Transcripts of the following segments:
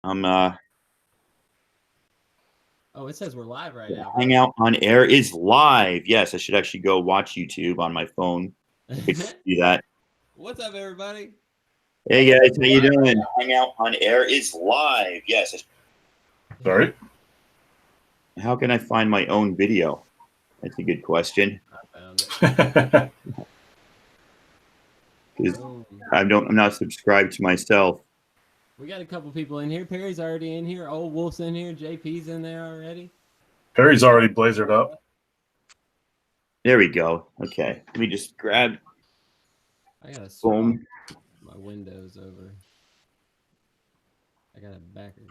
I'm Oh, it says we're live right now. Hangout on Air is live. Yes, I should actually go watch YouTube on my phone. Do that. What's up, everybody? Hey guys, how you doing? Hangout on Air is live. Yes. Sorry. How can I find my own video? That's a good question. I found it. I'm not subscribed to myself. We got a couple people in here. Perry's already in here. Old Wolf's in here. JP's in there already. Perry's already blazered up. There we go. Okay. Let me just grab. I gotta swap my windows over. I got it backwards.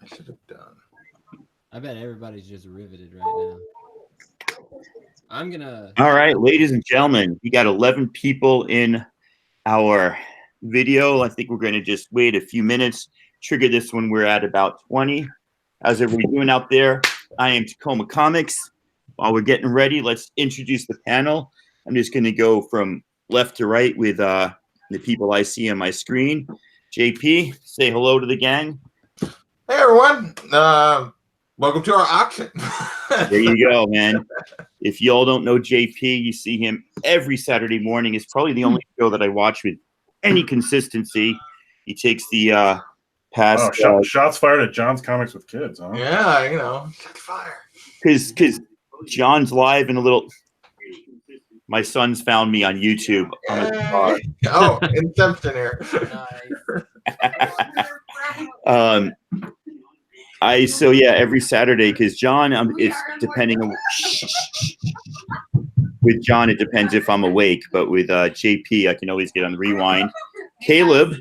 I should have done. I bet everybody's just riveted right now. I'm gonna. All right, ladies and gentlemen, we got 11 people in our video. I think we're going to just wait a few minutes. Trigger this when we're at about 20. How's everybody doing out there? I am Tacoma Comics. While we're getting ready, let's introduce the panel. I'm just going to go from left to right with the people I see on my screen. JP, say hello to the gang. Hey, everyone. Welcome to our auction. There you go, man. If y'all don't know JP, you see him every Saturday morning. It's probably the only show that I watch with any consistency. He takes the past. Shots fired at John's Comics with Kids, huh? Yeah, you know, fire. Because John's live in a little. My son's found me on YouTube. Oh, Inception here. So yeah, every Saturday, because John, it's depending on with John, it depends if I'm awake, but with JP, I can always get on the rewind. Caleb.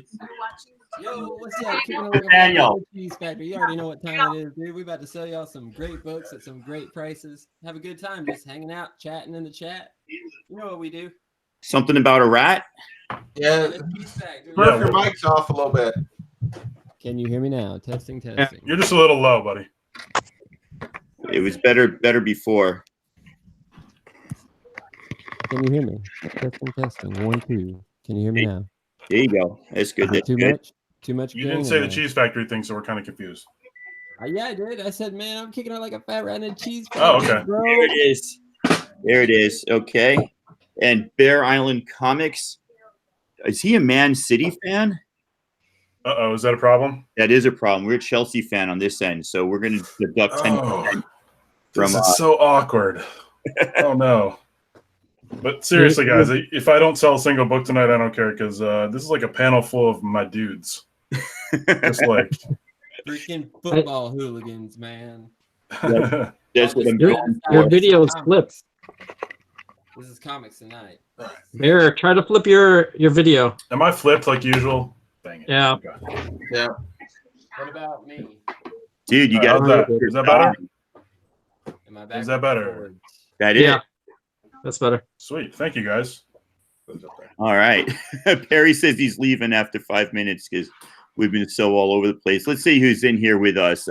Yo, what's up? Nathaniel. Cheese Factory. You already know what time it is, dude. We about to sell y'all some great books at some great prices. Have a good time just hanging out, chatting in the chat. You know what we do. Something about a rat? Yeah. Turn your mics off a little bit. Can you hear me now? Testing. You're just a little low, buddy. It was better before. Can you hear me? Testing. 1, 2. Can you hear me now? There you go. That's good. That's too good. much? Too much? You didn't say the Cheese Factory thing, so we're kind of confused. Yeah, I did. I said, man, I'm kicking out like a fat rat in a cheese factory. Oh, okay. Bro. There it is. There it is. Okay. And Bear Island Comics. Is he a Man City fan? Uh-oh, is that a problem? That is a problem. We're a Chelsea fan on this end, so we're going to deduct 10% from. This is so awkward. Oh no! But seriously, guys, if I don't sell a single book tonight, I don't care because this is like a panel full of my dudes. Just like freaking football hooligans, man. That's what I'm doing. Your video is flipped. This is Comics Tonight. Here, try to flip your video. Am I flipped like usual? Dang it. Yeah. Okay. Yeah. What about me? Dude, you got that. Is that better? Am I back? Is that better? That is. Yeah. That's better. Sweet. Thank you, guys. All right. Perry says he's leaving after 5 minutes because we've been so all over the place. Let's see who's in here with us.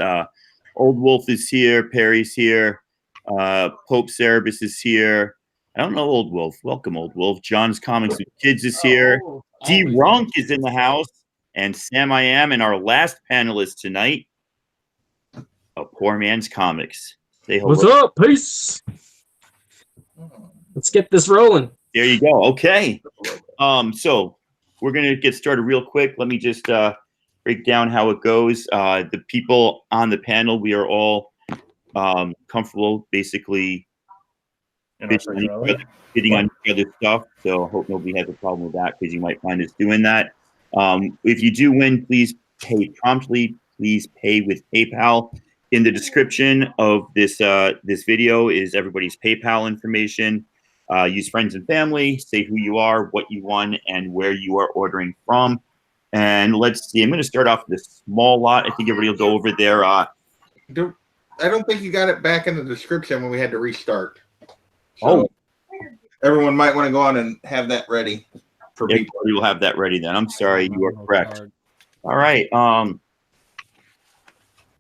Old Wolf is here. Perry's here. Pope Cerebus is here. I don't know Old Wolf. Welcome, Old Wolf. John's Comics with Kids is here. D. Ronk is in the house. And Sam I Am. And our last panelist tonight, a Poor Man's Comics. Say hello. What's up? Peace. Let's get this rolling. There you go. Okay. So we're going to get started real quick. Let me just break down how it goes. The people on the panel, we are all comfortable basically hitting on each other's stuff. So I hope nobody has a problem with that because you might find us doing that. If you do win, please pay promptly. Please pay with PayPal. In the description of this video is everybody's PayPal information. Use friends and family, say who you are, what you won, and where you are ordering from. And let's see. I'm going to start off with a small lot. I think everybody will go over there. I don't think you got it back in the description when we had to restart. So everyone might want to go on and have that ready for people. Everybody will have that ready then. I'm sorry. You are correct. All right.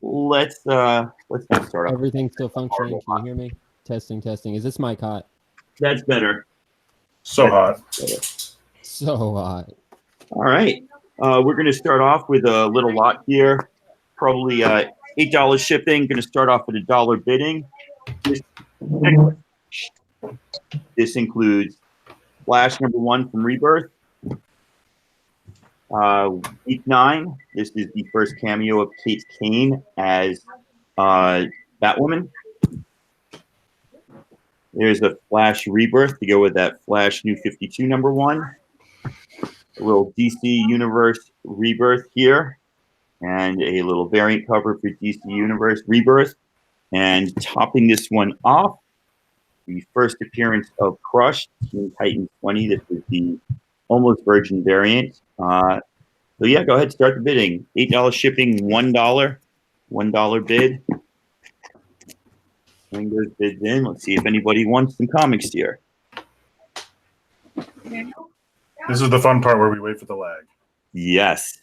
Let's start off. Everything's still functioning. Can you hear me? Testing. Is this mic hot? That's better. So hot. So hot. All right. We're going to start off with a little lot here. Probably $8 shipping. Going to start off with $1 bidding. This includes Flash #1 from Rebirth. Week 9. This is the first cameo of Kate Kane as Batwoman. There's a Flash Rebirth to go with that Flash New 52 #1. A little DC Universe Rebirth here, and a little variant cover for DC Universe Rebirth. And topping this one off, the first appearance of Crush, Teen Titans 20. This is the almost virgin variant. So yeah, go ahead, start the bidding. $8 shipping, $1 bid. Bring those bids in. Let's see if anybody wants some comics here. This is the fun part where we wait for the lag. Yes.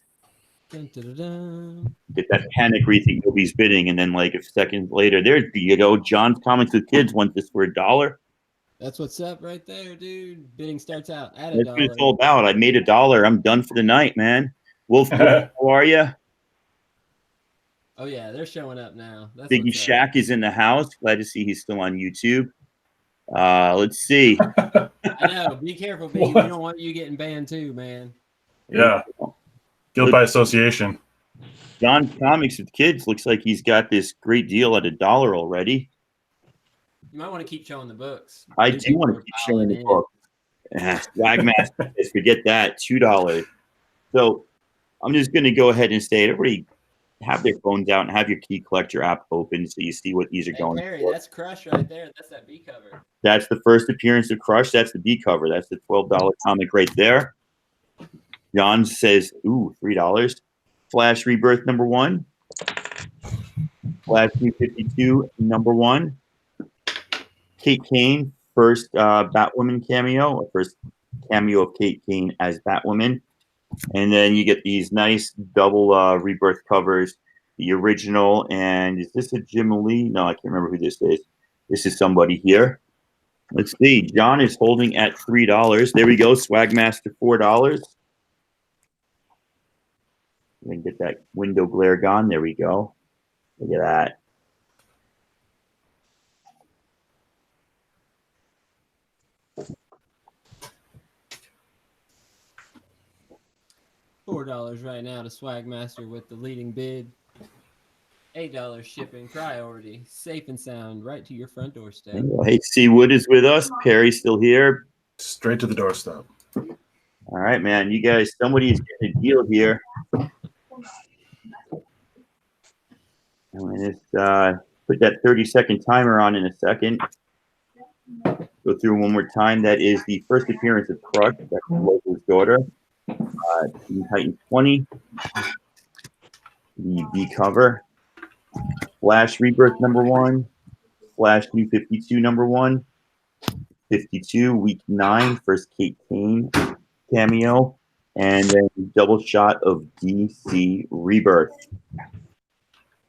Dun, dun, dun, dun. Get that panic where you think nobody's bidding, and then like a second later, there you go. John's Comics with Kids wants this for $1. That's what's up right there, dude. Bidding starts out at That's what $1. it's all about. I made $1. I'm done for the night, man. Wolf, how are you? Oh yeah, they're showing up now. That's Biggie what's up. Shaq is in the house. Glad to see he's still on YouTube. Let's see. I know. Be careful, Biggie. We don't want you getting banned too, man. Yeah. Guilt by association. John's Comics with Kids looks like he's got this great deal at $1 already. You might want to keep showing the books. I These do want to people keep are showing piling the in. book. Swagmaster, forget that. $2. So I'm just going to go ahead and say, everybody have their phones out and have your key collector app open so you see what these are Hey, going Perry, for. that's Crush right there. That's that B cover. That's the first appearance of Crush. That's the B cover. That's the $12 comic right there. John says, ooh, $3. Flash Rebirth #1. Flash New 52 #1. Kate Kane, first Batwoman cameo, or first cameo of Kate Kane as Batwoman. And then you get these nice double Rebirth covers. The original, and is this a Jim Lee? No, I can't remember who this is. This is somebody here. Let's see. John is holding at $3. There we go. Swagmaster, $4. Let me get that window glare gone. There we go. Look at that. $4 right now to Swagmaster with the leading bid. $8 shipping priority. Safe and sound right to your front doorstep. Hey, C. Wood is with us. Perry's still here. Straight to the doorstep. All right, man. You guys, somebody's getting a deal here. I'm going to put that 30-second timer on in a second. Go through one more time. That is the first appearance of Crush. That's Logan's daughter. Teen Titans 20. The B cover. Flash Rebirth #1. Flash New 52 #1. 52, week 9, first Kate Kane cameo. And then double shot of DC Rebirth.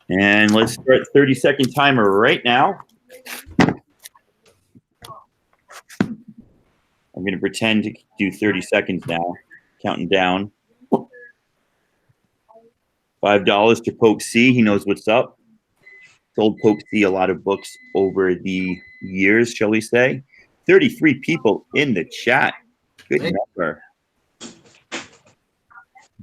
And let's start 30-second timer right now. I'm going to pretend to do 30 seconds now, counting down. $5 to Poke C. He knows what's up. Sold Poke C a lot of books over the years, shall we say. 33 people in the chat. Good number.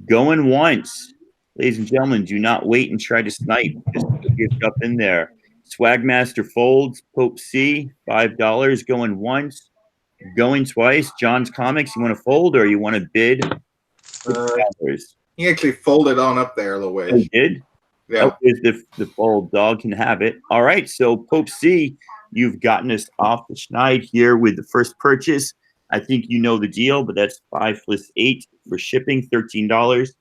Going once. Ladies and gentlemen, do not wait and try to snipe. Just put your stuff in there. Swagmaster folds, Pope C, $5. Going once. Going twice. John's Comics, you want to fold or you want to bid? $6. He actually folded on up there a little ways. Oh, he did? Yeah. Oh, the old dog can have it. All right, so Pope C, you've gotten us off the schneid here with the first purchase. I think you know the deal, but that's 5 plus 8 for shipping, $13.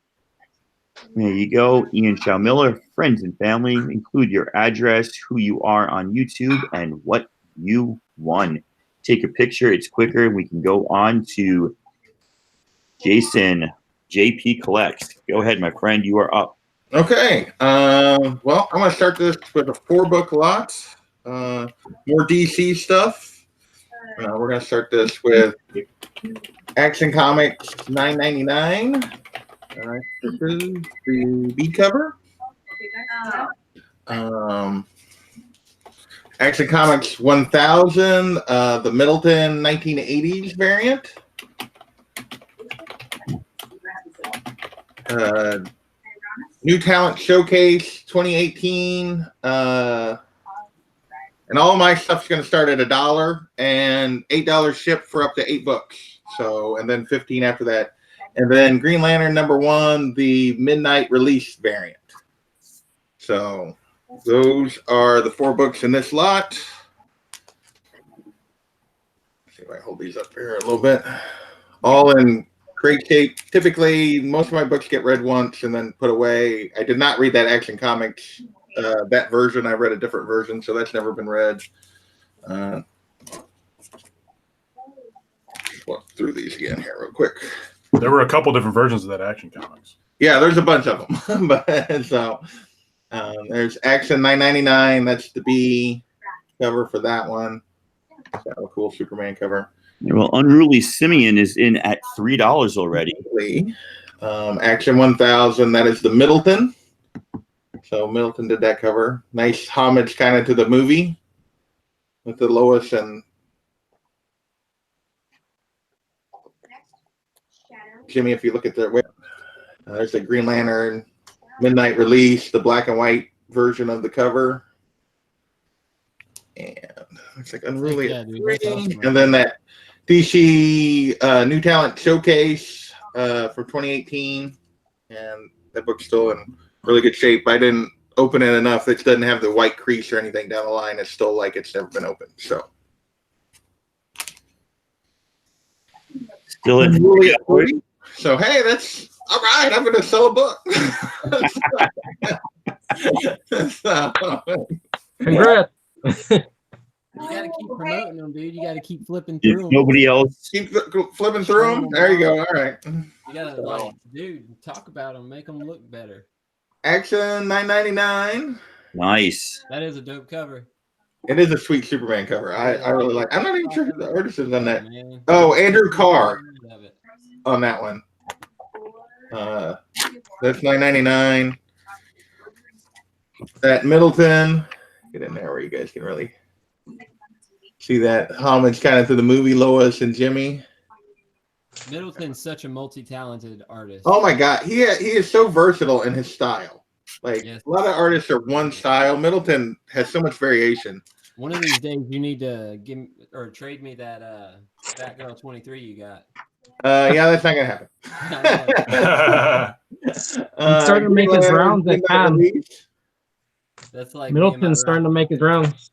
There you go. Ian Chow Miller, friends and family, include your address, who you are on YouTube, and what you won. Take a picture. It's quicker. We can go on to Jason, JP Collects. Go ahead, my friend. You are up. Okay. Well, I'm going to start this with a 4-book lot. More DC stuff. We're going to start this with Action Comics $9.99. All right, this is the B cover. Action Comics 1000, the Middleton 1980s variant. New Talent Showcase 2018. And all my stuff's going to start at $1 and $8 shipped for up to 8 books. So, and then 15 after that. And then Green Lantern #1, the midnight release variant. So those are the 4 books in this lot. Let's see if I hold these up here a little bit. All in great shape. Typically, most of my books get read once and then put away. I did not read that Action Comics that version. I read a different version, so that's never been read. Walk through these again here real quick. There were a couple different versions of that Action Comics. Yeah, there's a bunch of them. But so there's Action $9.99. That's the B cover for that one. Got a cool Superman cover. Well, Unruly Simeon is in at $3 already. Action 1000. That is the Middleton. So Middleton did that cover. Nice homage kind of to the movie with the Lois and Jimmy. If you look at their there's the Green Lantern midnight release, the black and white version of the cover. And looks like Unruly. Yeah, dude, that's awesome. And then that DC New Talent Showcase for 2018. And that book's still in really good shape. I didn't open it enough. It doesn't have the white crease or anything down the line. It's still like it's never been opened. So Still at $3. So hey, that's all right. I'm going to sell a book. So, Congrats. You gotta keep promoting them, dude. You gotta keep flipping through If them. nobody else, keep flipping through them. There you go. All right. You gotta, like, dude, talk about them, make them look better. Action $9.99. nice. That is a dope cover. It is a sweet Superman cover. I really like. I'm not even sure who the artist is on that. Man. Oh, Andrew Carr Love it. on that one. That's $9.99. That Middleton. Get in there where you guys can really see that homage kind of to the movie Lois and Jimmy. Middleton's such a multi-talented artist. Oh my God, he is so versatile in his style. Like Yes. a lot of artists are one style. Middleton has so much variation. One of these days, you need to give me, or trade me that Batgirl 23 you got. Yeah, that's not gonna happen. He's starting to make his rounds at Cannes. That's like Middleton's starting to make his rounds.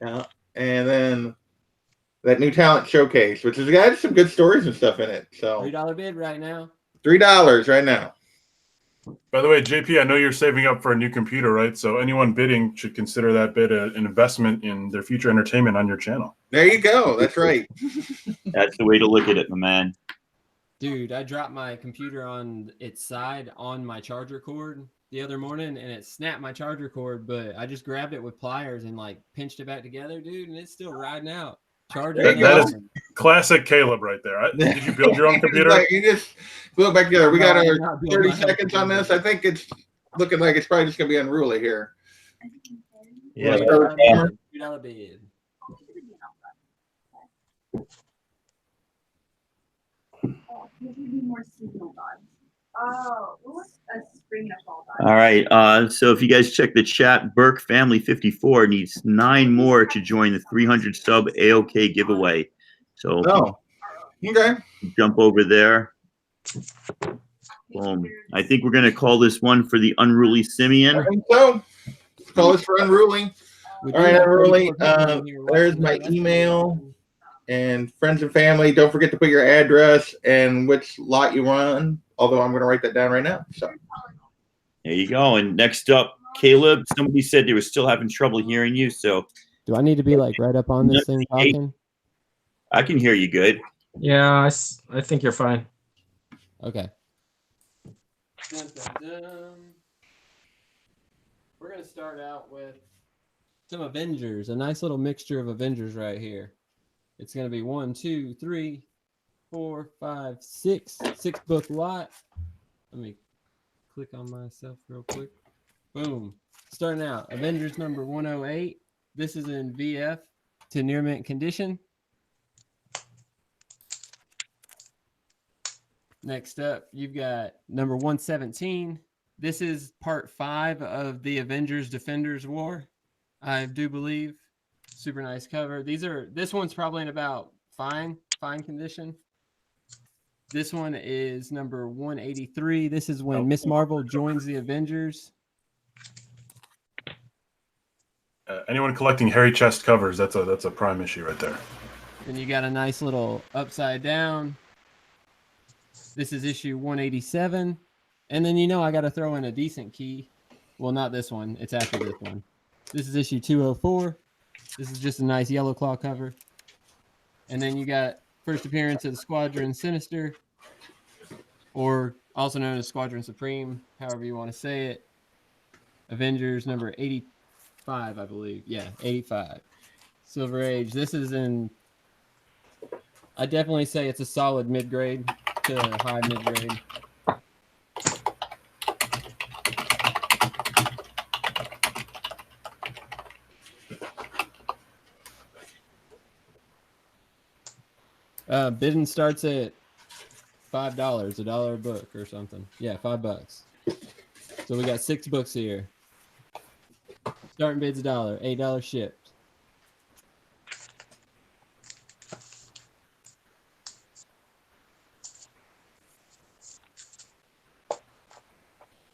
Yeah, and then that New Talent Showcase, which has got some good stories and stuff in it. So $3 bid right now. $3 right now. By the way, JP, I know you're saving up for a new computer, right? So anyone bidding should consider that bid an investment in their future entertainment on your channel. There you go. That's right. That's the way to look at it, my man. Dude, I dropped my computer on its side on my charger cord the other morning, and it snapped my charger cord, but I just grabbed it with pliers and like pinched it back together, dude, and it's still riding out. Charging. That is classic Caleb right there. Did you build your own computer? Like, you just put it back together. We got No, I'm our not building 30 my own seconds on computer. this. I think it's looking like it's probably just gonna be unruly here. Yeah. $3 bid. All right. So if you guys check the chat, Burke Family 54 needs 9 more to join the 300 sub AOK giveaway. So Oh, okay. jump over there. Boom. I think we're gonna call this one for the Unruly I Simeon. think so. Call this for unruly. We All do right, have unruly. 34 people in here There's watching my that. That's email. cool. And friends and family, don't forget to put your address and which lot you run. Although I'm going to write that down right now. So There you go. And next up, Caleb. Somebody said they were still having trouble hearing you, so Do I need to be like right up on this thing talking? I can hear you good. Yeah, I think you're fine. Okay. We're going to start out with some Avengers, a nice little mixture of Avengers right here. It's going to be 1, 2, 3, 4, 5, 6. 6-book lot. Let me click on myself real quick. Boom. Starting out, Avengers number 108. This is in VF to near mint condition. Next up, you've got number 117. This is part 5 of the Avengers Defenders War, I do believe. Super nice cover. This one's probably in about fine condition. This one is number 183. This is when Miss Marvel joins the Avengers. Anyone collecting hairy chest covers, that's a prime issue right there. Then you got a nice little upside down. This is issue 187. And then I got to throw in a decent key. Well, not this one. It's after this one. This is issue 204. This is just a nice yellow claw cover. And then you got first appearance of the Squadron Sinister, or also known as Squadron Supreme, however you want to say it. Avengers number 85, I believe. Yeah, 85. Silver Age. This is I definitely say it's a solid mid-grade to high mid-grade. Bidding starts at $5, $1 a book or something. Yeah, $5. So we got 6 books here. Starting bid's $1, $8 shipped.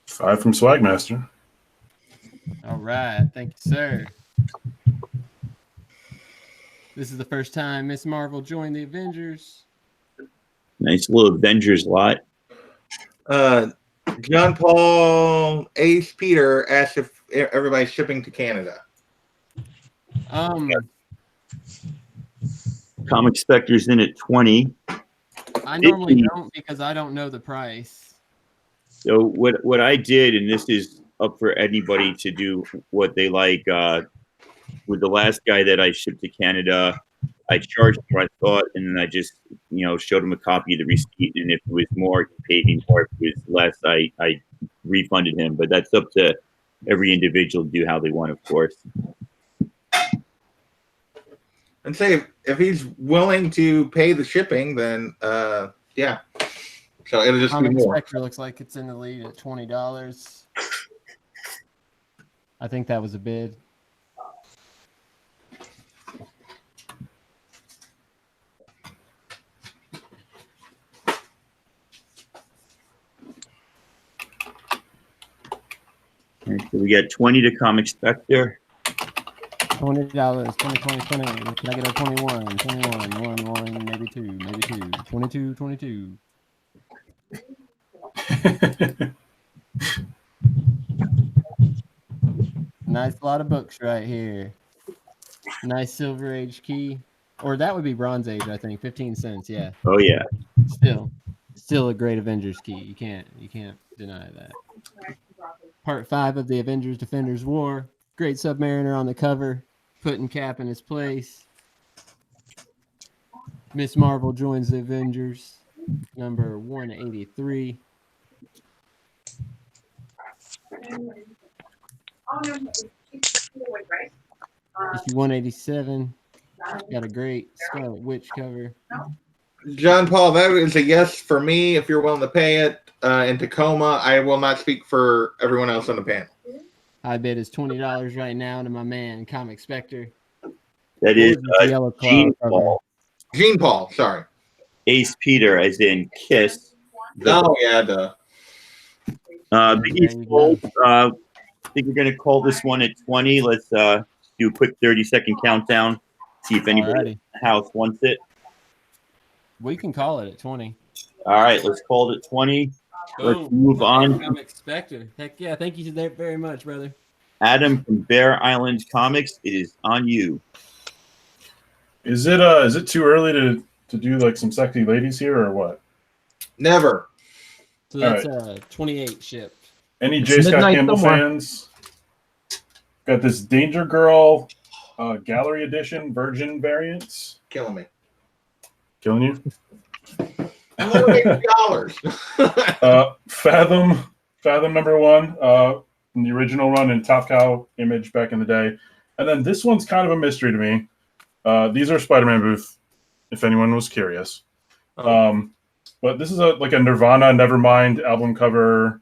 $5 from Swagmaster. All right, thank you, sir. This is the first time Miss Marvel joined the Avengers. Nice little Avengers lot. John Paul Ace Peter asked if everybody's shipping to Canada. Comic Spectre's in at 20. I normally don't because I don't know the price. So what I did, and this is up for anybody to do what they like. With the last guy that I shipped to Canada, I charged what I thought, and then I just showed him a copy of the receipt. And if it was more, he paid me more. If it was less, I refunded him. But that's up to every individual to do how they want, of course. And say if he's willing to pay the shipping, then yeah. So it'll just be more. Spectre looks like it's in the lead at $20. I think that was a bid. Right, so we got 20 to Comic Spectre. $20, 20. Can I get a 21? 21, 1, maybe 2, maybe 2. 22. Nice lot of books right here. Nice Silver Age key. Or that would be Bronze Age, I think. 15 cents, yeah. Oh yeah. Still a great Avengers key. You can't deny that. Part 5 of the Avengers Defenders War. Great Submariner on the cover, putting Cap in his place. Miss Marvel joins the Avengers, number 183. Issue 187. Got a great Scarlet Witch cover. John Paul, that is a yes for me if you're willing to pay it. In Tacoma, I will not speak for everyone else on the panel. High bid is $20 right now to my man, Comic Spectre. That is Yellow Claw Gene cover. Paul. Gene Paul, sorry. Ace Peter, as in Kiss. Oh, yeah, duh. He's sold. I think we're going to call this one at 20. Let's do a quick 30-second countdown. See if anybody in the house wants it. We can call it at 20. All right, let's call it at 20. Boom. Let's move on. Comic Spectre. Heck yeah, thank you very much, brother. Adam from Bear Island Comics, it is on you. Is it too early to do like some sexy ladies here or what? Never. So that's 28 shipped. Any It's J. Scott midnight Campbell somewhere. fans? Got this Danger Girl gallery edition Virgin variants. Killing me. Killing you. $180. Fathom number 1 in the original run in Top Cow Image back in the day. And then this one's kind of a mystery to me. These are Spider-Man booth, if anyone was curious. But this is like a Nirvana Nevermind album cover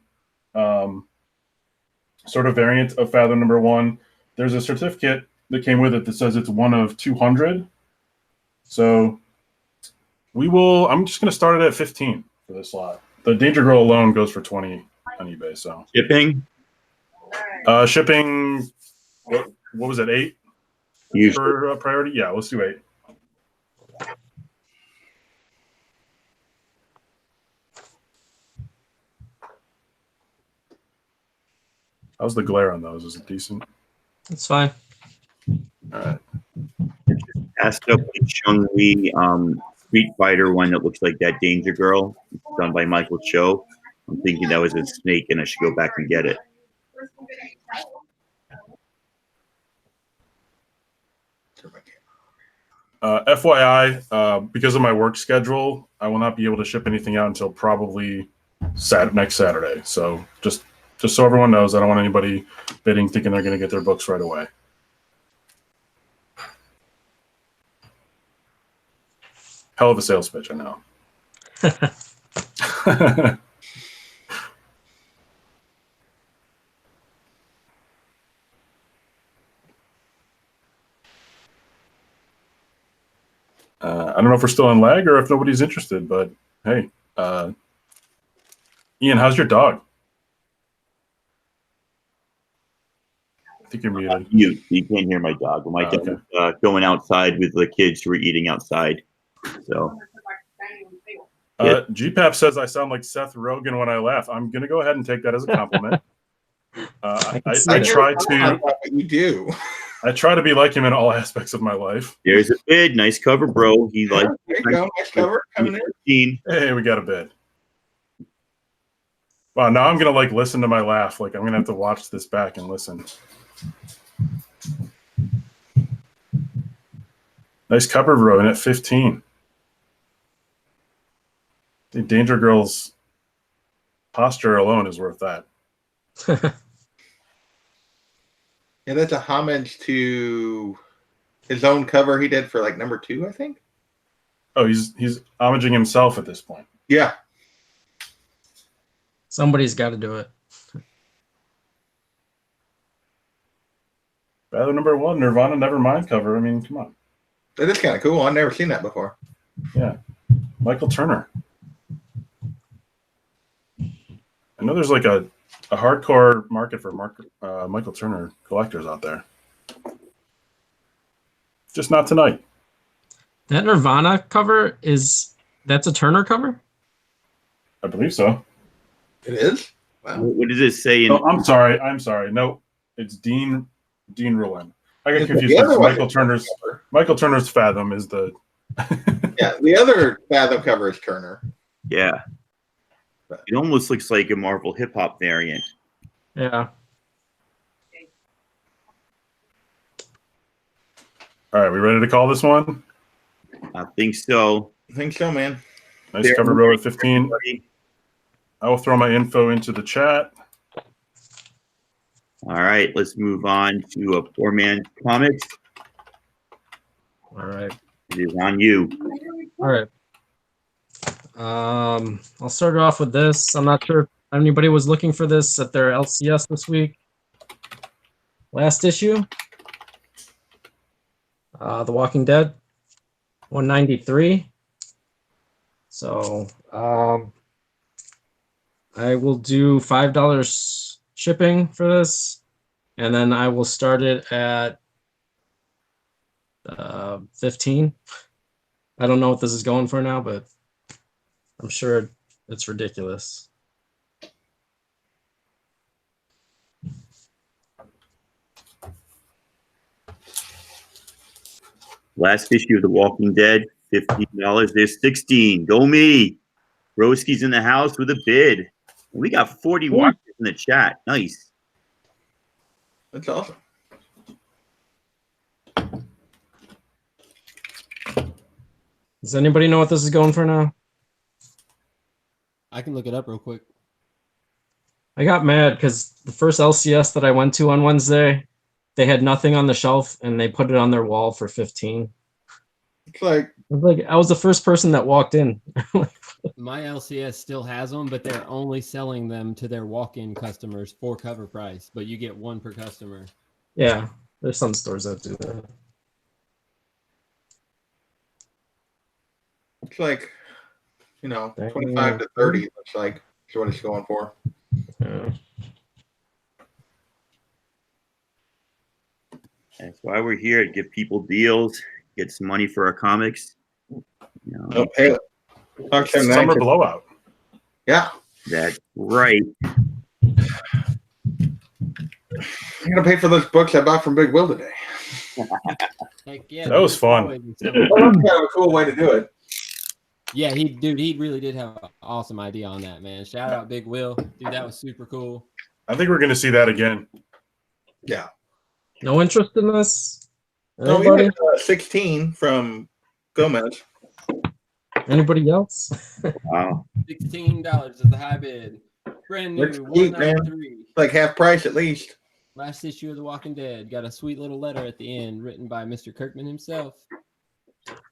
sort of variant of Fathom number 1. There's a certificate that came with it that says it's 1 of 200. So I'm just going to start it at 15 for this lot. The Danger Girl alone goes for 20 on eBay. So shipping, what was it, 8 for priority? Yeah, let's do 8. How's the glare on those? Is it decent? It's fine. All right. Passed up the Chung-Li Street Fighter one that looks like that Danger Girl, done by Michael Cho. I'm thinking that was a snake, and I should go back and get it. FYI, because of my work schedule, I will not be able to ship anything out until probably next Saturday. So just so everyone knows, I don't want anybody bidding thinking they're going to get their books right away. Hell of a sales pitch, I know. I don't know if we're still on lag or if nobody's interested, but hey, Ian, how's your dog? I think you're muted. You can't hear my dog. My dog is going outside with the kids who are eating outside. So, GPAP says I sound like Seth Rogen when I laugh. I'm gonna go ahead and take that as a compliment. I try to. You do. I try to be like him in all aspects of my life. There's a bid. Nice cover, bro. He likes. There you go. Nice cover coming in. Hey, we got a bid. Wow, now I'm gonna listen to my laugh. I'm gonna have to watch this back and listen. Nice cover, Ronin at 15. The Danger Girl's posture alone is worth that. Yeah, that's a homage to his own cover he did for number 2, I think. Oh, he's homaging himself at this point. Yeah. Somebody's got to do it. Rather number 1, Nirvana Nevermind cover. I mean, come on. That is kind of cool. I've never seen that before. Yeah. Michael Turner. I know there's a hardcore market for Michael Turner collectors out there. Just not tonight. That Nirvana cover that's a Turner cover? I believe so. It is? Wow. What does it say? Oh, I'm sorry. No, it's Dean Rulin. I got confused. Michael Turner's Fathom is the. Yeah, the other Fathom cover is Turner. Yeah. It almost looks like a Marvel hip hop variant. Yeah. All right, we ready to call this one? I think so. I think so, man. Nice cover, bro, at 15. I will throw my info into the chat. All right, let's move on to a Poor Man's Comics. All right. It is on you. All right. I'll start it off with this. I'm not sure if anybody was looking for this at their LCS this week. Last issue. The Walking Dead. 193. So I will do $5 shipping for this, and then I will start it at 15. I don't know what this is going for now, but I'm sure it's ridiculous. Last issue of The Walking Dead, $15. There's 16. Go me. Broski's in the house with a bid. We got 40 watchers in the chat. Nice. That's awesome. Does anybody know what this is going for now? I can look it up real quick. I got mad because the first LCS that I went to on Wednesday, they had nothing on the shelf and they put it on their wall for 15. It's like, I was the first person that walked in. My LCS still has them, but they're only selling them to their walk-in customers for cover price. But you get one per customer. Yeah, there's some stores that do that. it's like, you know, Dang. 25 to 30 looks like is what it's going for. Yeah. That's why we're here, to give people deals, get some money for our comics. You know, Oh, hey, talk to him Summer next. blowout. Yeah, that's right. I'm gonna pay for those books I bought from Big Will today. Heck yeah, That was fun. Well, that's kind of a cool way to do it. Yeah, he really did have an awesome idea on that, man. Shout out Big Will. Dude, that was super cool. I think we're going to see that again. Yeah. No interest in this? No, we Anybody? had 16 from Gomez. Anybody else? Wow. $16 is the high bid. Brand new, Looks cute, man. 193. Like half price at least. Last issue of The Walking Dead. Got a sweet little letter at the end written by Mr. Kirkman himself.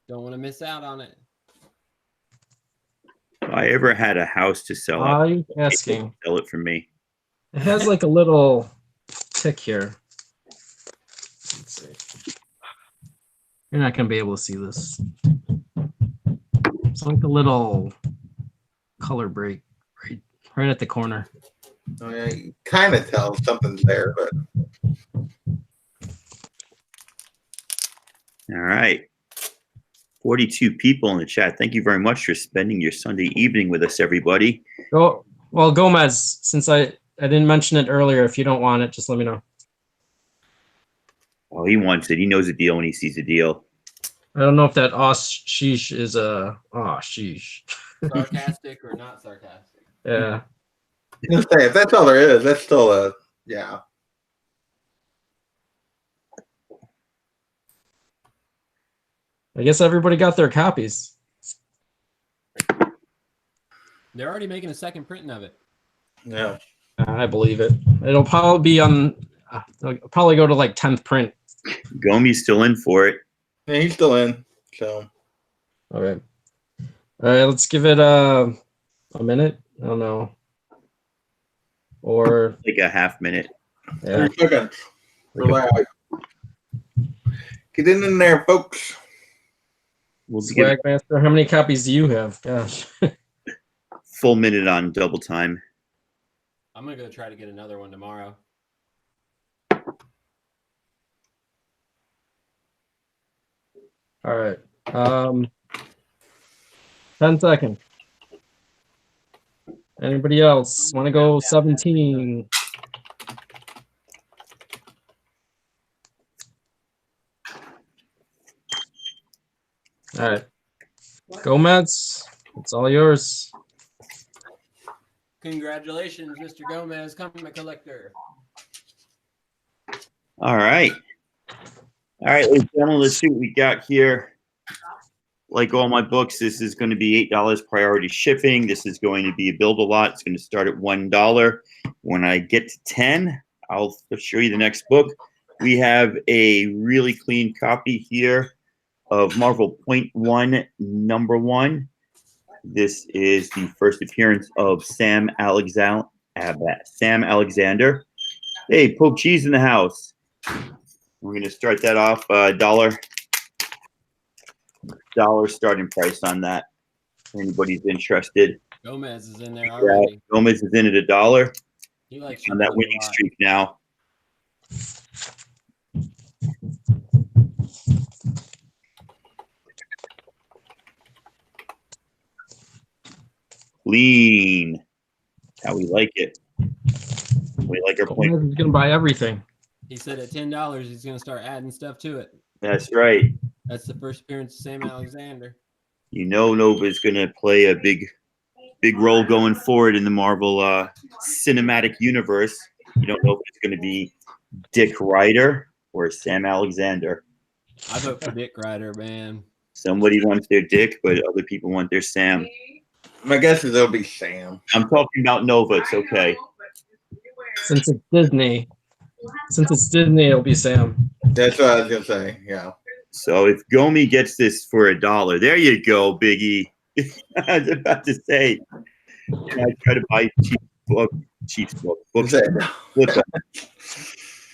Don't want to miss out on it. If I ever had a house to sell, Why I'd are you asking? sell it for me. It has like a little tick here. Let's see. You're not gonna be able to see this. It's like a little color break right at the corner. Oh, yeah, you kind of tell something's there, but All right. 42 people in the chat. Thank you very much for spending your Sunday evening with us, everybody. Go well, Gomez. Since I didn't mention it earlier, if you don't want it, just let me know. Oh, he wants it. He knows the deal when he sees the deal. I don't know if that sheesh is a sheesh. Sarcastic or not sarcastic? Yeah. I was gonna say, if that's all there is, that's still a yeah. I guess everybody got their copies. They're already making a second printing of it. Yeah. I believe it. It'll probably be on. It'll probably go to like 10th print. Gomi's still in for it. Yeah, he's still in. So All right. All right. Let's give it a minute. I don't know. Or Like a half minute. yeah. 3 seconds. Relax. Get in there, folks. We'll get a Swagmaster, how many copies do you have? Gosh. full minute on double time. I'm gonna go try to get another one tomorrow. All right. 10 seconds. Anybody else want to go 17? All right. Gomez, it's all yours. Congratulations, Mr. Gomez, comic collector. All right. All right, ladies and gentlemen, let's see what we got here. Like all my books, this is going to be $8 priority shipping. This is going to be a build a lot. It's going to start at $1. When I get to 10, I'll show you the next book. We have a really clean copy here of Marvel .1 #1. This is the first appearance of Sam Alexander. Hey, Pope Cheese in the house. We're going to start that off $1 starting price on that. If anybody's interested. Gomez is in there already. Yeah, Gomez is in at $1 He likes on that you a winning lot. streak now. Clean. How we like it. We like our point. Gomez is going to buy everything. He said at $10 he's gonna start adding stuff to it. That's right. That's the first appearance of Sam Alexander. You know Nova's going to play a big role going forward in the Marvel cinematic universe. You don't know if it's going to be Dick Ryder or Sam Alexander. I vote for Dick Ryder, man. Somebody wants their Dick, but other people want their Sam. My guess is it'll be Sam. I'm talking about Nova. It's okay. Since it's Disney, it'll be Sam. That's what I was gonna say. Yeah. So if Gomi gets this for $1, there you go, Biggie. I was about to say, I try to buy cheap books,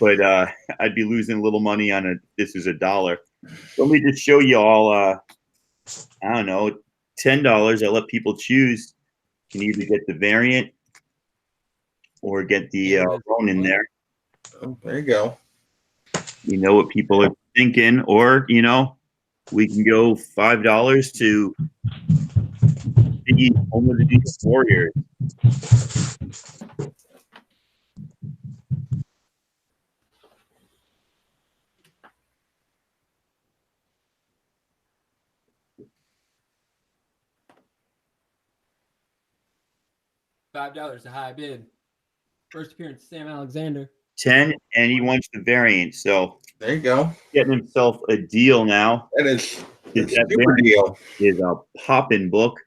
but I'd be losing a little money on it. This is $1. Let me just show you all. I don't know, $10. I let people choose. You can either get the variant or get the Ronin there. Oh, there you go. You know what people are thinking, or we can go $5 to the Home of the Beast Warriors. $5 a high bid. First appearance, Sam Alexander. 10, and he wants the variant. So There you go. getting himself a deal now. That is That super deal. is a poppin' book.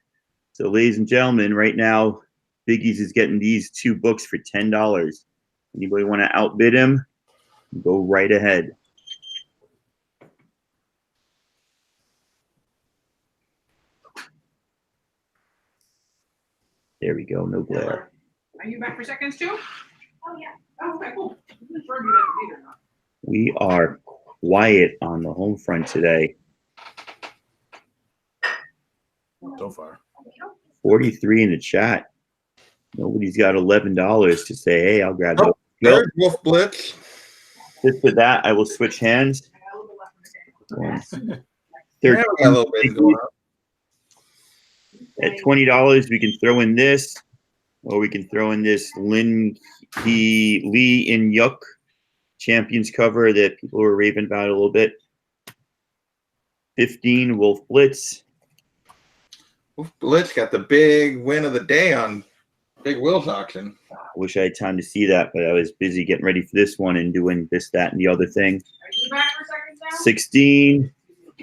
So, ladies and gentlemen, right now, Biggie's is getting these 2 books for $10. Anybody want to outbid him? Go right ahead. There we go. No glare. Are you back for seconds too? Oh yeah. Oh, okay, cool. We are quiet on the home front today. So far. 43 in the chat. Nobody's got $11 to say, hey, I'll grab those. There's Wolf Blitz. Just for that, I will switch hands. Yeah, we got a little bit going on. At $20, we can throw in this, or we can throw in this Lee in Yuck Champions cover that people were raving about a little bit. 15 Wolf Blitz. Wolf Blitz got the big win of the day on Big Will's auction. I wish I had time to see that, but I was busy getting ready for this one and doing this, that, and the other thing. Are you back for seconds now? 16.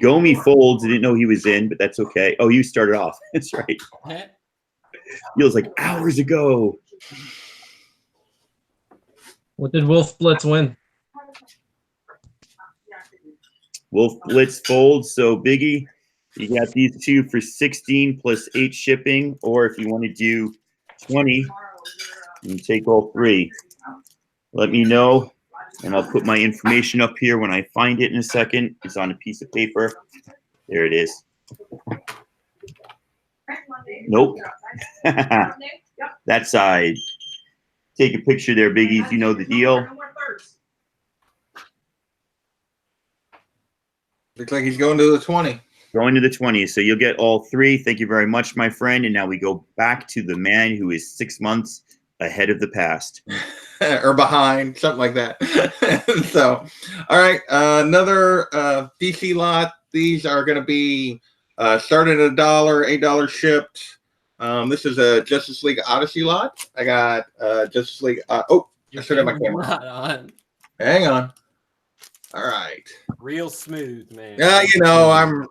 Gomi folds. I didn't know he was in, but that's okay. Oh, you started off. That's right. Feels like hours ago. What did Wolf Blitz win? Wolf Blitz folds. So Biggie, you got these 2 for 16 plus 8 shipping, or if you want to do 20, you can take all 3. Let me know, and I'll put my information up here when I find it in a second. It's on a piece of paper. There it is. Nope. That side. Take a picture there, Biggie. You know the deal. Looks like he's going to the 20. Going to the 20. So you'll get all 3. Thank you very much, my friend. And now we go back to the man who is 6 months ahead of the past. Or behind, something like that. So, all right, another DC lot. These are going to be started at $1, $8 shipped. This is a Justice League Odyssey lot. I got Justice League. I should have my camera on. Hang on. All right. Real smooth, man. Yeah, I'm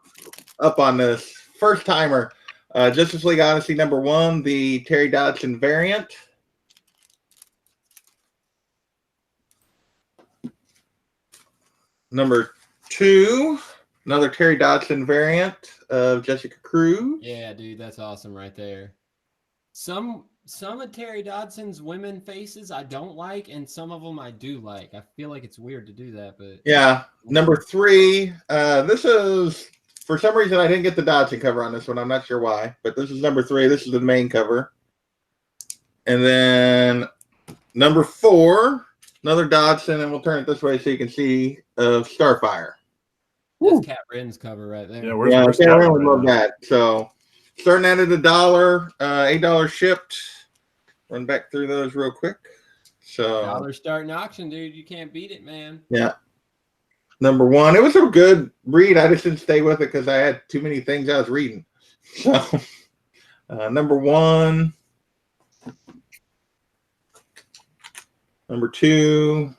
up on this. First timer. Justice League Odyssey #1, the Terry Dodson variant. Number 2, another Terry Dodson variant of Jessica Cruz. Yeah, dude, that's awesome right there. Some of Terry Dodson's women faces I don't like, and some of them I do like. I feel like it's weird to do that, but yeah. Number 3, this is, for some reason I didn't get the Dodson cover on this one. I'm not sure why, but this is number 3. This is the main cover. And then number 4, another Dodson, and we'll turn it this way so you can see of Starfire. that's Cat Ren's cover right there. Yeah, Yeah, I Cat really right love now? that. So starting out at $1, $8 shipped. Run back through those real quick. So $1 starting auction, dude. You can't beat it, man. yeah. Number 1, it was a good read. I just didn't stay with it because I had too many things I was reading. So number 1, number 2,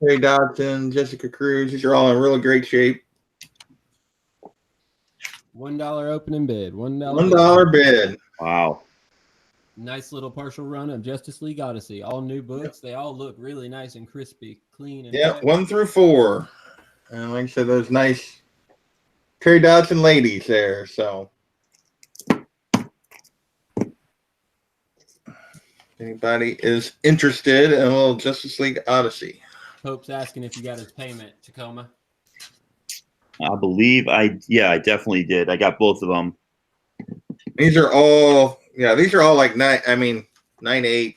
Terry Dodson, Jessica Cruz. These are all in really great shape. $1 opening bid. $1 bid. Wow. Nice little partial run of Justice League Odyssey. All new books. They all look really nice and crispy, clean. And Yeah, fresh. 1 through 4. And like I said, those nice Terry Dodson ladies there. So, anybody is interested in a little Justice League Odyssey? Pope's asking if you got his payment, Tacoma. I believe I definitely did. I got both of them. These are all like 9.8,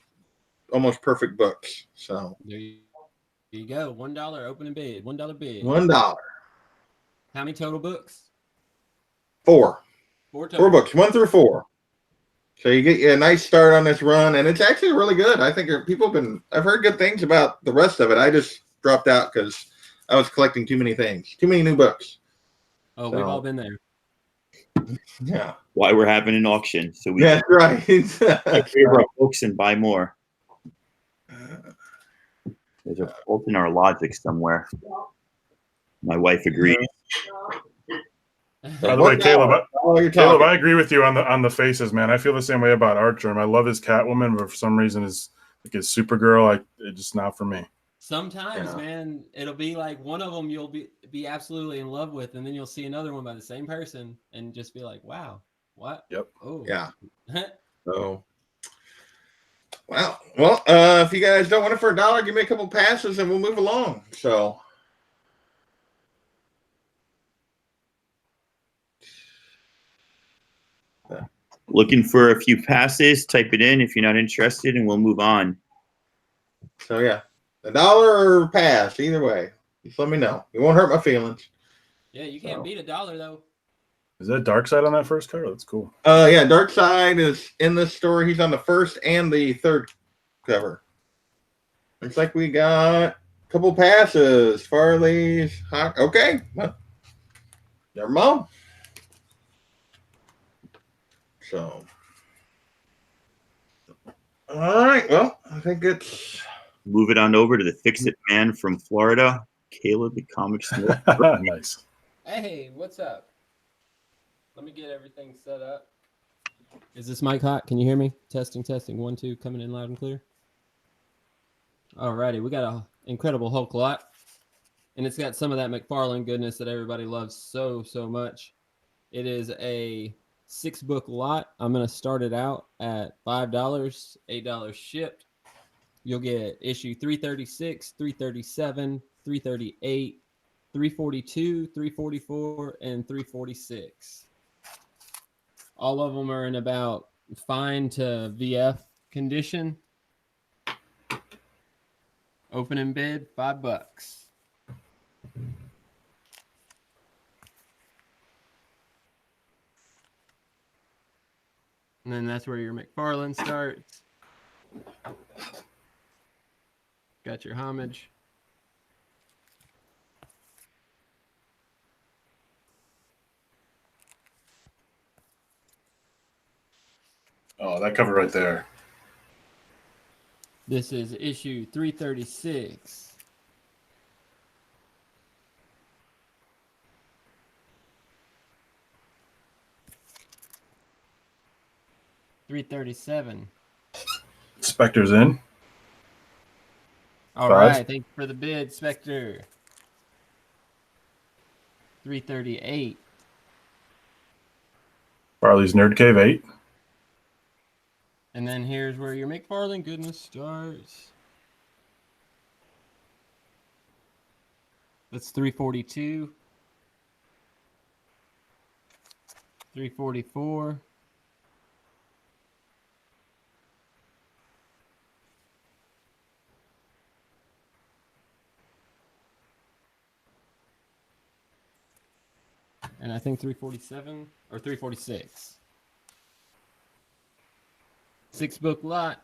almost perfect books. So There you go. $1 opening bid. $1 bid. $1. How many total books? 4. 4 total. 4 books, 1 through 4. So you get a nice start on this run, and it's actually really good. I think I've heard good things about the rest of it. I just dropped out because I was collecting too many things, too many new books. Oh, we've all been there. Yeah. Why we're having an auction. So we That's right. can favor our books and buy more. There's a fault in our logic somewhere. My wife agrees. By the way, Caleb, Caleb, I agree with you on the faces, man. I feel the same way about Archer. I love his Catwoman, but for some reason, his Supergirl, it's just not for me. Sometimes, man, it'll be like one of them you'll be absolutely in love with, and then you'll see another one by the same person and just be like, wow, what? Yep. Oh. Yeah. So, well, if you guys don't want it for $1, give me a couple passes and we'll move along. So, Looking for a few passes, type it in if you're not interested, and we'll move on. So yeah, $1 or pass, either way. Just let me know. It won't hurt my feelings. Yeah, you can't beat $1 though. Is that Darkseid on that first cover? That's cool. Yeah, Darkseid is in this story. He's on the first and the third cover. Looks like we got a couple passes. Farley's hot. Okay, well, never mind. So, all right. Well, I think it's Move it on over to the Fix-It Man from Florida, Caleb the Comic Smith. Nice. Hey, what's up? Let me get everything set up. Is this mic hot? Can you hear me? Testing. 1, 2, coming in loud and clear. Alrighty, we got an incredible Hulk lot. And it's got some of that McFarlane goodness that everybody loves so much. It is a 6-book lot. I'm going to start it out at $5, $8 shipped. You'll get issue 336, 337, 338, 342, 344, and 346. All of them are in about fine to VF condition. Opening bid, $5. And then that's where your McFarlane starts. Got your homage. Oh, that cover right there. This is issue 336. $337. Spectre's in. All 5. right, thank you for the bid, Spectre. 338. Farley's Nerd Cave 8. And then here's where your McFarlane goodness starts. That's 342. 344. And I think 347 or 346. 6-book lot,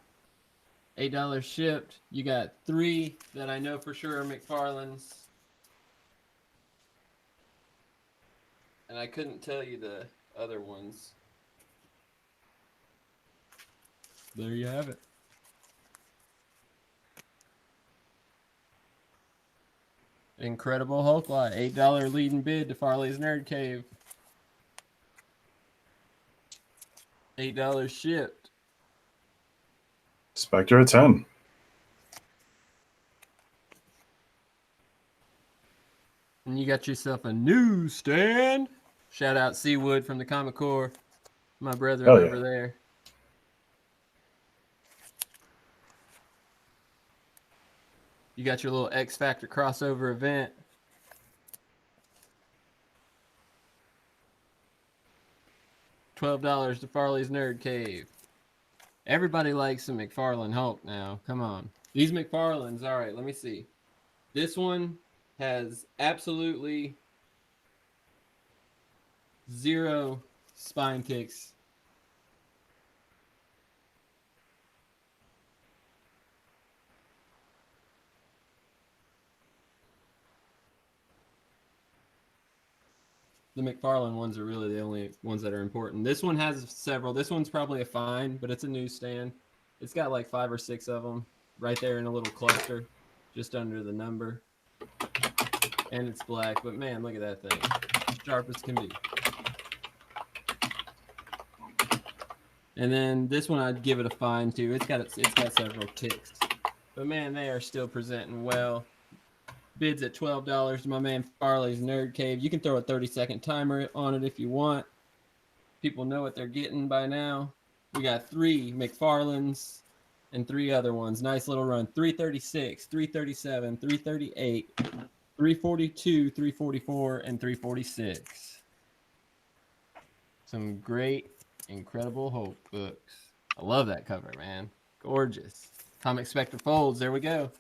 $8 shipped. You got 3 that I know for sure are McFarlane's. And I couldn't tell you the other ones. There you have it. Incredible Hulk lot. $8 leading bid to Farley's Nerd Cave. $8 shipped. Spectre at 10. And you got yourself a newsstand. Shout out Seawood from the Comic Core. My brethren Hell yeah. over there. You got your little X Factor crossover event. $12 to Farley's Nerd Cave. Everybody likes a McFarlane Hulk now. Come on. These McFarlanes, all right, let me see. This one has absolutely 0 spine kicks. The McFarlane ones are really the only ones that are important. This one has several. This one's probably a fine, but it's a newsstand. It's got like 5 or 6 of them right there in a little cluster just under the number. And it's black, but man, look at that thing. Sharp as can be. And then this one I'd give it a fine too. It's got several ticks. But man, they are still presenting well. Bids at $12 to my man Farley's Nerd Cave. You can throw a 30-second timer on it if you want. People know what they're getting by now. We got 3 McFarlanes and 3 other ones. Nice little run. 336, 337, 338, 342, 344, and 346. Some great, incredible Hulk books. I love that cover, man. Gorgeous. Comic Spectre Folds. There we go.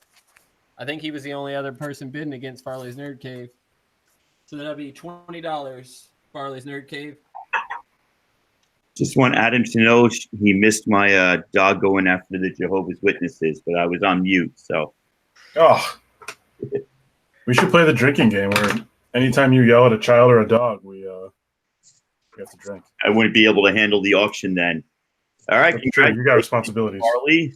I think he was the only other person bidding against Farley's Nerd Cave. So that'll be $20, Farley's Nerd Cave. Just want Adam to know he missed my dog going after the Jehovah's Witnesses, but I was on mute, so. Oh. We should play the drinking game where anytime you yell at a child or a dog, we have to drink. I wouldn't be able to handle the auction then. All right. Sure, you got responsibilities. Farley.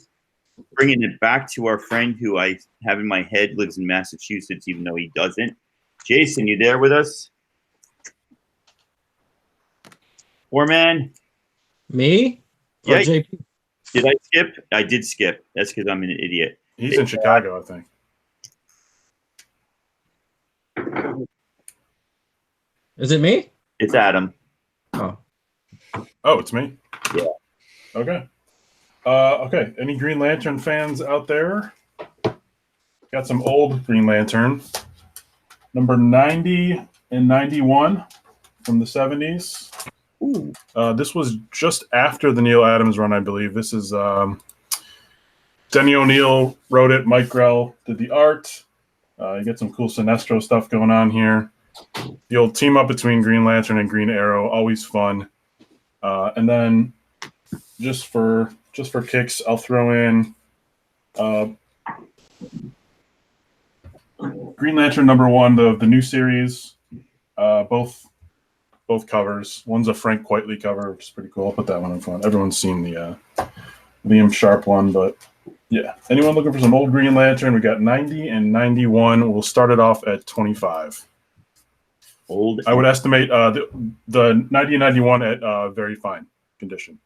Bringing it back to our friend who I have in my head lives in Massachusetts, even though he doesn't. Jason, you there with us? Poor man. Me? Yeah. Or JP? Did I skip? I did skip. That's because I'm an idiot. He's in Chicago, I think. Is it me? It's Adam. Oh. Oh, it's me? Yeah. Okay. Okay. Any Green Lantern fans out there? Got some old Green Lantern. Number 90 and 91 from the 70s. Ooh. This was just after the Neil Adams run, I believe. This is Denny O'Neil wrote it. Mike Grell did the art. You get some cool Sinestro stuff going on here. The old team up between Green Lantern and Green Arrow, always fun. And then just for kicks, I'll throw in Green Lantern #1, the new series. Both covers. One's a Frank Quitely cover, which is pretty cool. I'll put that one in front. Everyone's seen the Liam Sharp one, but yeah. Anyone looking for some old Green Lantern? We got 90 and 91. We'll start it off at 25. Old. I would estimate the 90 and 91 at very fine condition.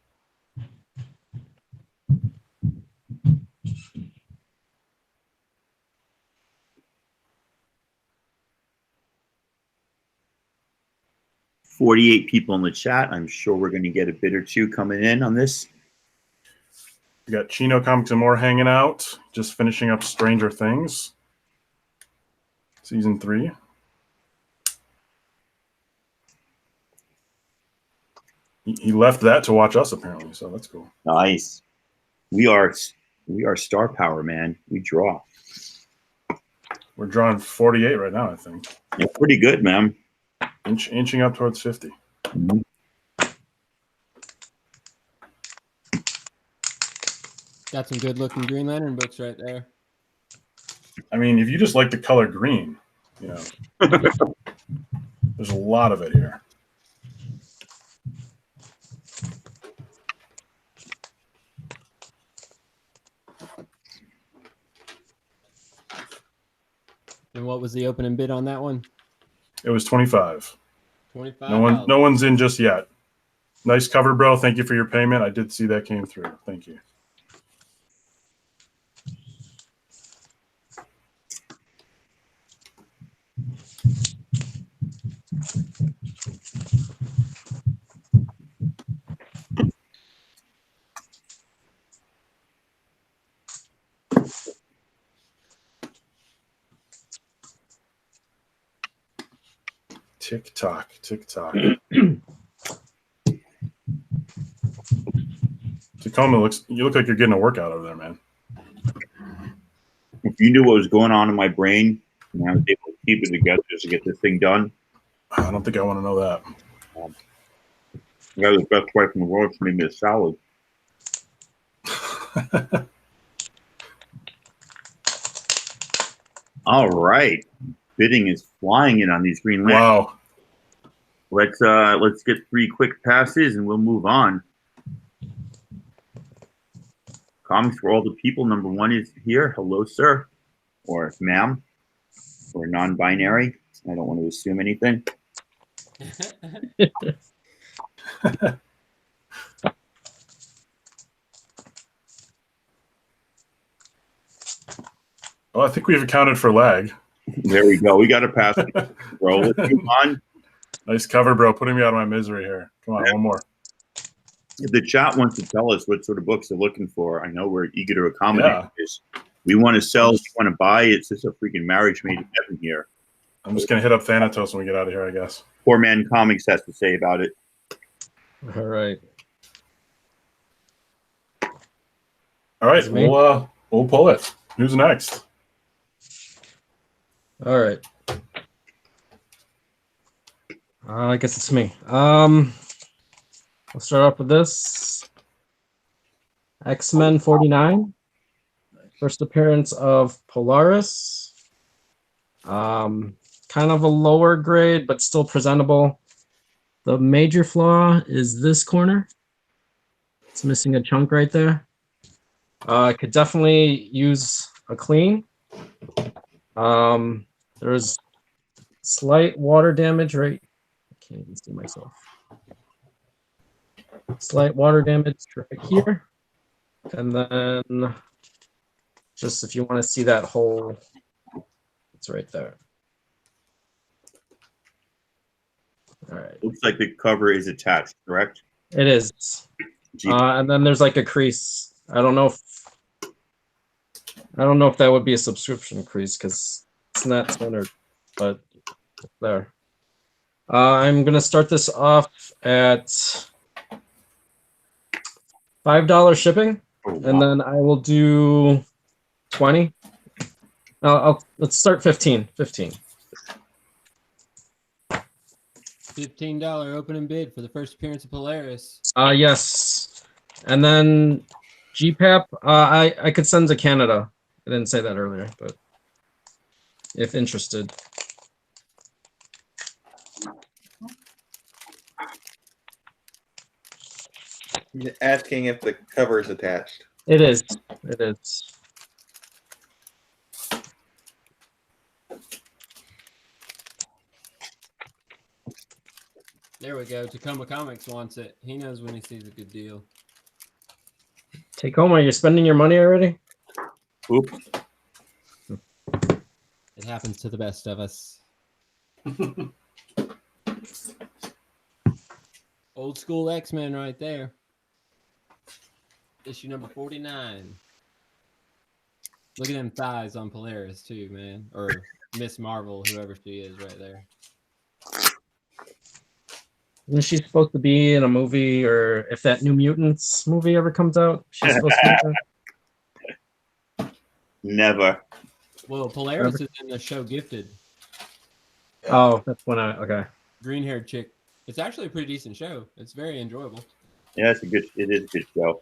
$48 people in the chat. I'm sure we're going to get a bid or two coming in on this. We got Chino Comics and More hanging out, just finishing up Stranger Things, season 3. He left that to watch us apparently, so that's cool. Nice. We are star power, man. We draw. We're drawing 48 right now, I think. Yeah, pretty good, man. Inching up towards 50. Mm-hmm. Got some good looking Green Lantern books right there. I mean, if you just like the color green, you know, there's a lot of it here. And what was the opening bid on that one? It was 25. 25. No one's in just yet. Nice cover, bro. Thank you for your payment. I did see that came through. Thank you. Tick tock, tick tock. Tacoma, you look like you're getting a workout over there, man. If you knew what was going on in my brain, and I was able to keep it together just to get this thing done. I don't think I want to know that. That was the best wife in the world for me a salad. All right. Bidding is flying in on these Green Lanterns. Wow. Let's get 3 quick passes and we'll move on. Comics for all the people. Number 1 is here. Hello, sir. Or ma'am. Or non-binary. I don't want to assume anything. Well, I think we've accounted for lag. There we go. We got a pass, bro. Let's move on. Nice cover, bro. Putting me out of my misery here. Come on, one more. If the chat wants to tell us what sort of books they're looking for, I know we're eager to accommodate this. We want to sell, we want to buy. It's just a freaking marriage made in heaven here. I'm just going to hit up Thanatos when we get out of here, I guess. Poor Man Comics has to say about it. All right. All right, we'll pull it. Who's next? All right. I guess it's me. I'll start off with this. X-Men 49. First appearance of Polaris. Kind of a lower grade, but still presentable. The major flaw is this corner. It's missing a chunk right there. Could definitely use a clean. There's slight water damage right. I can't even see myself. Slight water damage right here. And then just if you want to see that hole, it's right there. All right. Looks like the cover is attached, correct? It is. And then there's like a crease. I don't know if that would be a subscription crease because it's not centered, but there. I'm gonna start this off at $5 shipping, and then I will do 20. Let's start 15. $15 opening bid for the first appearance of Polaris. Yes, and then GPAP. I could send to Canada. I didn't say that earlier, but if interested. He's asking if the cover is attached. It is. It is. There we go. Tacoma Comics wants it. He knows when he sees a good deal. Tacoma, you're spending your money already? Oop. It happens to the best of us. Old school X-Men right there. Issue number 49. Look at them thighs on Polaris too, man. Or Miss Marvel, whoever she is right there. Isn't she supposed to be in a movie, or if that New Mutants movie ever comes out, she's supposed to be there? Never. Well, Polaris is in the show Gifted. Oh, that's when okay. Green-haired chick. It's actually a pretty decent show. It's very enjoyable. Yeah, it is a good show.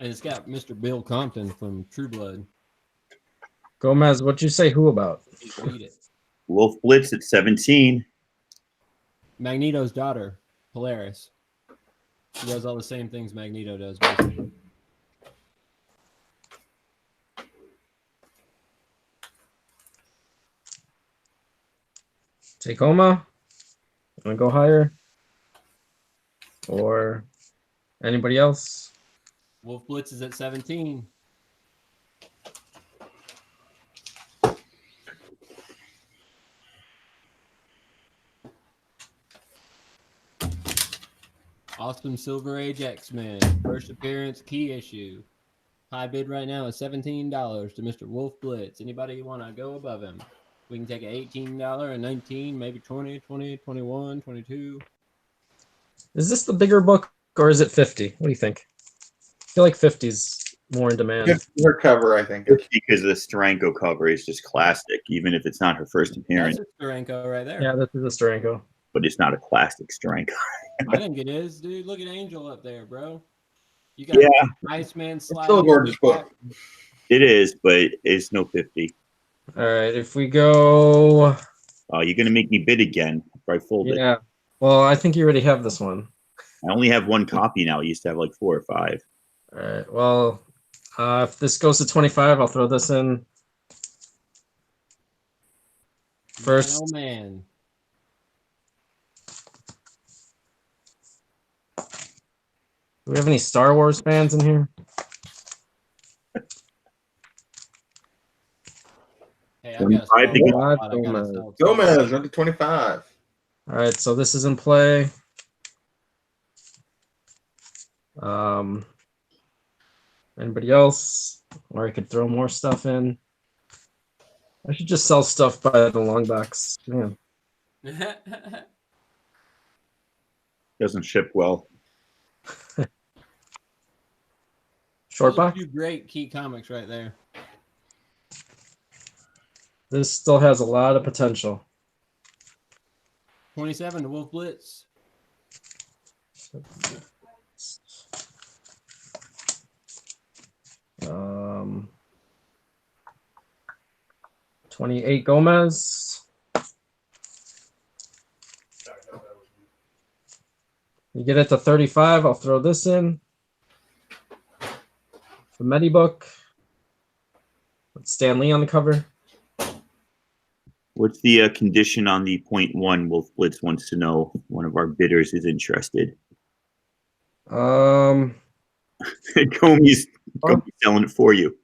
And it's got Mr. Bill Compton from True Blood. Gomez, what'd you say who about? Read it. Wolf Blitz at 17. Magneto's daughter, Polaris. She does all the same things Magneto does, basically. Tacoma? Want to go higher? or anybody else? Wolf Blitz is at 17. Awesome Silver Age X-Men. First appearance, key issue. High bid right now is $17 to Mr. Wolf Blitz. Anybody want to go above him? We can take an $18, a 19, maybe 20, 21, 22. Is this the bigger book or is it 50? What do you think? I feel like 50's more in demand. Just her cover, I think. It's because the Steranko cover is just classic, even if it's not her first appearance. That's a Steranko right there. Yeah, this is a Steranko. But it's not a classic Steranko. I think it is, dude. Look at Angel up there, bro. You got Yeah. Iceman sliding. Still a gorgeous book. It is, but it's no 50. All right, if we go... Oh, you're going to make me bid again if I fold it. Yeah. Well, I think you already have this one. I only have one copy now. I used to have like 4 or 5. All right. Well, if this goes to 25, I'll throw this in first. Oh, man. Do we have any Star Wars fans in here? Hey, I got 25 to get- Gomez, under 25. All right, so this is in play. Anybody else? Or I could throw more stuff in. I should just sell stuff by the long box. Man. Doesn't ship well. Short box? Two great key comics right there. This still has a lot of potential. 27 to Wolf Blitz. Um, 28 Gomez. You get it to 35. I'll throw this in. The Medibook. With Stan Lee on the cover. What's the condition on the 0.1? Wolf Blitz wants to know. One of our bidders is interested. Comey's Comey's selling it for you.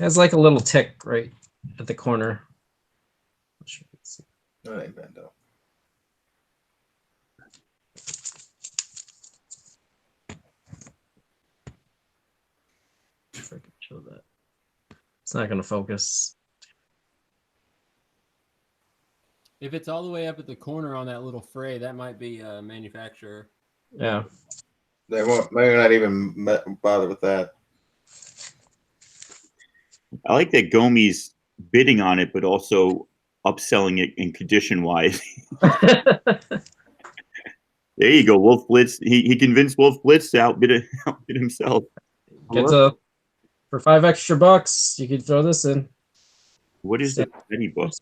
has like a little tick right at the corner. That ain't bad though. If I can show that. It's not going to focus. If it's all the way up at the corner on that little fray, that might be a manufacturer. Yeah. They won't. Maybe not even bother with that. I like that Gomey's bidding on it, but also upselling it in condition wise. There you go, Wolf Blitz. He convinced Wolf Blitz to outbid himself. Get to, for $5 extra, you could throw this in. What is the Medibook?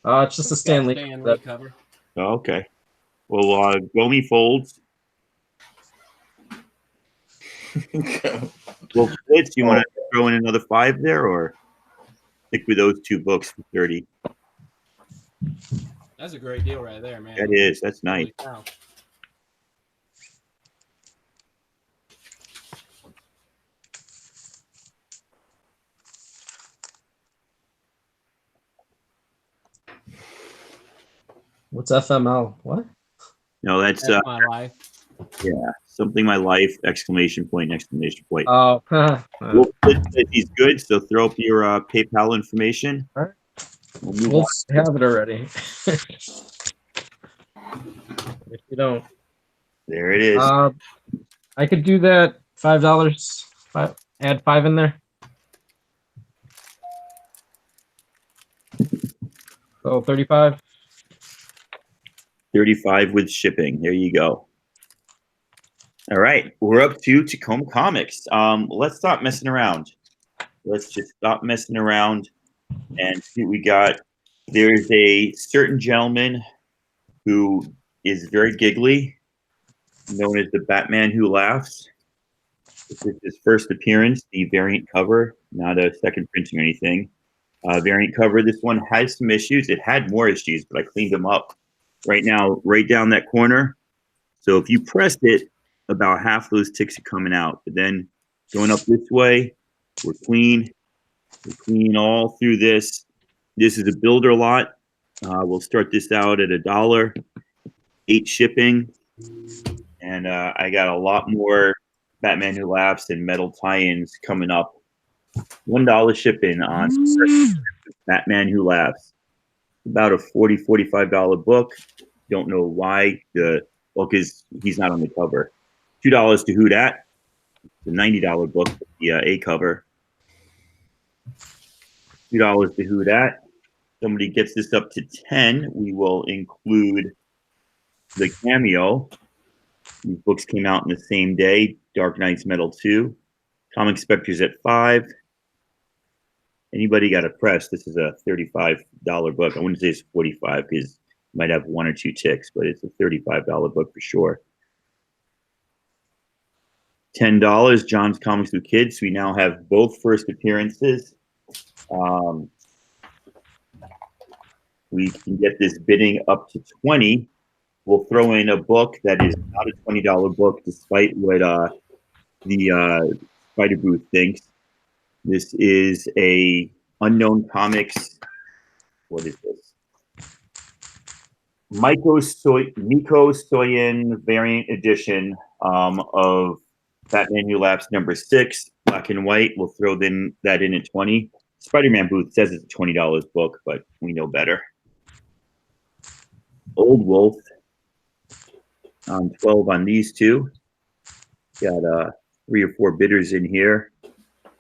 It's just a Stan Lee. Stan Lee cover. Oh, okay. Well, Gomey folds. Well, Blitz, you want to throw in another 5 there, or stick with those 2 books for 30? That's a great deal right there, man. That is. That's nice. Holy cow. What's FML? What? No, that's That's my life. yeah, something my life! Exclamation point! Exclamation point! Oh, Wolf Blitz says he's good, so throw up your PayPal information. All right. We'll move we'll on. have it already. If you don't, There it is. I could do that. $5. Add 5 in there. So 35. 35 with shipping. There you go. All right, we're up to Tacoma Comics. Let's stop messing around. Let's just stop messing around and see what we got. There's a certain gentleman who is very giggly, known as the Batman Who Laughs. This is his first appearance, the variant cover, not a second printing or anything. Variant cover. This one has some issues. It had more issues, but I cleaned them up. Right now, right down that corner. So if you pressed it, about half those ticks are coming out. But then going up this way, we're clean. We're clean all through this. This is a builder lot. We'll start this out at $1, 8 shipping. And I got a lot more Batman Who Laughs and metal tie-ins coming up. $1 shipping on Batman Who Laughs. About a $40, $45 book. Don't know why. Well, because he's not on the cover. $2 to Who Dat. The $90 book, the A cover. $2 to Who Dat. Somebody gets this up to 10, we will include the cameo. These books came out in the same day. Dark Knight's Metal 2. Comic Spectre's at 5. Anybody got a press? This is a $35 book. I wouldn't say it's 45 because it might have 1 or 2 ticks, but it's a $35 book for sure. $10, John's Comics with Kids. We now have both first appearances. We can get this bidding up to 20. We'll throw in a book that is not a $20 book, despite what the Spider Booth thinks. This is a Unknown Comics. What is this? Nico Stoyan variant edition of Batman Who Laughs number 6, black and white. We'll throw that in at 20. Spider-Man Booth says it's a $20 book, but we know better. Old Wolf on 12 on these two. Got 3 or 4 bidders in here.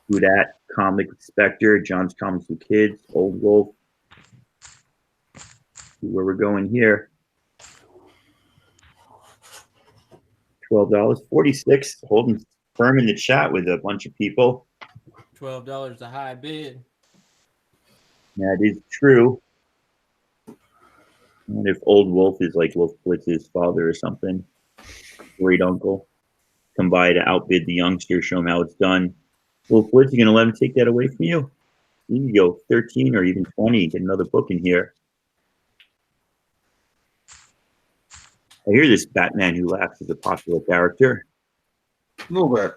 Who Dat, Comic Spectre, John's Comics with Kids, Old Wolf. See where we're going here. $12, 46. Holding firm in the chat with a bunch of people. $12 a high bid. That is true. And if Old Wolf is like Wolf Blitz's father or something, great uncle, come by to outbid the youngster, show him how it's done. Wolf Blitz, you gonna let him take that away from you? You can go 13 or even 20, get another book in here. I hear this Batman Who Laughs is a popular character. A little bit.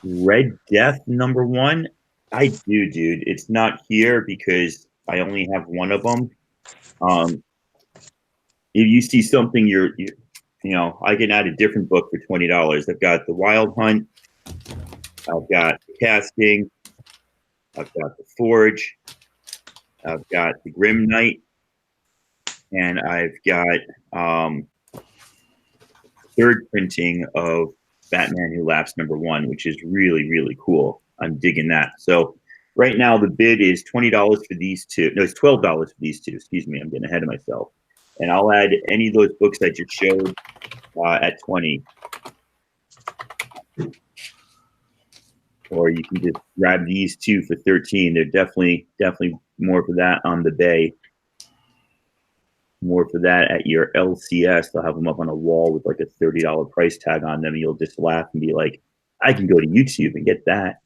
Red Death number 1. I do, dude. It's not here because I only have one of them. If you see something, you know, I can add a different book for $20. I've got the Wild Hunt. I've got the Casting. I've got the Forge. I've got the Grim Knight. And I've got third printing of Batman Who Laughs number 1, which is really, really cool. I'm digging that. So right now the bid is $20 for these two. No, it's $12 for these two. Excuse me. I'm getting ahead of myself. And I'll add any of those books that you showed at 20. Or you can just grab these two for 13. They're definitely more for that on the bay. More for that at your LCS. They'll have them up on a wall with like a $30 price tag on them. You'll just laugh and be like, I can go to YouTube and get that.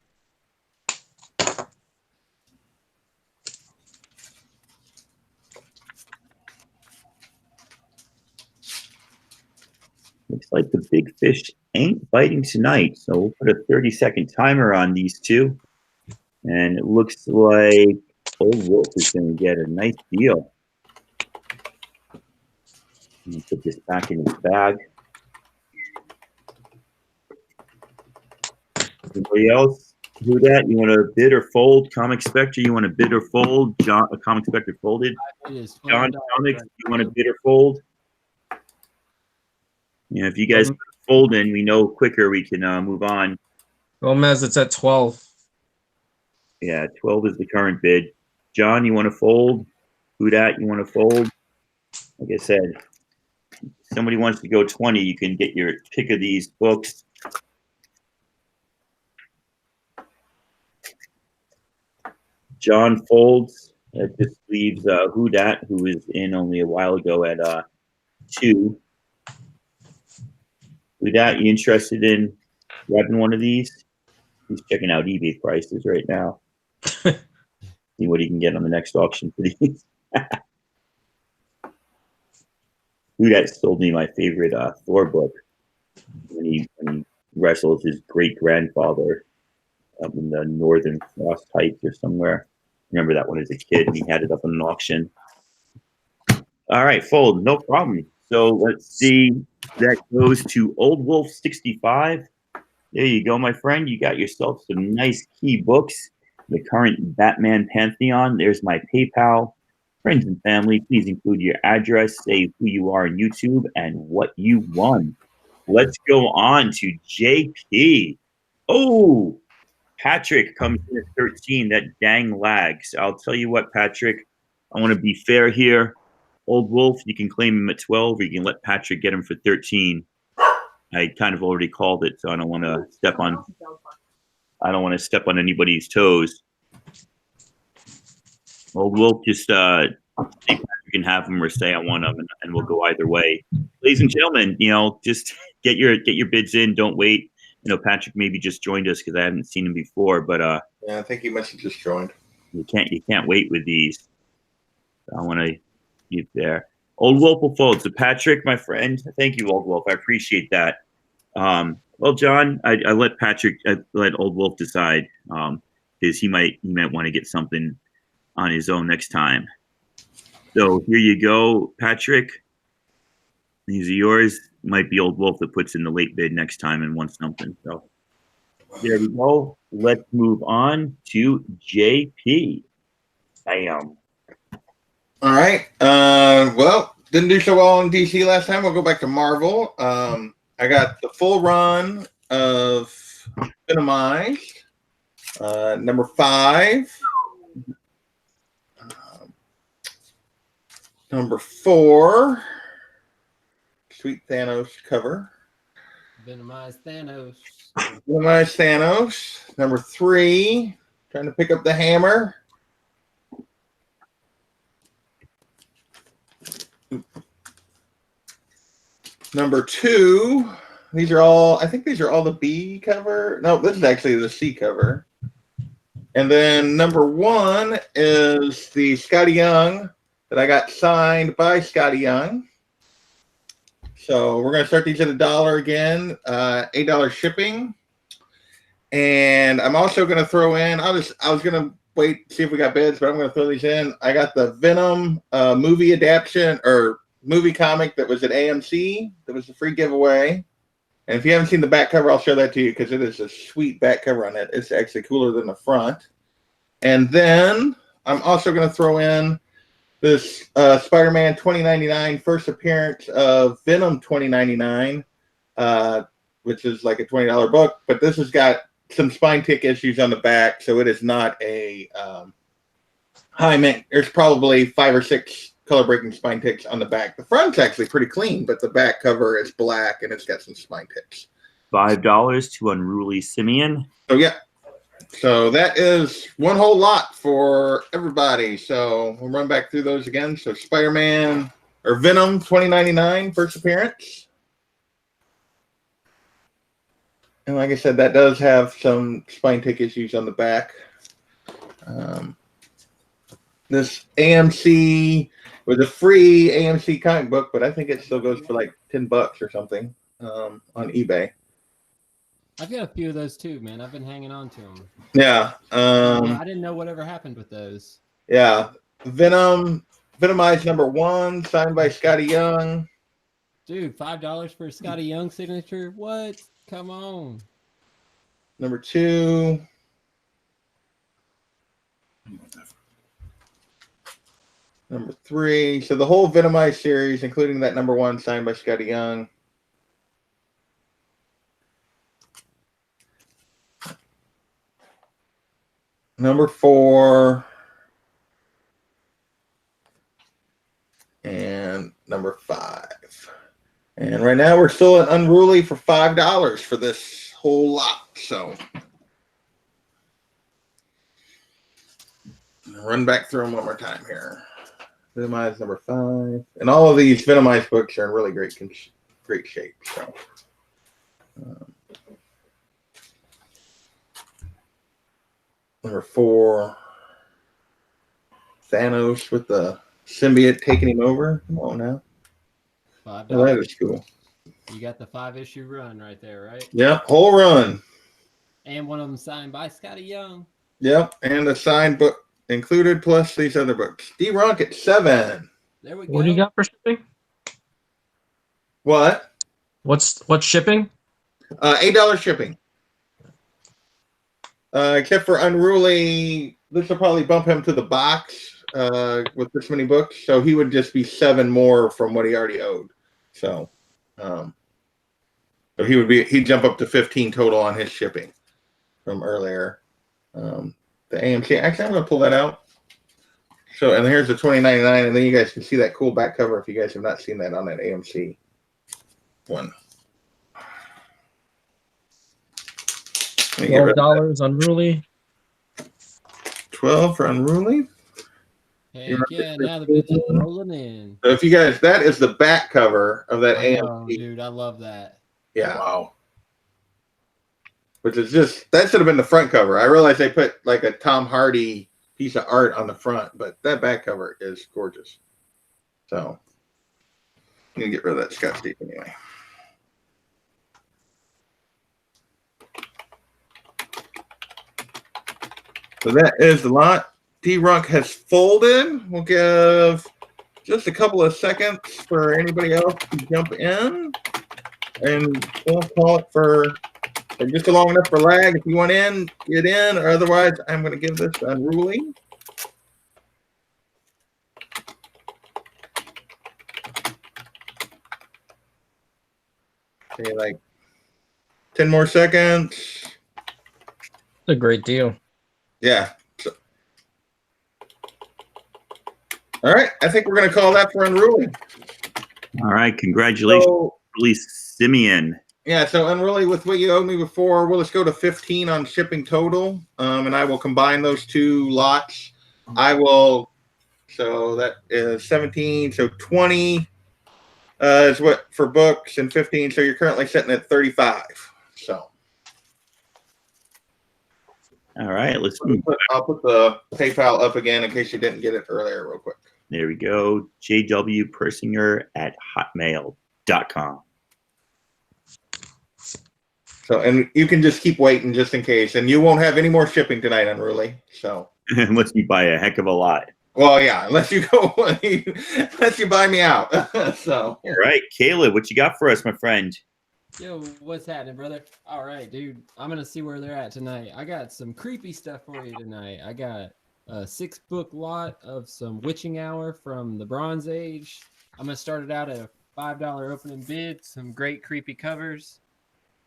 Looks like the big fish ain't biting tonight. So we'll put a 30-second timer on these two. And it looks like Old Wolf is going to get a nice deal. I'm going to put this back in his bag. Anybody else? Who that? You want to bid or fold? Comic Spectre, you want to bid or fold? John, Comic Spectre folded. John Comics, you want to bid or fold? You know, if you guys fold in, we know quicker we can move on. Gomez, it's at 12. Yeah, 12 is the current bid. John, you want to fold? Who dat? You want to fold? Like I said, if somebody wants to go 20, you can get your pick of these books. John folds. That just leaves Who Dat, who was in only a while ago at 2. Who Dat, you interested in grabbing one of these? He's checking out eBay prices right now. See what he can get on the next auction for these. Who that sold me my favorite Thor book when he wrestles his great grandfather up in the Northern Frost Heights or somewhere. Remember that one as a kid, and he had it up on an auction. All right, Fold, no problem. So let's see. That goes to Old Wolf 65. There you go, my friend. You got yourself some nice key books. The current Batman Pantheon. There's my PayPal. Friends and family, please include your address, say who you are on YouTube, and what you won. Let's go on to JP. Oh, Patrick comes in at 13. That dang lags. I'll tell you what, Patrick. I want to be fair here. Old Wolf, you can claim him at 12, or you can let Patrick get him for 13. I kind of already called it, so I don't want to step on. I don't want to step on anybody's toes. Old Wolf, just say Patrick can have him, or say I want him, and we'll go either way. Ladies and gentlemen, just get your bids in. Don't wait. Patrick maybe just joined us because I haven't seen him before, but yeah, I think he must have just joined. You can't wait with these. I want to get there. Old Wolf will fold. So Patrick, my friend, thank you, Old Wolf. I appreciate that. Well, John, I let Old Wolf decide because he might want to get something on his own next time. So here you go, Patrick. These are yours. Might be Old Wolf that puts in the late bid next time and wants something. So there we go. Let's move on to JP. Bam. All right. Well, didn't do so well in DC last time. We'll go back to Marvel. I got the full run of Venomized, number 5. Number 4, Sweet Thanos cover. Venomized Thanos. Venomized Thanos. Number 3, trying to pick up the hammer. Number 2, I think these are all the B cover. No, this is actually the C cover. And then number 1 is the Scotty Young that I got signed by Scotty Young. So we're going to start these at $1 again, $8 shipping. And I'm also going to throw in, I was going to wait, see if we got bids, but I'm going to throw these in. I got the Venom movie adaptation or movie comic that was at AMC. That was a free giveaway. And if you haven't seen the back cover, I'll show that to you because it is a sweet back cover on it. It's actually cooler than the front. And then I'm also going to throw in this Spider-Man 2099 first appearance of Venom 2099, which is like a $20 book. But this has got some spine tick issues on the back, so it is not a high mint. There's probably 5 or 6 color-breaking spine ticks on the back. The front's actually pretty clean, but the back cover is black, and it's got some spine ticks. $5 to Unruly Simeon. So, yeah. So that is one whole lot for everybody. So we'll run back through those again. So Spider-Man or Venom 2099 first appearance. And like I said, that does have some spine tick issues on the back. This AMC was a free AMC comic book, but I think it still goes for like $10 or something on eBay. I've got a few of those too, man. I've been hanging on to them. Yeah. I didn't know whatever happened with those. Yeah. Venomized number 1, signed by Scotty Young. Dude, $5 for a Scotty Young signature? What? Come on. Number 2. Number 3. So the whole Venomized series, including that number 1 signed by Scotty Young. Number 4. And number 5. And right now we're still at Unruly for $5 for this whole lot. So run back through them one more time here. Venomized number 5. And all of these Venomized books are in really great shape. So Number 4, Thanos with the symbiote taking him over. Come on now. $5. Oh, that is cool. You got the 5-issue run right there, right? Yep, whole run. And one of them signed by Scotty Young. Yep, and the signed book included, plus these other books. D-Ronk at 7. There we go. What do you got for shipping? What? What's shipping? $8 shipping. Except for Unruly, this will probably bump him to the box with this many books, so he would just be 7 more from what he already owed. So he'd jump up to 15 total on his shipping from earlier. The AMC. Actually, I'm gonna pull that out. So, and here's the $20.99, and then you guys can see that cool back cover if you guys have not seen that on that AMC one. $12 Unruly. 12 for Unruly. Heck yeah, now the bitch is rolling in. So if you guys, that is the back cover of that I know, AMC. dude, I love that. Yeah. Wow. Which is just, that should have been the front cover. I realize they put like a Tom Hardy piece of art on the front, but that back cover is gorgeous. So I'm gonna get rid of that Scotch tape anyway. So that is the lot. D-Rock has folded. We'll give just a couple of seconds for anybody else to jump in. And we'll call it for just long enough for lag. If you want in, get in. Or otherwise, I'm going to give this Unruly. Okay, like 10 more seconds. It's a great deal. Yeah. So, all right. I think we're going to call that for Unruly. All right. Congratulations, So, Simeon. yeah, so Unruly, with what you owed me before, we'll just go to 15 on shipping total, and I will combine those 2 lots. I will, so that is 17, so 20 is what for books, and 15, so you're currently sitting at 35. So. All right, let's I'll put the PayPal up again in case you didn't get it earlier real quick. There we go. jwpersinger@hotmail.com. So, and you can just keep waiting just in case, and you won't have any more shipping tonight, Unruly. So, Unless you buy a heck of a lot. well, yeah, unless you go, unless you buy me out. So, all right, Caleb, what you got for us, my friend? Yo, what's happening, brother? All right, dude. I'm going to see where they're at tonight. I got some creepy stuff for you tonight. I got a 6-book lot of some Witching Hour from the Bronze Age. I'm going to start it out at a $5 opening bid. Some great creepy covers.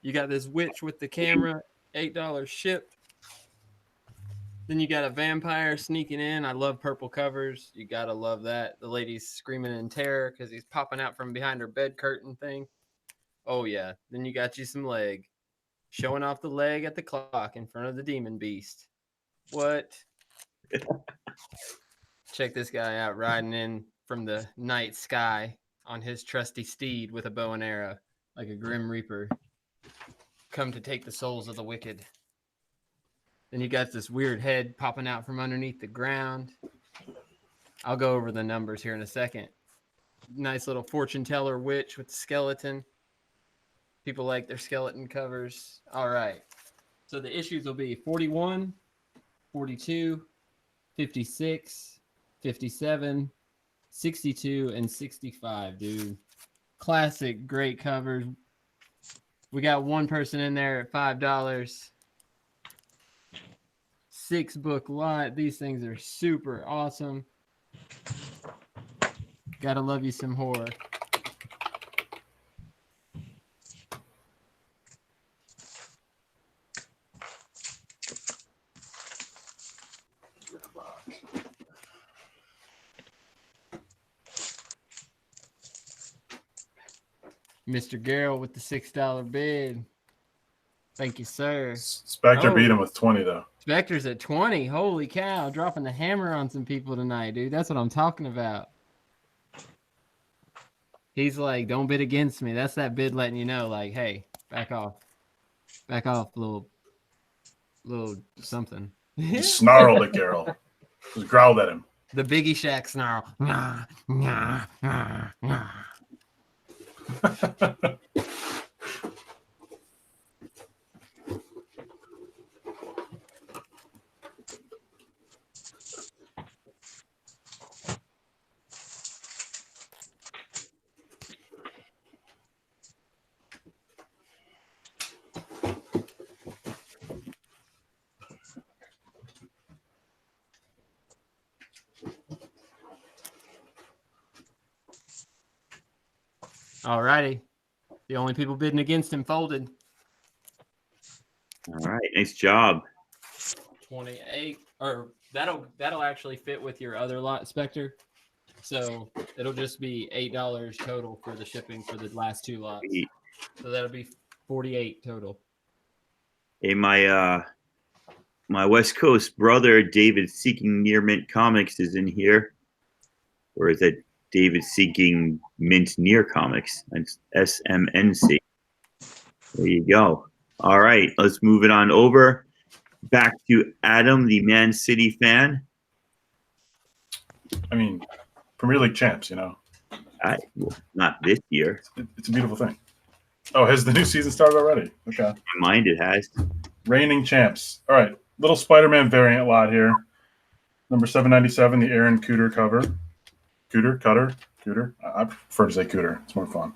You got this witch with the camera, $8 shipped. Then you got a vampire sneaking in. I love purple covers. You got to love that. The lady's screaming in terror because he's popping out from behind her bed curtain thing. Oh, yeah. Then you got you some leg. Showing off the leg at the clock in front of the demon beast. What? Check this guy out riding in from the night sky on his trusty steed with a bow and arrow like a grim reaper. Come to take the souls of the wicked. Then you got this weird head popping out from underneath the ground. I'll go over the numbers here in a second. Nice little fortune teller witch with the skeleton. People like their skeleton covers. All right. So the issues will be 41, 42, 56, 57, 62, and 65, dude. Classic, great covers. We got one person in there at $5. 6-book lot. These things are super awesome. Gotta love you some horror. Mr. Garrell with the $6 bid. Thank you, sir. Spectre beat him with 20, though. Spectre's at 20. Holy cow. Dropping the hammer on some people tonight, dude. That's what I'm talking about. He's like, don't bid against me. That's that bid letting you know, like, hey, back off. Back off, little something. He snarled at Geralt. Just growled at him. The Biggie Shack snarl. Nah, nah, nah, nah. Alrighty. The only people bidding against him folded. All right, nice job. 28, or that'll actually fit with your other lot, Spectre. So it'll just be $8 total for the shipping for the last two lots. So that'll be 48 total. Hey, my West Coast brother David Seeking Near Mint Comics is in here, or is that David Seeking Mint Near Comics? That's SMNC. There you go. All right, let's move it on over back to Adam, the Man City fan. I mean, Premier League champs, you know. Well, not this year. It's a beautiful thing. Oh, has the new season started already? Okay. In my mind, it has. Reigning champs. All right, little Spider-Man variant lot here. Number 797, the Aaron Cooter cover. Cooter. I prefer to say Cooter. It's more fun.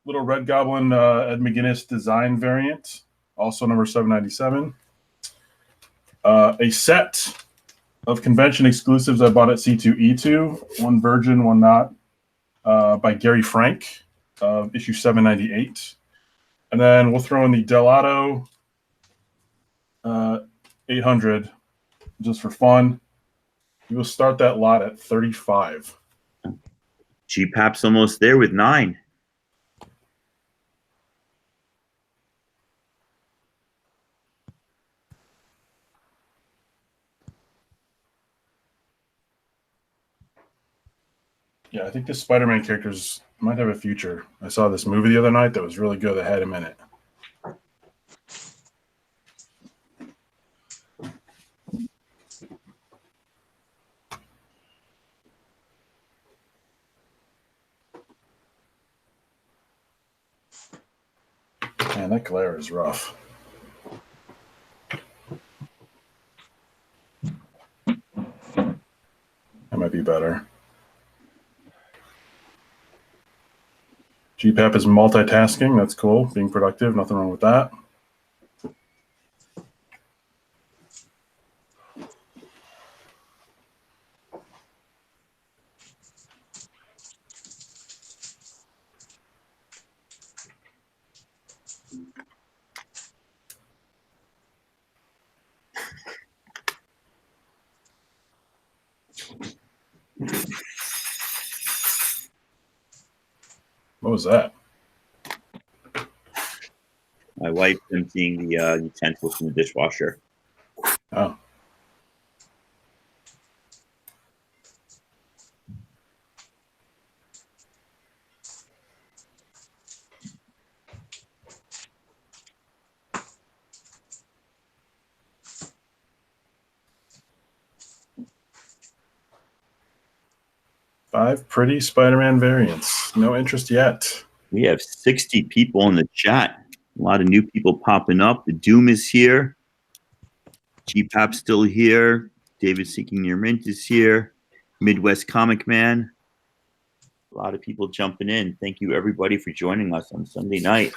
Little Red Goblin Ed McGuinness design variant, also number 797. A set of convention exclusives I bought at C2E2, one virgin, one not, by Gary Frank, issue 798. And then we'll throw in the Delato 800 just for fun. We will start that lot at 35. GPAP's almost there with 9. Yeah, I think this Spider-Man characters might have a future. I saw this movie the other night that was really good that had him in it. Man, that glare is rough. That might be better. GPAP is multitasking. That's cool. Being productive. Nothing wrong with that. What was that? My wife emptying the utensils from the dishwasher. Oh. Five pretty Spider-Man variants. No interest yet. We have 60 people in the chat. A lot of new people popping up. The Doom is here. GPAP's still here. David Seeking Near Mint is here. Midwest Comic Man. A lot of people jumping in. Thank you, everybody, for joining us on Sunday night.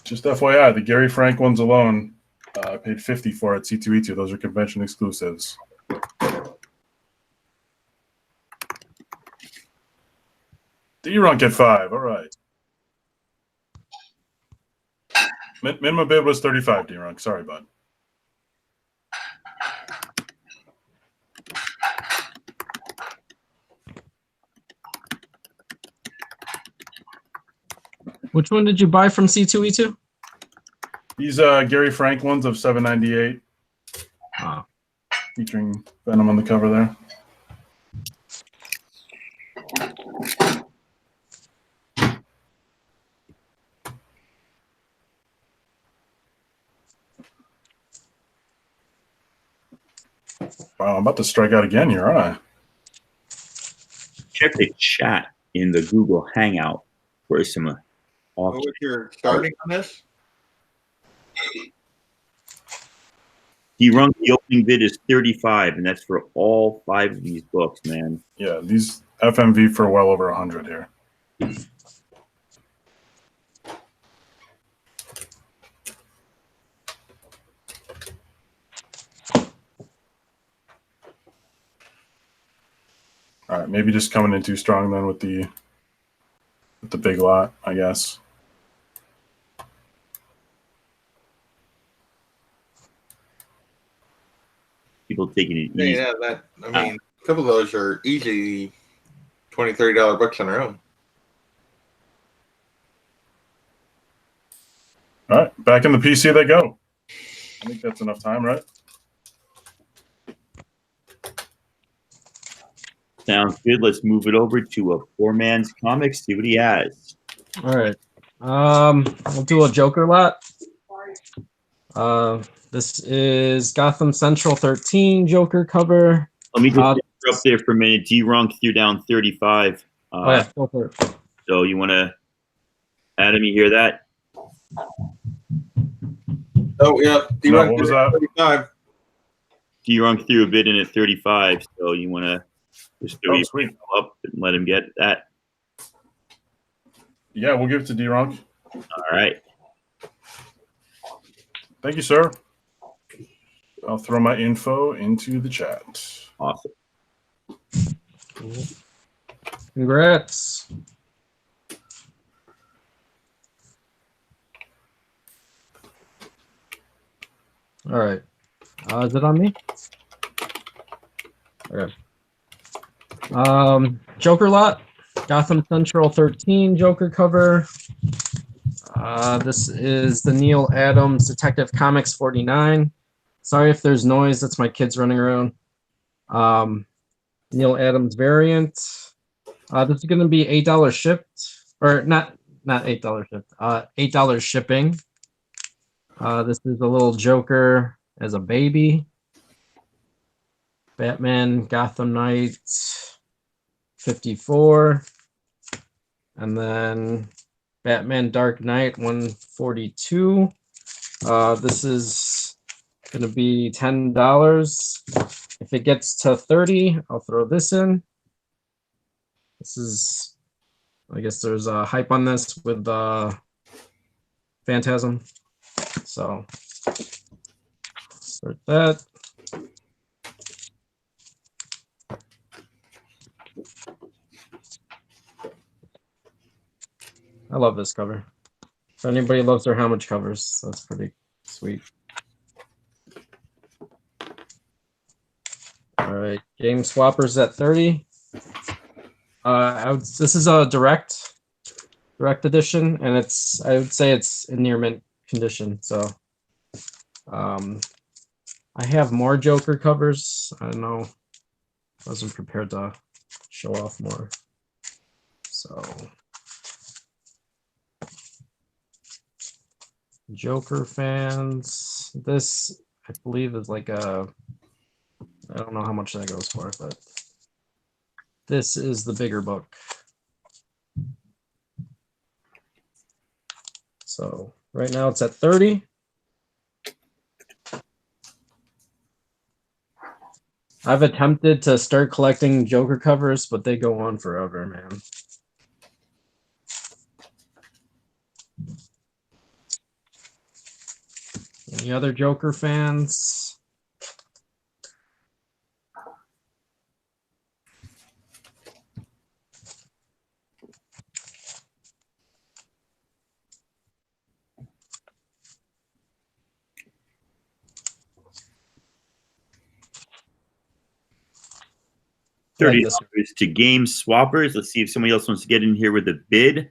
Just FYI, the Gary Frank ones alone, I paid $50 for at C2E2. Those are convention exclusives. D-Runk at 5. All right. Minimum bid was 35, D-Runk. Sorry, bud. Which one did you buy from C2E2? These Gary Frank ones of $7.98. Wow. Featuring Venom on the cover there. Wow, I'm about to strike out again here, aren't I? Check the chat in the Google Hangout for some What was your starting on this? D-Runk, the opening bid is 35, and that's for all 5 of these books, man. Yeah, these FMV for well over 100 here. All right, maybe just coming in too strong then with the big lot, I guess. People taking it easy. Yeah, a couple of those are easy $20, $30 books on their own. All right, back in the PC they go. I think that's enough time, right? Sounds good. Let's move it over to a poor man's comics. See what he has. All right. We'll do a Joker lot. This is Gotham Central 13 Joker cover. Let me just interrupt there for a minute. D-Runk threw down 35. Oh yeah, go for it. So you want to, Adam, you hear that? Oh yeah, No, what was that? 35. D-Runk threw a bid in at 35. So you want to just throw Oh, your sweet. up and let him get that. Yeah, we'll give it to D-Runk. All right. Thank you, sir. I'll throw my info into the chat. Awesome. Congrats. All right. Is it on me? Okay. Joker lot. Gotham Central 13 Joker cover. This is the Neil Adams Detective Comics 49. Sorry if there's noise. That's my kids running around. Neil Adams variant. This is going to be $8 shipped, or not $8 shipped. $8 shipping. This is a little Joker as a baby. Batman Gotham Knights 54, and then Batman Dark Knight 142. This is going to be $10. If it gets to 30, I'll throw this in. This is, I guess there's a hype on this with Phantasm. So start that. I love this cover. If anybody loves their Homage covers, that's pretty sweet. All right, Game Swappers at 30. This is a direct edition, and I would say it's in near mint condition. So, I have more Joker covers. I don't know. I wasn't prepared to show off more. So, Joker fans, this I believe is like a, I don't know how much that goes for, but this is the bigger book. So right now it's at 30. I've attempted to start collecting Joker covers, but they go on forever, man. Any other Joker fans? $30 to Game Swappers. Let's see if somebody else wants to get in here with a bid.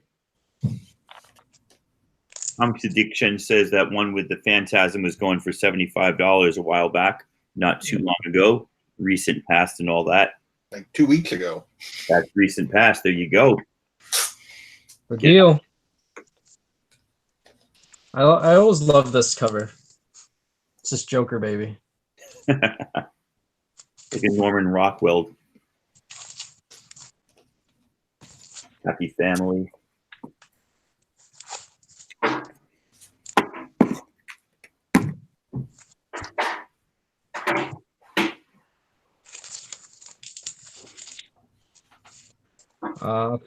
Comics Addiction says that one with the Phantasm was going for $75 a while back, not too long ago. Recent past and all that. Like 2 weeks ago. That's recent past. There you go. Good deal. I always love this cover. It's just Joker, baby. Like a Norman Rockwell. Happy family.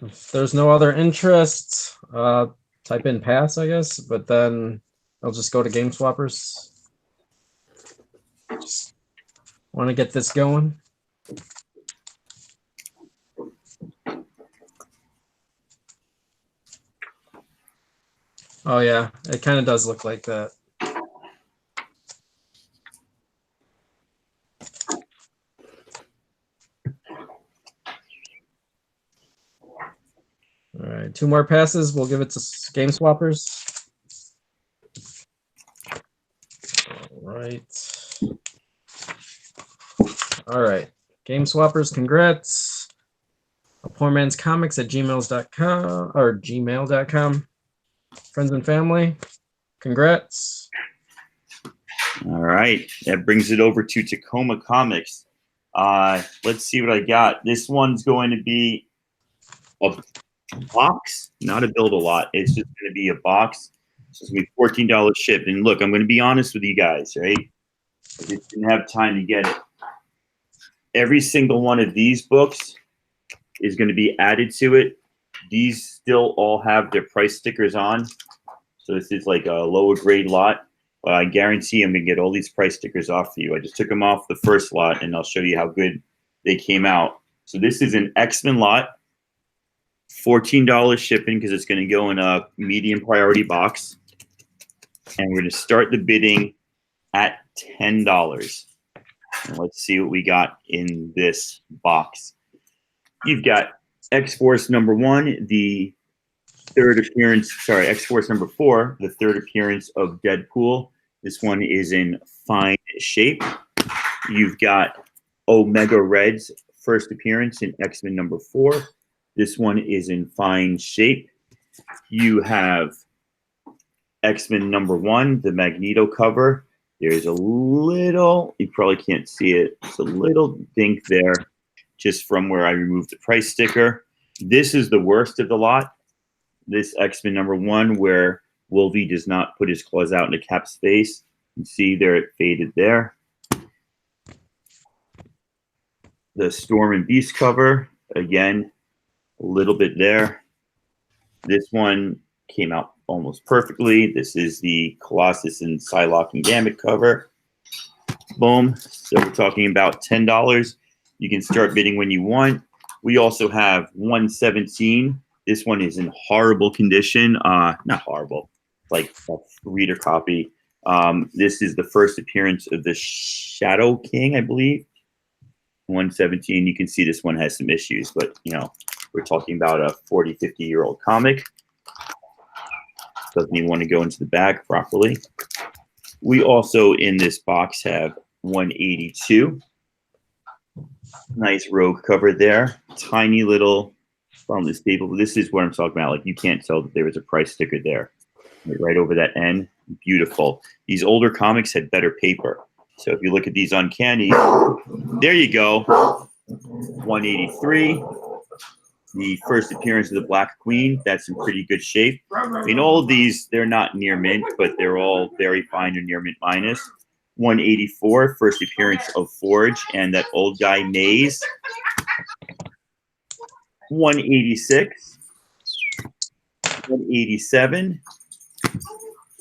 If there's no other interest, type in pass, I guess, but then I'll just go to Game Swappers. Just want to get this going. Oh yeah, it kind of does look like that. All right, 2 more passes. We'll give it to Game Swappers. All right. Game Swappers, congrats. A Poor Man's Comics at gmails.com or gmail.com. Friends and family, congrats. All right. That brings it over to Tacoma Comics. Let's see what I got. This one's going to be a box, not a build a lot. It's just going to be a box. So it's going to be $14 shipped. And look, I'm going to be honest with you guys, right? I just didn't have time to get it. Every single one of these books is going to be added to it. These still all have their price stickers on. So this is like a lower grade lot. But I guarantee I'm going to get all these price stickers off for you. I just took them off the first lot, and I'll show you how good they came out. So this is an X-Men lot. $14 shipping because it's going to go in a medium priority box. And we're going to start the bidding at $10. And let's see what we got in this box. You've got X-Force number 1, the third appearance, X-Force number 4, the third appearance of Deadpool. This one is in fine shape. You've got Omega Red's first appearance in X-Men number 4. This one is in fine shape. You have X-Men number 1, the Magneto cover. There's a little, you probably can't see it, it's a little dink there just from where I removed the price sticker. This is the worst of the lot. This X-Men number 1 where Wolvie does not put his claws out into Cap's face. You can see there it faded there. The Storm and Beast cover, again, a little bit there. This one came out almost perfectly. This is the Colossus and Psylocke and Gambit cover. Boom. So we're talking about $10. You can start bidding when you want. We also have 117. This one is in horrible condition. Not horrible, like a reader copy. This is the first appearance of the Shadow King, I believe. 117. You can see this one has some issues, but you know, we're talking about a 40, 50-year-old comic. Doesn't even want to go into the bag properly. We also in this box have 182. Nice rogue cover there. Tiny little from the staple. This is what I'm talking about. Like you can't tell that there was a price sticker there. Right over that end. Beautiful. These older comics had better paper. So if you look at these Uncanny, there you go. 183. The first appearance of the Black Queen. That's in pretty good shape. I mean, all of these, they're not near mint, but they're all very fine or near mint minus. 184, first appearance of Forge and that old guy Maze. 186. 187.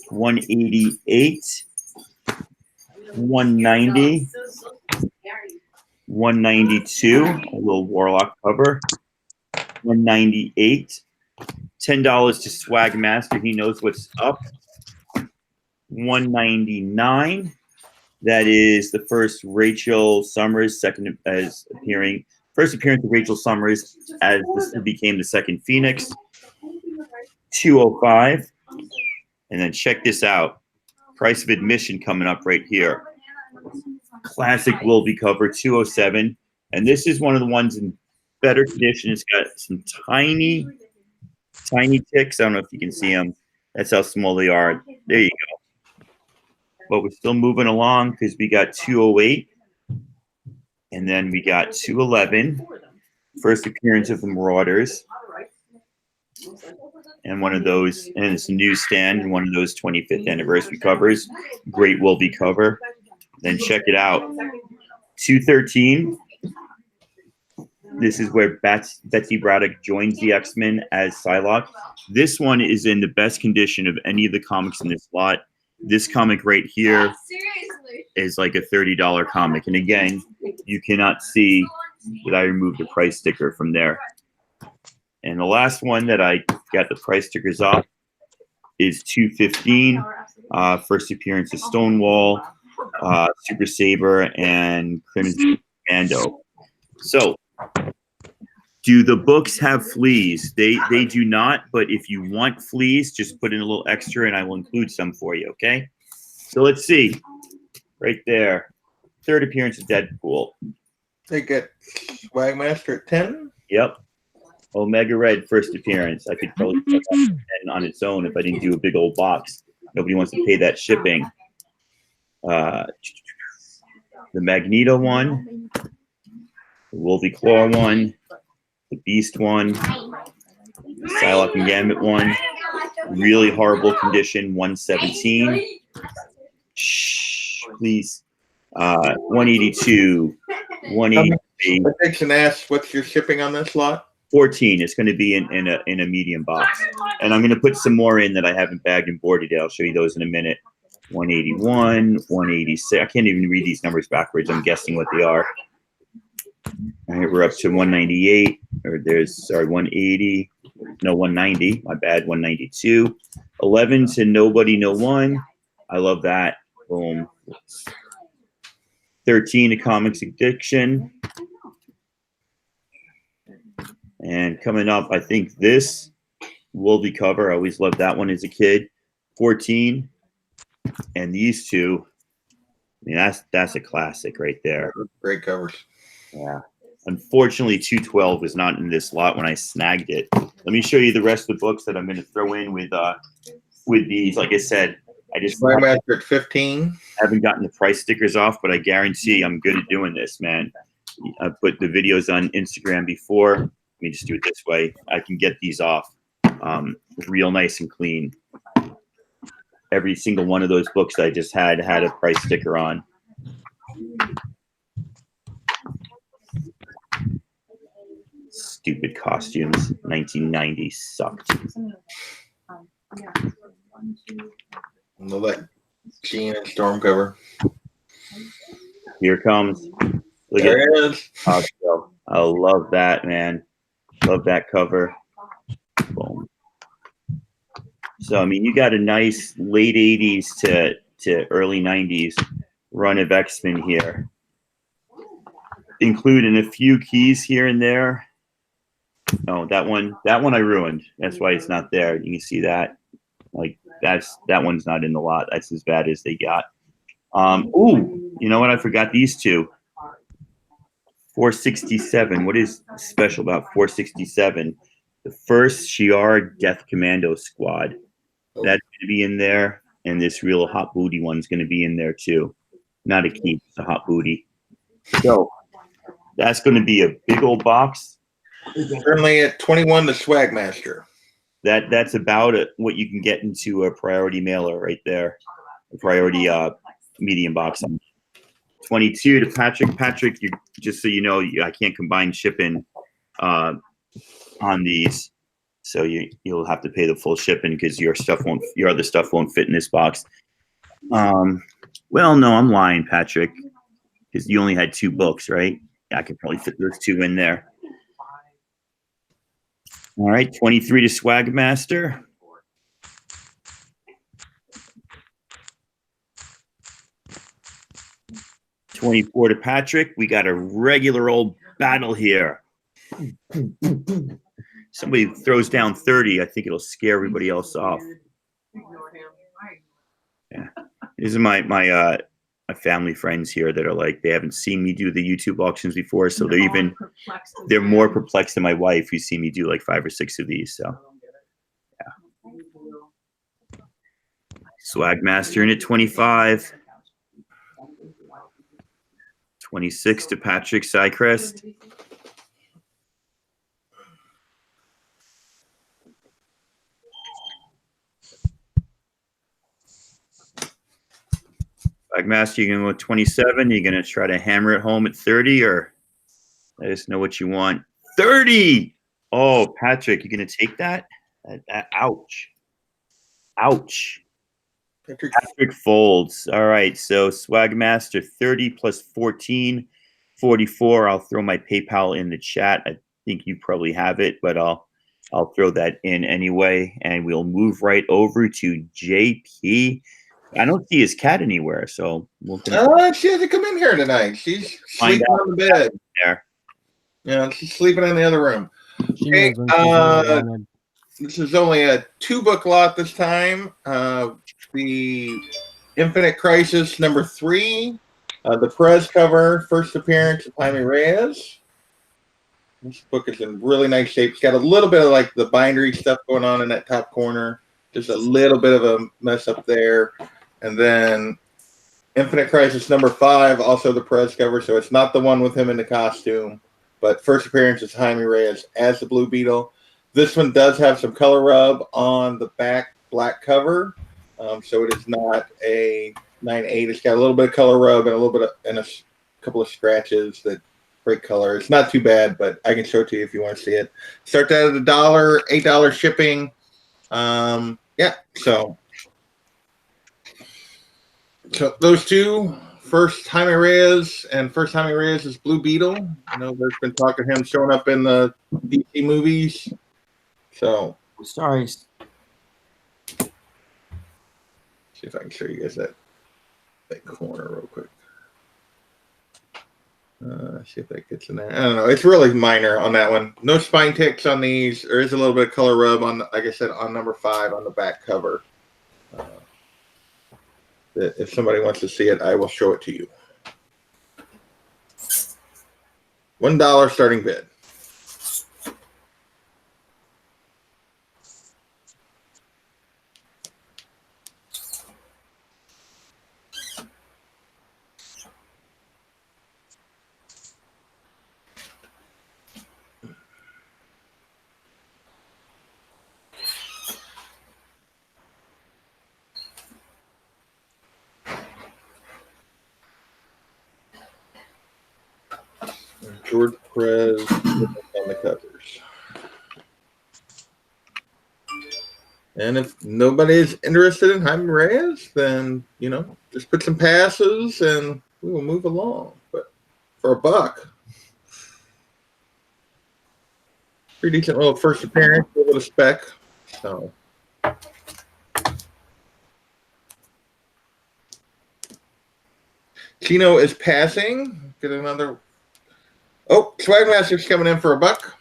188. 190. 192, a little Warlock cover. 198. $10 to Swag Master. He knows what's up. 199. That is the first Rachel Summers, second as appearing. First appearance of Rachel Summers as this became the second Phoenix. 205. And then check this out. Price of admission coming up right here. Classic Wilby cover, 207. And this is one of the ones in better condition. It's got some tiny ticks. I don't know if you can see them. That's how small they are. There you go. But we're still moving along because we got 208. And then we got 211, first appearance of the Marauders. And one of those, and it's a newsstand, and one of those 25th anniversary covers. Great Wolby cover. Then check it out. 213. This is where Betsy Braddock joins the X-Men as Psylocke. This one is in the best condition of any of the comics in this lot. This comic right here is like a $30 comic. And again, you cannot see that I removed the price sticker from there. And the last one that I got the price stickers off is 215. First appearance of Stonewall, Super Saber, and Crimson Commando. So, do the books have fleas? They do not, but if you want fleas, just put in a little extra and I will include some for you, okay? So let's see. Right there. Third appearance of Deadpool. They get Swagmaster at 10. Yep. Omega Red, first appearance. I could probably put that on its own if I didn't do a big old box. Nobody wants to pay that shipping. The Magneto one. The Wolvie Claw one. The Beast one. The Psylocke and Gambit one. Really horrible condition, 117. Shh, please. 182. 183. Dixon asks, what's your shipping on this lot? 14. It's going to be in a medium box. And I'm going to put some more in that I haven't bagged and boarded yet. I'll show you those in a minute. 181, 186. I can't even read these numbers backwards. I'm guessing what they are. All right, we're up to 198. Or there's, sorry, 180. No, 190. My bad, 192. 11 to Nobody No One. I love that. Boom. 13 to Comics Addiction. And coming up, I think this Wolvie cover. I always loved that one as a kid. 14. And these two, I mean, that's a classic right there. Great covers. Yeah. Unfortunately, 212 was not in this lot when I snagged it. Let me show you the rest of the books that I'm going to throw in with these. Like I said, I just Swagmaster at 15. haven't gotten the price stickers off, but I guarantee I'm good at doing this, man. I put the videos on Instagram before. Let me just do it this way. I can get these off real nice and clean. Every single one of those books I just had a price sticker on. Stupid costumes. 1990 sucked. We'll let Gene and Storm cover. Here it comes. Look There at it is. I love that, man. Love that cover. Boom. So, I mean, you got a nice late 80s to early 90s run of X-Men here, including a few keys here and there. Oh, that one I ruined. That's why it's not there. You can see that. Like, that one's not in the lot. That's as bad as they got. Ooh, you know what? I forgot these two. 467. What is special about 467? The first Shi'ar Death Commando Squad. That's going to be in there. And this real hot booty one's going to be in there too. Not a keep, it's a hot booty. So that's going to be a big old box. Currently at 21, the Swagmaster. That's about it, what you can get into a priority mailer right there. A priority medium box. 22 to Patrick. Patrick, you, just so you know, I can't combine shipping on these. So you'll have to pay the full shipping because your other stuff won't fit in this box. Well, no, I'm lying, Patrick, because you only had 2 books, right? Yeah, I could probably fit those 2 in there. All right, 23 to Swagmaster. $24 to Patrick. We got a regular old battle here. Somebody throws down 30. I think it'll scare everybody else off. Yeah, these are my family friends here that are like, they haven't seen me do the YouTube auctions before, so they're more perplexed than my wife, who's seen me do like 5 or 6 of these. So yeah, Swagmaster in at 25. 26 to Patrick Sycrest. Swagmaster, you're going to go 27. You're going to try to hammer it home at 30, or let us know what you want. 30! Oh, Patrick, you're going to take that? Ouch. Ouch. Patrick folds. All right, so Swagmaster 30 plus 14, 44. I'll throw my PayPal in the chat. I think you probably have it, but I'll throw that in anyway, and we'll move right over to JP. I don't see his cat anywhere, so we'll. She hasn't come in here tonight. She's sleeping on the bed. There. Yeah, she's sleeping in the other room. Okay, this is only a 2-book lot this time. The Infinite Crisis #3, the Perez cover, first appearance of Jaime Reyes. This book is in really nice shape. It's got a little bit of like the bindery stuff going on in that top corner. Just a little bit of a mess up there. And then Infinite Crisis #5, also the Perez cover. So it's not the one with him in the costume, but first appearance is Jaime Reyes as the Blue Beetle. This one does have some color rub on the back black cover. So it is not a 9/8. It's got a little bit of color rub and a little bit of, and a couple of scratches that break color. It's not too bad, but I can show it to you if you want to see it. Start that at $1, $8 shipping. Yeah, so those two, first Jaime Reyes and first Jaime Reyes is Blue Beetle. I know there's been talk of him showing up in the DC movies. So Sorry. see if I can show you guys that corner real quick. See if that gets in there. I don't know. It's really minor on that one. No spine ticks on these. There is a little bit of color rub on, like I said, on #5 on the back cover. If somebody wants to see it, I will show it to you. $1 starting bid. George Perez on the covers. And if nobody is interested in Jaime Reyes, then, you know, just put some passes and we will move along. But for $1, pretty decent little first appearance, a little bit of spec. So. Chino is passing. Get another. Oh, Swagmaster's coming in for $1.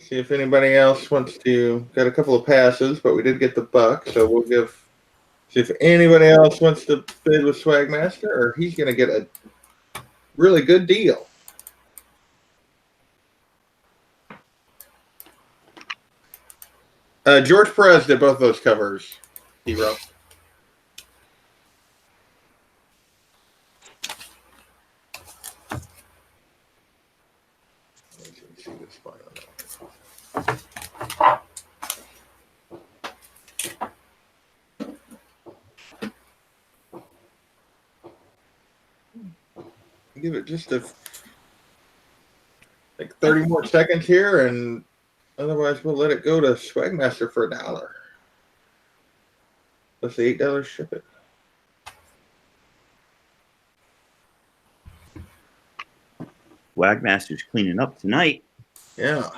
See if anybody else wants to. Got a couple of passes, but we did get the $1, so we'll give. See if anybody else wants to bid with Swagmaster, or he's going to get a really good deal. George Perez did both those covers. He wrote. Give it just like 30 more seconds here, and otherwise we'll let it go to Swagmaster for $1. Plus the $8 ship it. Swagmaster's cleaning up tonight. Yeah.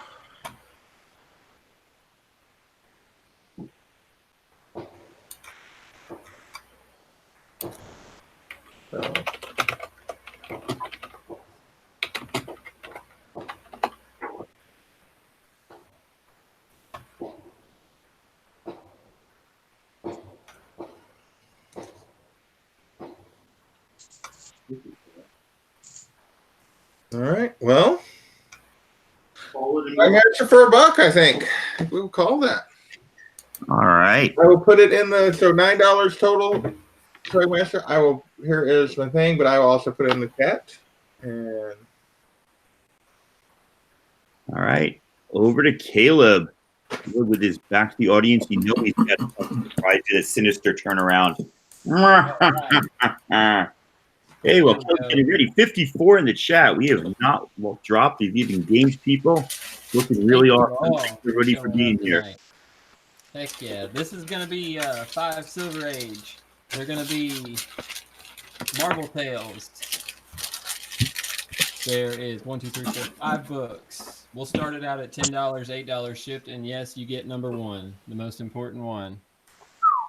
So. All right. Well, I got you for $1, I think. We'll call that. All right. I will put it in the so $9 total. Sorry, Master. I will. Here is my thing, but I will also put it in the chat. And All right. Over to Caleb. Caleb with his back to the audience. You know he's got something surprise you, a sinister turnaround. Hey, well, Caleb's getting ready. 54 in the chat. We have not dropped. We've even games people. Looking really awesome. Thanks everybody for being here. Heck yeah. This is going to be 5 Silver Age. They're going to be Marvel Tales. There is 1, 2, 3, 4, 5 books. We'll start it out at $10, $8 shipped, and yes, you get number 1, the most important one.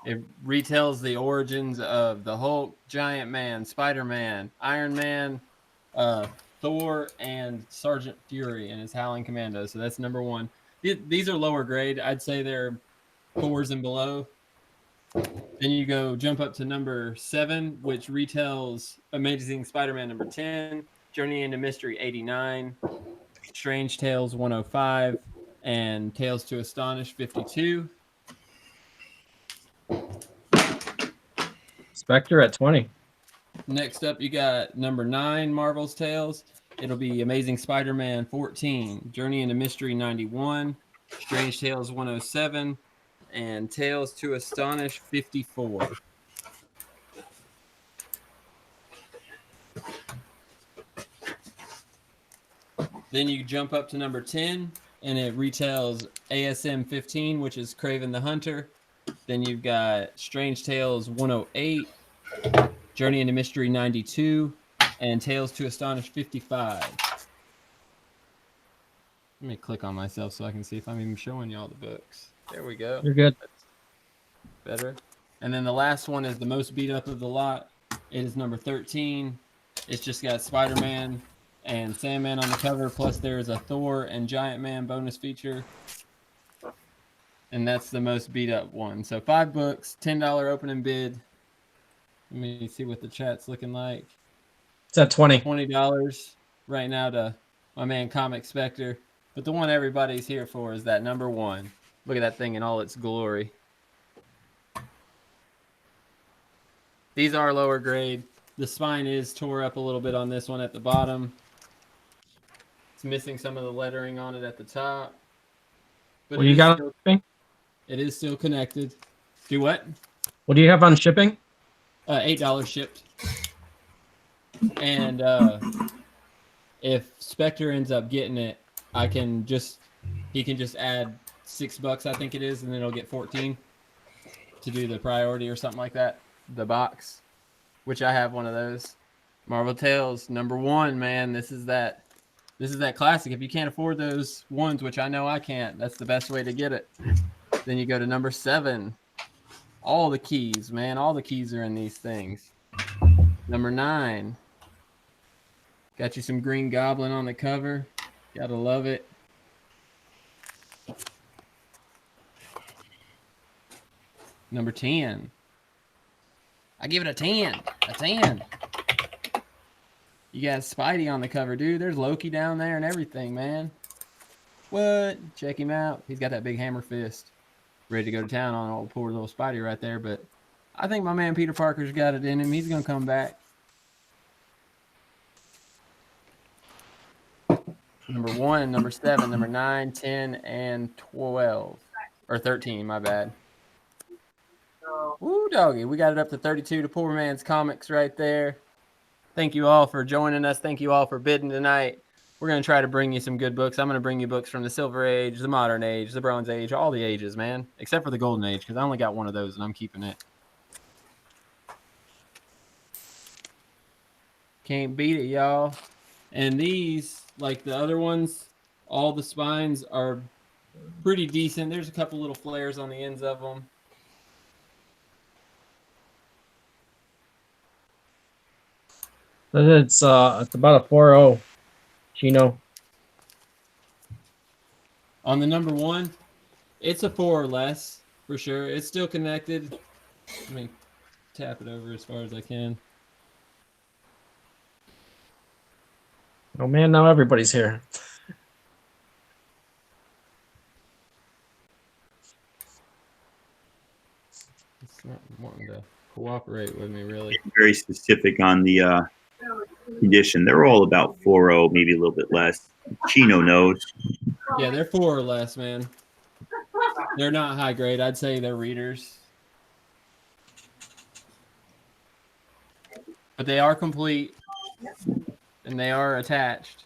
It retells the origins of the Hulk, Giant Man, Spider-Man, Iron Man, Thor, and Sergeant Fury and his Howling Commando. So that's number 1. These are lower grade. I'd say they're 4s and below. Then you jump up to number 7, which retells Amazing Spider-Man number 10, Journey into Mystery 89, Strange Tales 105, and Tales to Astonish 52. Spectre at 20. Next up, you got number 9, Marvel's Tales. It'll be Amazing Spider-Man 14, Journey into Mystery 91, Strange Tales 107, and Tales to Astonish 54. Then you jump up to number 10, and it retails ASM 15, which is Kraven the Hunter. Then you've got Strange Tales 108, Journey into Mystery 92, and Tales to Astonish 55. Let me click on myself so I can see if I'm even showing y'all the books. There we go. You're good. That's better. And then the last one is the most beat up of the lot. It is number 13. It's just got Spider-Man and Sandman on the cover, plus there's a Thor and Giant Man bonus feature. And that's the most beat up one. So 5 books, $10 opening bid. Let me see what the chat's looking like. It's at 20. $20 right now to my man Comic Spectre. But the one everybody's here for is that number 1. Look at that thing in all its glory. These are lower grade. The spine is tore up a little bit on this one at the bottom. It's missing some of the lettering on it at the top. But What do you got on shipping? It is still connected. Do what? What do you have on shipping? $8 shipped. And if Spectre ends up getting it, he can just add $6, I think it is, and then it'll get 14 to do the priority or something like that. The box, which I have one of those. Marvel Tales number 1, man. This is that classic. If you can't afford those ones, which I know I can't, that's the best way to get it. Then you go to number 7. All the keys, man. All the keys are in these things. Number 9. Got you some Green Goblin on the cover. Gotta love it. Number 10. I give it a 10. A 10. You got Spidey on the cover, dude. There's Loki down there and everything, man. What? Check him out. He's got that big hammer fist. Ready to go to town on old poor little Spidey right there. But I think my man Peter Parker's got it in him. He's going to come back. Number 1, number 7, number 9, 10, and 12. Or 13, my bad. Woo, doggy. We got it up to 32 to Poor Man's Comics right there. Thank you all for joining us. Thank you all for bidding tonight. We're going to try to bring you some good books. I'm going to bring you books from the Silver Age, the Modern Age, the Bronze Age, all the ages, man. Except for the Golden Age, because I only got one of those, and I'm keeping it. Can't beat it, y'all. And these, like the other ones, all the spines are pretty decent. There's a couple little flares on the ends of them. It's about a 4.0. Chino. On the number 1, it's a 4 or less for sure. It's still connected. Let me tap it over as far as I can. Oh man, now everybody's here. Not wanting to cooperate with me, really. Very specific on the condition. They're all about 4.0, maybe a little bit less. Chino knows. Yeah, they're 4 or less, man. They're not high grade. I'd say they're readers. But they are complete. And they are attached.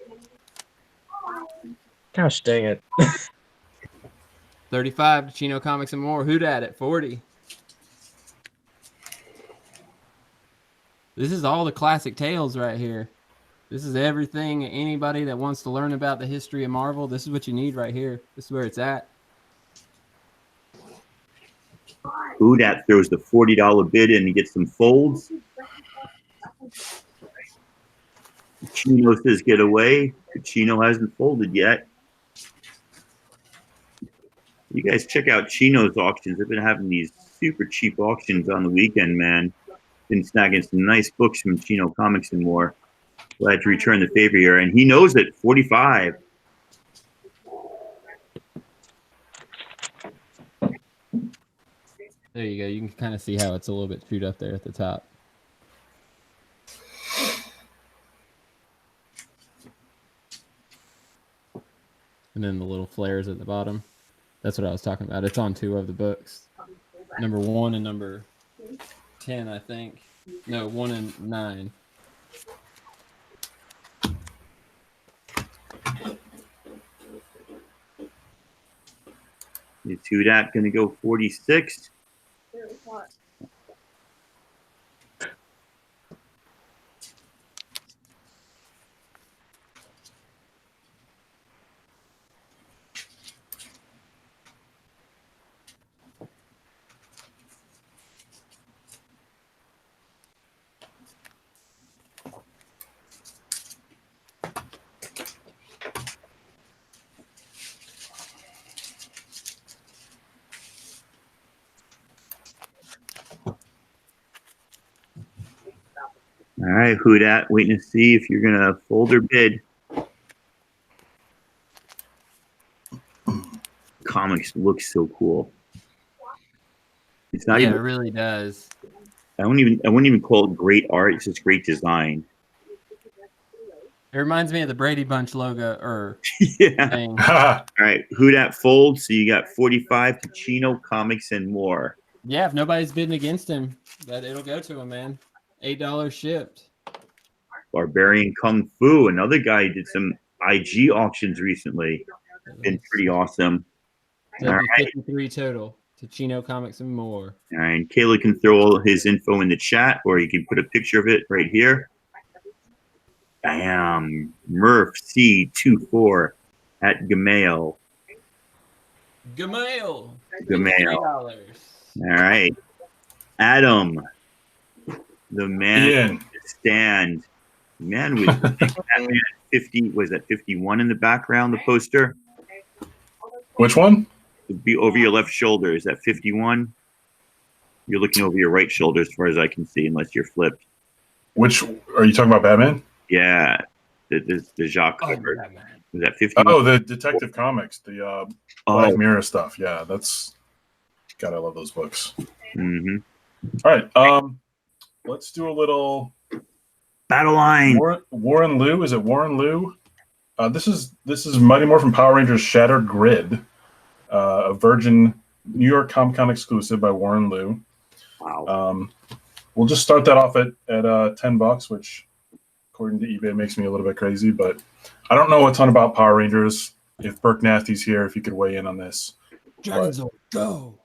Gosh dang it. 35 to Chino Comics and More. Who dat at 40? This is all the classic tales right here. This is everything. Anybody that wants to learn about the history of Marvel, this is what you need right here. This is where it's at. Who dat throws the $40 bid in and gets some folds. Chino says get away. Chino hasn't folded yet. You guys check out Chino's auctions. They've been having these super cheap auctions on the weekend, man. Been snagging some nice books from Chino Comics and More. Glad to return the favor here. And he knows it, 45. There you go. You can kind of see how it's a little bit chewed up there at the top. And then the little flares at the bottom. That's what I was talking about. It's on 2 of the books. Number 1 and number 10, I think. No, 1 and 9. Is who dat going to go 46? All right, who dat? Waiting to see if you're going to fold or bid. Comics look so cool. It's not Yeah, even. it really does. I wouldn't even call it great art. It's just great design. It reminds me of the Brady Bunch logo or Yeah. thing. All right, who dat fold? So you got 45 to Chino Comics and More. Yeah, if nobody's bidding against him, that it'll go to him, man. $8 shipped. Barbarian Kung Fu. Another guy did some IG auctions recently. Been pretty awesome. That'd All be right. 53 total to Chino Comics and More. All right, Kayla can throw all his info in the chat, or you can put a picture of it right here. Bam. Murph C24 at Gmail. Gmail. Gmail. $3. All right. Adam, the man Ian. stand. Man with Batman 50, was that 51 in the background, the poster? Which one? It'd be over your left shoulder. Is that 51? You're looking over your right shoulder as far as I can see, unless you're flipped. Which are you talking about? Batman? Yeah. The Jacques cover. Batman. Was that 51? Oh, the Detective Comics, the Black Oh. Mirror stuff. Yeah, that's. God, I love those books. Mm-hmm. All right, let's do a little Battle Line. Warren Liu. Is it Warren Liu? This is Mighty Morphin Power Rangers Shattered Grid, a Virgin New York Comic-Con exclusive by Warren Liu. Wow. We'll just start that off at $10, which according to eBay makes me a little bit crazy, but I don't know a ton about Power Rangers. If Burke Nasty's here, if you could weigh in on this. Dragons will go.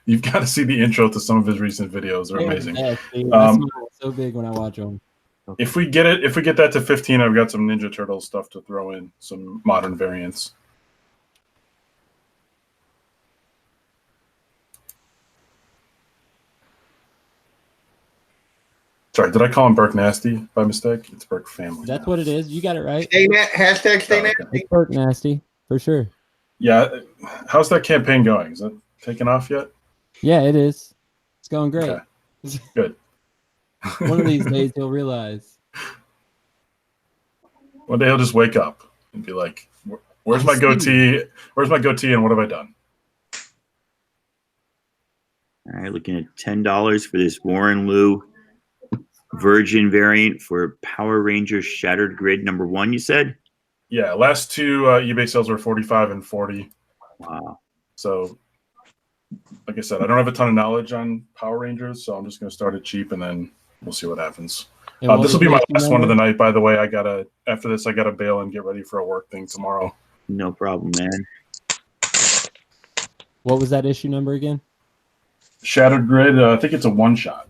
You've got to see the intro to some of his recent videos. They're amazing. Yeah, dude, I smile so big when I watch them. If we get that to 15, I've got some Ninja Turtle stuff to throw in, some modern variants. Sorry, did I call him Burke Nasty by mistake? It's Burke Family. That's what it is. You got it right. Hashtag stay nasty. It's Burke Nasty for sure. Yeah. How's that campaign going? Is it taken off yet? Yeah, it is. It's going great. Okay. Good. One of these days he'll realize. One day he'll just wake up and be like, "Where's my goatee? Where's my goatee? And what have I done?" All right, looking at $10 for this Warren Liu Virgin variant for Power Rangers Shattered Grid #1. You said? Yeah, last two eBay sales were 45 and 40. Wow. So, like I said, I don't have a ton of knowledge on Power Rangers, so I'm just going to start it cheap, and then we'll see what happens. This will be my last one of the night, by the way. After this, I gotta bail and get ready for a work thing tomorrow. No problem, man. What was that issue number again? Shattered Grid. I think it's a one-shot.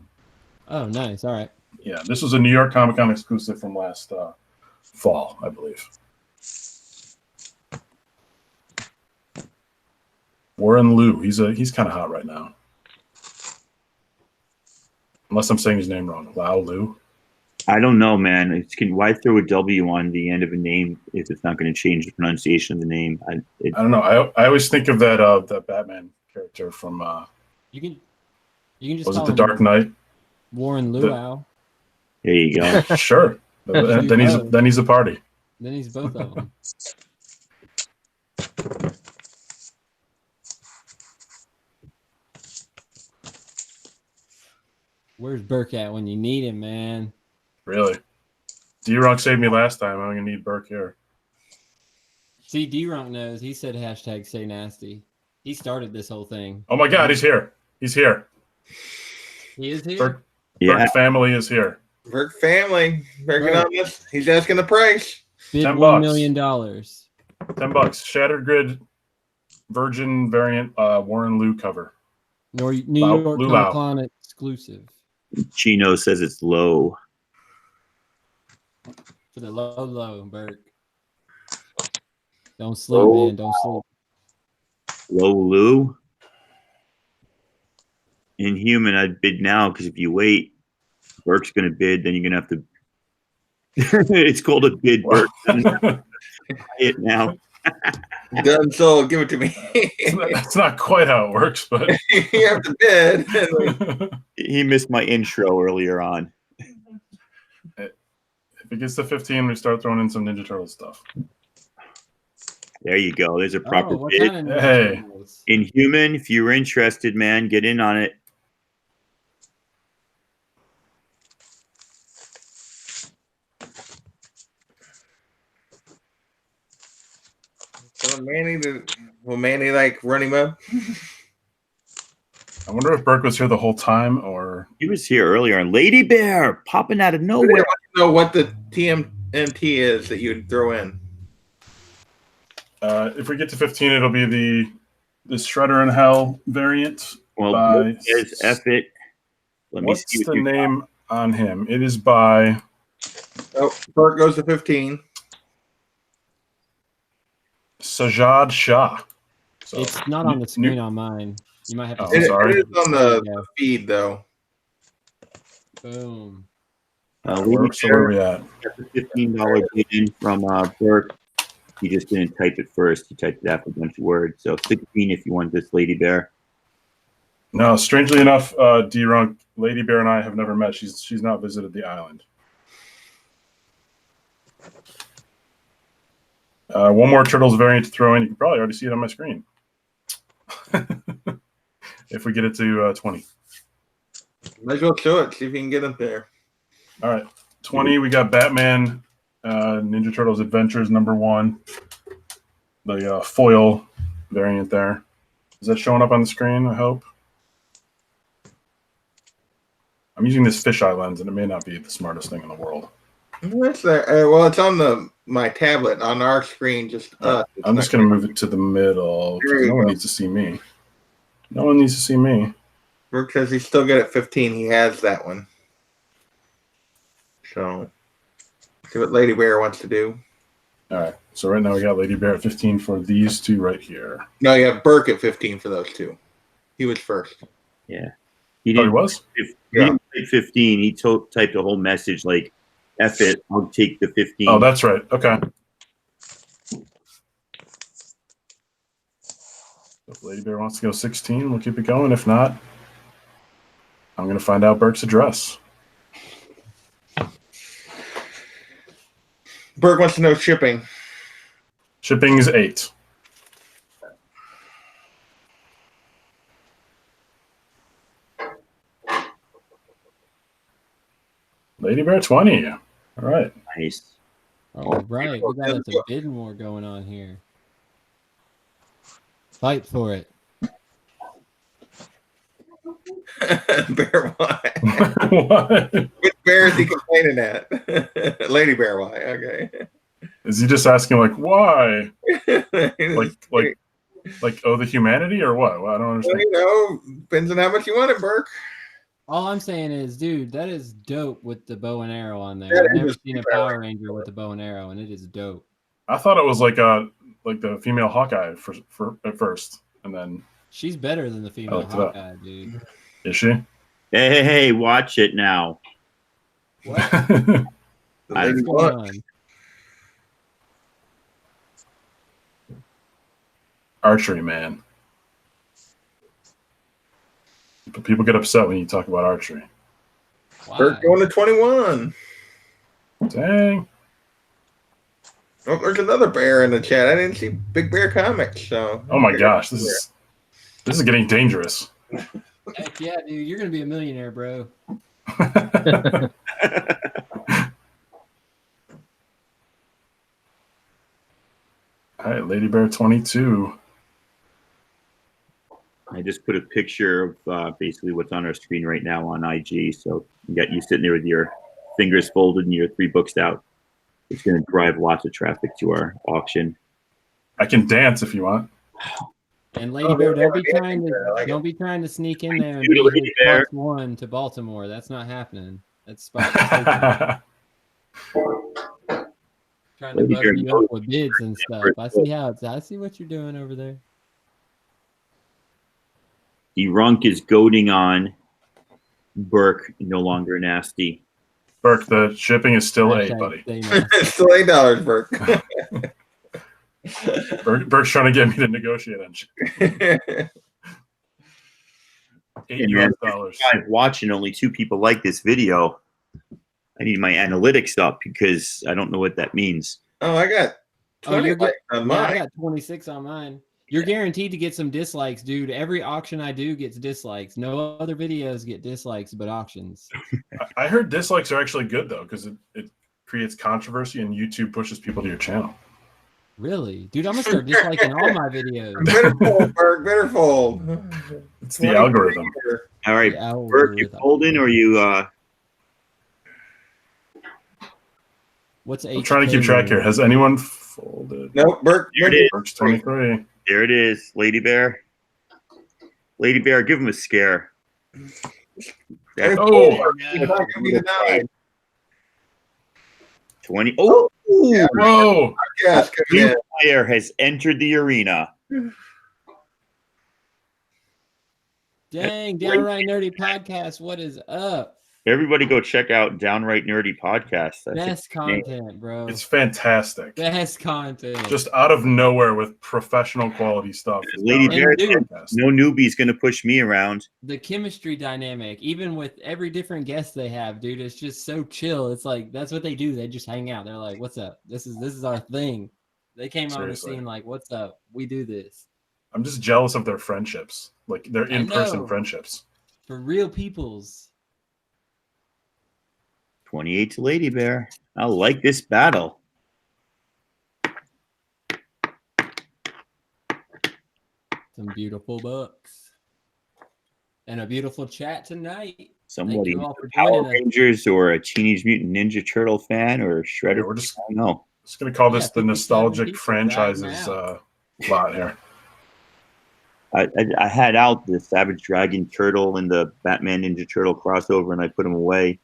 Oh, nice. All right. Yeah, this was a New York Comic Con exclusive from last fall, I believe. Warren Liu. He's kind of hot right now. Unless I'm saying his name wrong. Lao Liu. I don't know, man. Why throw a W on the end of a name if it's not going to change the pronunciation of the name? I don't know. I always think of that Batman character from. You can just was call it the him Dark Knight? Warren Luau. There you go. Sure. then he's a party. Then he's both of them. Where's Burke at when you need him, man? Really? D-Rock saved me last time. I'm going to need Burke here. See, D-Rock knows. He said hashtag say nasty. He started this whole thing. Oh, my God. He's here. He's here. He is here? Burke family is here. Burke family. Working on this. He's asking the price. Bid $10. $1 million. $10. Shattered Grid Virgin variant Warren Liu cover. New York Comic Con exclusive. Chino says it's low. For the low, Burke. Don't sleep, man. Don't sleep. Low Lou. Inhuman, I'd bid now because if you wait, Burke's going to bid. Then you're going to have to. It's called a bid, Burke. It now. Done sold. Give it to me. That's not quite how it works, but you have to bid. He missed my intro earlier on. If it gets to 15, we start throwing in some Ninja Turtle stuff. There you go. There's a proper bid. Kind of Hey. Inhuman, if you're interested, man, get in on it. So will Manny like run him up? I wonder if Burke was here the whole time, or He was here earlier. And Lady Bear popping out of I nowhere. want to know what the TMNT is that you'd throw in. if we get to 15, it'll be the Shredder in Hell variant. Well, by, there's F it. Let me what's see the name on him? It is by. Oh, Burke goes to 15. Sajad Shah. So, It's not on the screen on mine. You might have to. Oh, sorry. It is on the feed though. Boom. Lady where are we Bear at? got the $15 bid in from Burke. He just didn't type it first. He typed it after a bunch of words. So 16 if you want this Lady Bear. No, strangely enough, D-Runk, Lady Bear and I have never met. She's not visited the island. One more Turtles variant to throw in. You can probably already see it on my screen. If we get it to 20. Might as well show it. See if you can get it there. All right. 20, we got Batman, Ninja Turtles Adventures #1. The foil variant there. Is that showing up on the screen, I hope? I'm using this fisheye lens, and it may not be the smartest thing in the world. What's that? Well, it's on my tablet on our screen. I'm just going to move it to the middle There because you no one go. needs to see me. No one needs to see me. Burke says he's still good at 15. He has that one. So, see what Lady Bear wants to do. All right. So right now we got Lady Bear at 15 for these two right here. No, you have Burke at 15 for those two. He was first. Yeah. Oh, he was? He didn't type 15. He typed a whole message like, F it, I'll take the 15. Oh, that's right. Okay. If Lady Bear wants to go 16, we'll keep it going. If not, I'm going to find out Burke's address. Burke wants to know shipping. Shipping is 8. Lady Bear 20. All right. Nice. All right, we got us a bid war going on here. Fight for it. Bear why? What? Which bear is he complaining at? Lady Bear why? Okay. Is he just asking like why? Like oh, the humanity or what? Well, I don't understand. Depends on how much you want it, Burke. All I'm saying is, dude, that is dope with the bow and arrow on there. That I've never is seen a Power Ranger with a bow and arrow, and it is dope. I thought it was like the female Hawkeye for at first, and then She's better than the female looked it up. Hawkeye, dude. is she? Hey, watch it now. What? I- What's going on? Archery, man. But people get upset when you talk about archery. Burke Why? going to 21. Dang. Oh, there's another bear in the chat. I didn't see Big Bear Comics. So. Oh my gosh, this is getting dangerous. Heck yeah, dude, you're gonna be a millionaire, bro. All right, Lady Bear 22. I just put a picture of basically what's on our screen right now on IG. So you got you sitting there with your fingers folded and your 3 books out. It's going to drive lots of traffic to our auction. I can dance if you want. And Lady Bear, don't be trying to sneak in there and Dude, be Lady Bear. +1 to Baltimore. That's not happening. That's Spidey trying to Lady butter Bear you up with bids and stuff. I see what you're doing over there. Runk is goading on Burke, no longer nasty. Burke, the shipping is still A, Hashtag buddy. stay nasty. It's still $8, Burke. Burke's trying to get me to negotiate on shit. $8. I'm watching, only 2 people like this video. I need my analytics up because I don't know what that means. Oh, I got 20 you're good. on Yeah, I mine. got 26 on mine. You're guaranteed to get some dislikes, dude. Every auction I do gets dislikes. No other videos get dislikes but auctions. I heard dislikes are actually good though, because it creates controversy and YouTube pushes people to your channel. Really? Dude, I'm gonna start disliking all my videos. Better fold, Burke. Better fold. It's the algorithm. All right, The Burke, you algorithm. folding or you What's I'm trying to keep track here. Has anyone folded? Nope, Burke. Here it is. Burke's 23. There it is, Lady Bear. Lady Bear, give him a scare. That's Oh, It's not gonna be denied. 20. Oh, Yeah, whoa. yes, come new in. player has entered the arena. Dang, Downright Nerdy Podcast. What is up? Everybody go check out Downright Nerdy Podcast. That's Best its name. content, bro. It's fantastic. Best content. Just out of nowhere with professional quality stuff. Lady Bear, dude, no newbie's going to push me around. the chemistry dynamic, even with every different guest they have, dude, it's just so chill. It's like that's what they do. They just hang out. They're like, "What's up? This is our thing." They came on the Seriously. scene like, "What's up? We do this I'm just jealous of their friendships, like their I in-person know. friendships. for real peoples." 28 to Lady Bear. I like this battle. Some beautiful books and a beautiful chat tonight. Somebody, you all for Power joining us. Rangers or a Teenage Mutant Ninja Turtle fan or Shredder. Yeah, we're just I don't know. gonna call this the 57 nostalgic people franchises driving lot here. I had out the Savage Dragon Turtle and the Batman Ninja Turtle crossover, and I put them away.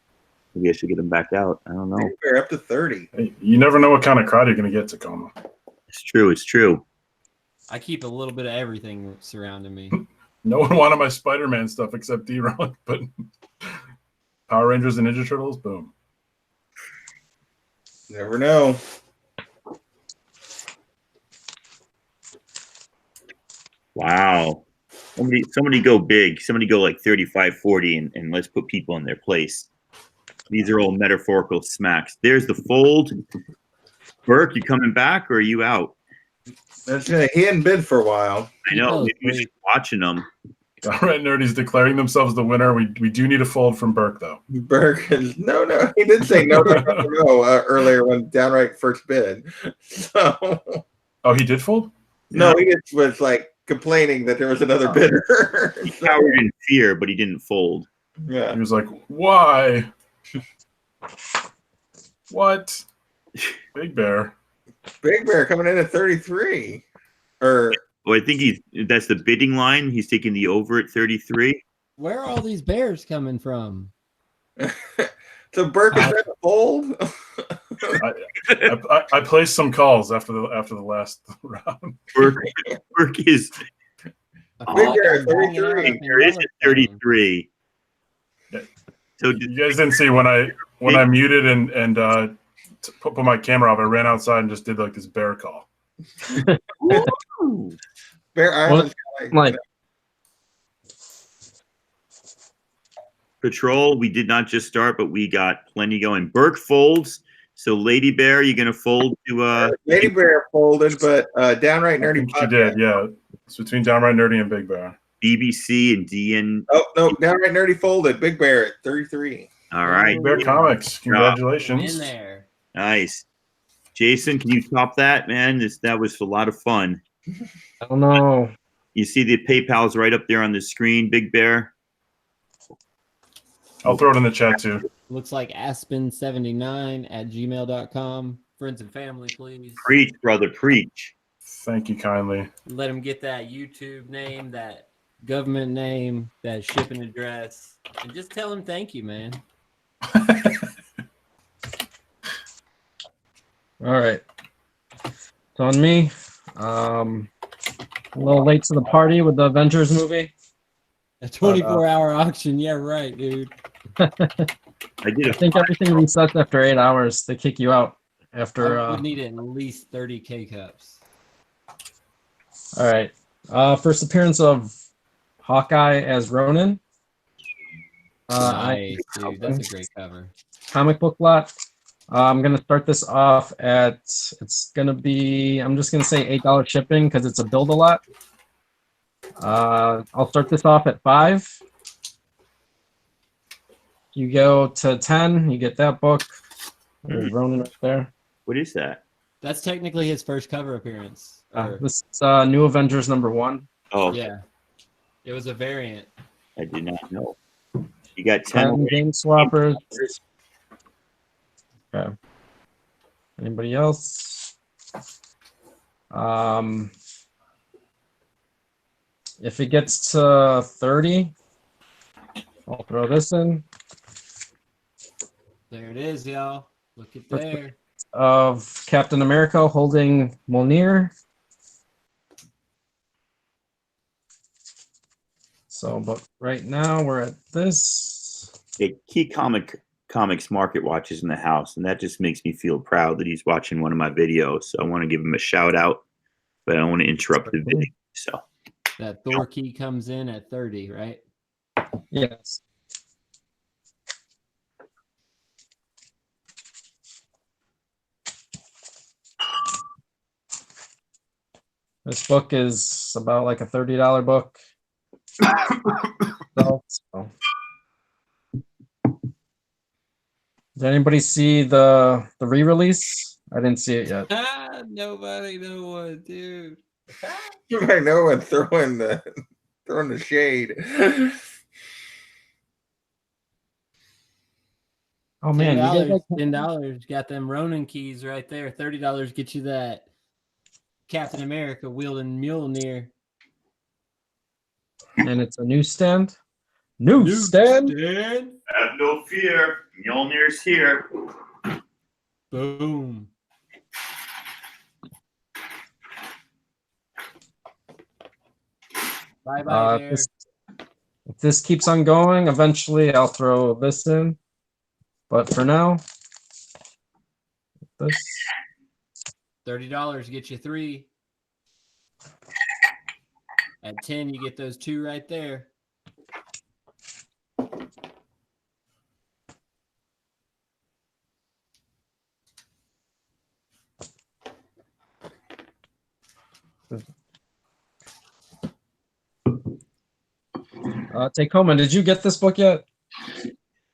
Maybe I should get them back out. I don't know. We're up to 30. Hey, you never know what kind of crowd you're gonna get, Tacoma. It's true. It's true. I keep a little bit of everything surrounding me. No one wanted my Spider-Man stuff except D-Rock, but Power Rangers and Ninja Turtles, boom. Never know. Wow. Somebody go big. Somebody go like 35, 40, and let's put people in their place. These are all metaphorical smacks. There's the fold. Burke, you coming back or are you out? He hadn't been for a while. I know. Oh, Maybe we should watching them. Downright Nerdy's declaring themselves the winner. We do need a fold from Burke, though. Burke, no. He did say no, earlier when Downright first bid. So, Oh, he did fold? no, he just was like complaining that there was another bidder. He cowered in fear, but he didn't fold. Yeah. He was like, why? What? Big Bear. Big Bear coming in at 33. Or Well, I think that's the bidding line. He's taking the over at 33. Where are all these bears coming from? so Burke is that a fold? I placed some calls after the last round. Burke is Big Bear at 33. there is at 33. Yeah. So You guys didn't see when I muted and put my camera off. I ran outside and just did like this bear call. Bear Island. Like Patrol, we did not just start, but we got plenty going. Burke folds. So Lady Bear, you're gonna fold to Lady Bear folded, but Downright I Nerdy. think she did, yeah. It's between Downright Nerdy and Big Bear. BBC and DN. Oh no, Downright Nerdy folded. Big Bear at 33. All right. Big Bear Comics, In congratulations. there. Nice. Jason, can you top that, man? That was a lot of fun. I don't know. You see the PayPal's right up there on the screen, Big Bear. I'll throw it in the chat too. Looks like aspen79@gmail.com. Friends and family, please. Preach, brother, preach. Thank you kindly. Let them get that YouTube name, that government name, that shipping address, and just tell them thank you, man. All right. It's on me. A little late to the party with the Avengers movie. A 24-hour auction. Yeah, right, dude. I did I a think everything resets after 8 hours. They kick you out after. I would need at least 30 K-cups. All right. First appearance of Hawkeye as Ronin. Nice, dude. That's a great cover. Comic book lot. I'm gonna start this off at. It's gonna be. I'm just gonna say $8 shipping because it's a build a lot. I'll start this off at 5. You go to 10. You get that book. There's Ronin right there. What is that? That's technically his first cover appearance. This is New Avengers #1. Oh, Yeah. It was a variant. I did not know. You got 10. 10 game swappers. Okay. Anybody else? If it gets to 30, I'll throw this in. There it is, y'all. Look at there. Of Captain America holding Mjolnir. So, but right now we're at this. A key comics market watches in the house, and that just makes me feel proud that he's watching one of my videos. So I want to give him a shout out, but I don't want to interrupt the video. So That Thor key comes in at 30, right? Yes. This book is about like a $30 book. So. Did anybody see the re-release? I didn't see it yet. Nobody, no one, dude. I know and throwing the shade. Oh man, you $10, guys like $10. Got them Ronin keys right there. $30 get you that Captain America wielding Mjolnir. and it's a newsstand. Newsstand. have no fear. Mjolnir's here. Boom. Bye bye there. If this keeps on going, eventually I'll throw this in. But for now, this. $30 get you 3. At 10, you get those 2 right there. Tacoma, did you get this book yet?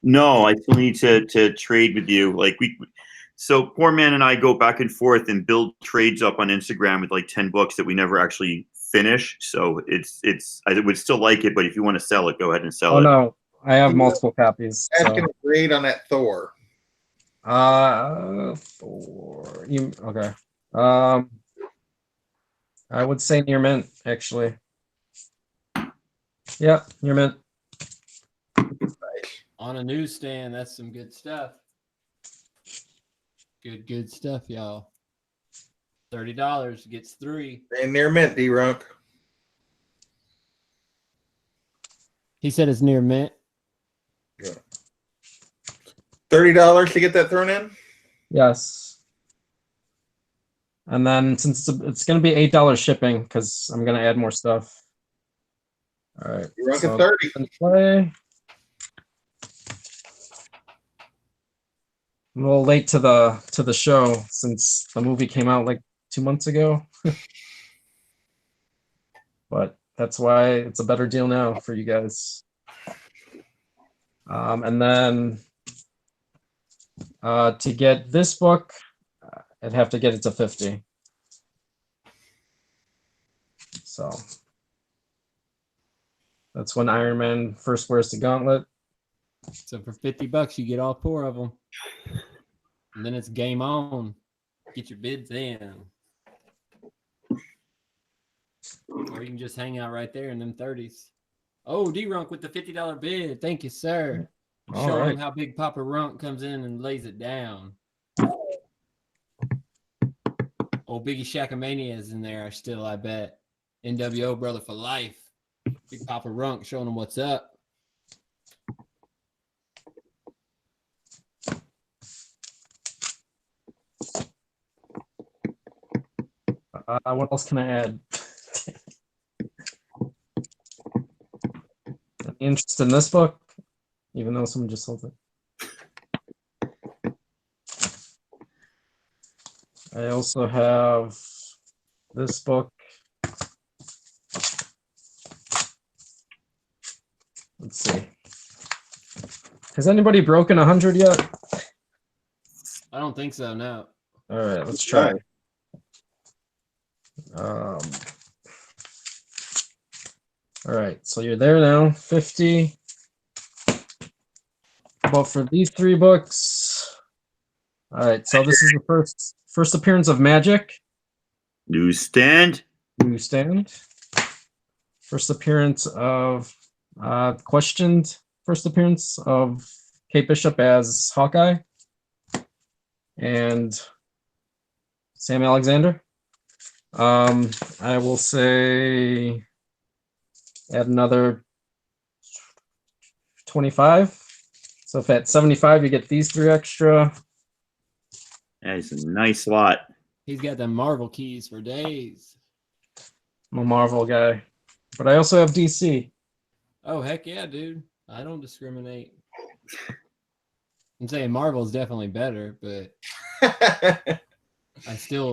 No, I still need to trade with you. Like so Poor Man and I go back and forth and build trades up on Instagram with like 10 books that we never actually finish. So I would still like it, but if you want to sell it, go ahead and sell Oh it. no, I have multiple copies. Asking So. a grade on that Thor. Thor. Okay. I would say near mint, actually. Yeah, near mint. On a newsstand, that's some good stuff. Good stuff, y'all. $30 gets 3. And near mint, D-Runk. He said it's near mint. Yeah. $30 to get that thrown in? Yes. And then since it's going to be $8 shipping, because I'm going to add more stuff. All right. You're rocking 30. Play. I'm a little late to the show since the movie came out like 2 months ago. But that's why it's a better deal now for you guys. And then to get this book, I'd have to get it to 50. So that's when Iron Man first wears the gauntlet. So for $50, you get all 4 of them. And then it's game on. Get your bids in. Or you can just hang out right there in them 30s. Oh, D-Runk with the $50 bid. Thank you, sir. Show him how Big Papa Runk comes in and lays it down. Oh, Biggie Shackamania is in there still, I bet. NWO brother for life. Big Papa Runk showing him what's up. What else can I add? Any interest in this book? Even though someone just sold it. I also have this book. Let's see. Has anybody broken 100 yet? I don't think so, no. All right, let's try. All right, so you're there now. 50. But for these 3 books, all right. So this is the first appearance of Magic. Newsstand. First appearance of questioned. First appearance of Kate Bishop as Hawkeye and Sam Alexander. I will say add another 25. So if at 75 you get these 3 extra. That is a nice lot. He's got the Marvel keys for days. I'm a Marvel guy, but I also have DC. Oh, heck yeah, dude. I don't discriminate. I'm saying Marvel's definitely better, but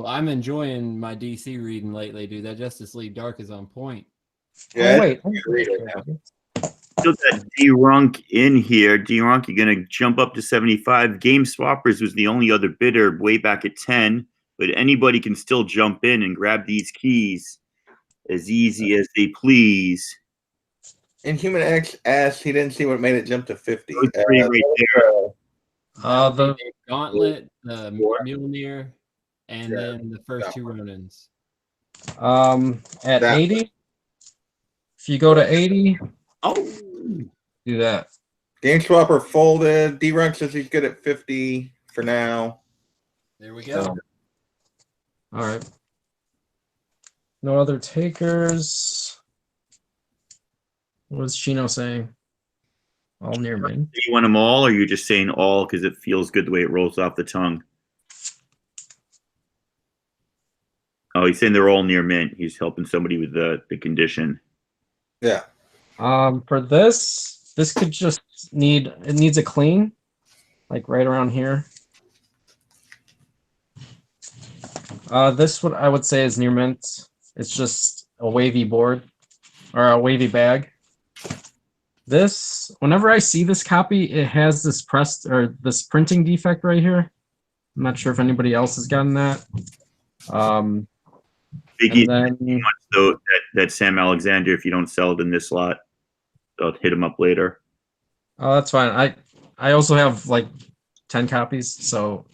I'm enjoying my DC reading lately, dude. That Justice League Dark is on point. Yeah, Oh, wait. Still got D-Runk in here. D-Runk, you're going to jump up to 75. Game Swappers was the only other bidder way back at 10, but anybody can still jump in and grab these keys as easy as they please. Inhuman X asked he didn't see what made it jump to 50. Those 3 right there. The Gauntlet, the Mjolnir, and then the first 2 Ronins. At 80, if you go to 80, do that. Game Swapper folded. D-Runk says he's good at 50 for now. There we go. All right. No other takers. What was Chino saying? All near me. Do you want them all, or are you just saying all because it feels good the way it rolls off the tongue? Oh, he's saying they're all near mint. He's helping somebody with the condition. Yeah. For this could just needs a clean, like right around here. This what I would say is near mint. It's just a wavy board or a wavy bag. This, whenever I see this copy, it has this this printing defect right here. I'm not sure if anybody else has gotten that. Biggie, And then, so that Sam Alexander, if you don't sell it in this lot, I'll hit him up later. oh, that's fine. I also have like 10 copies, so.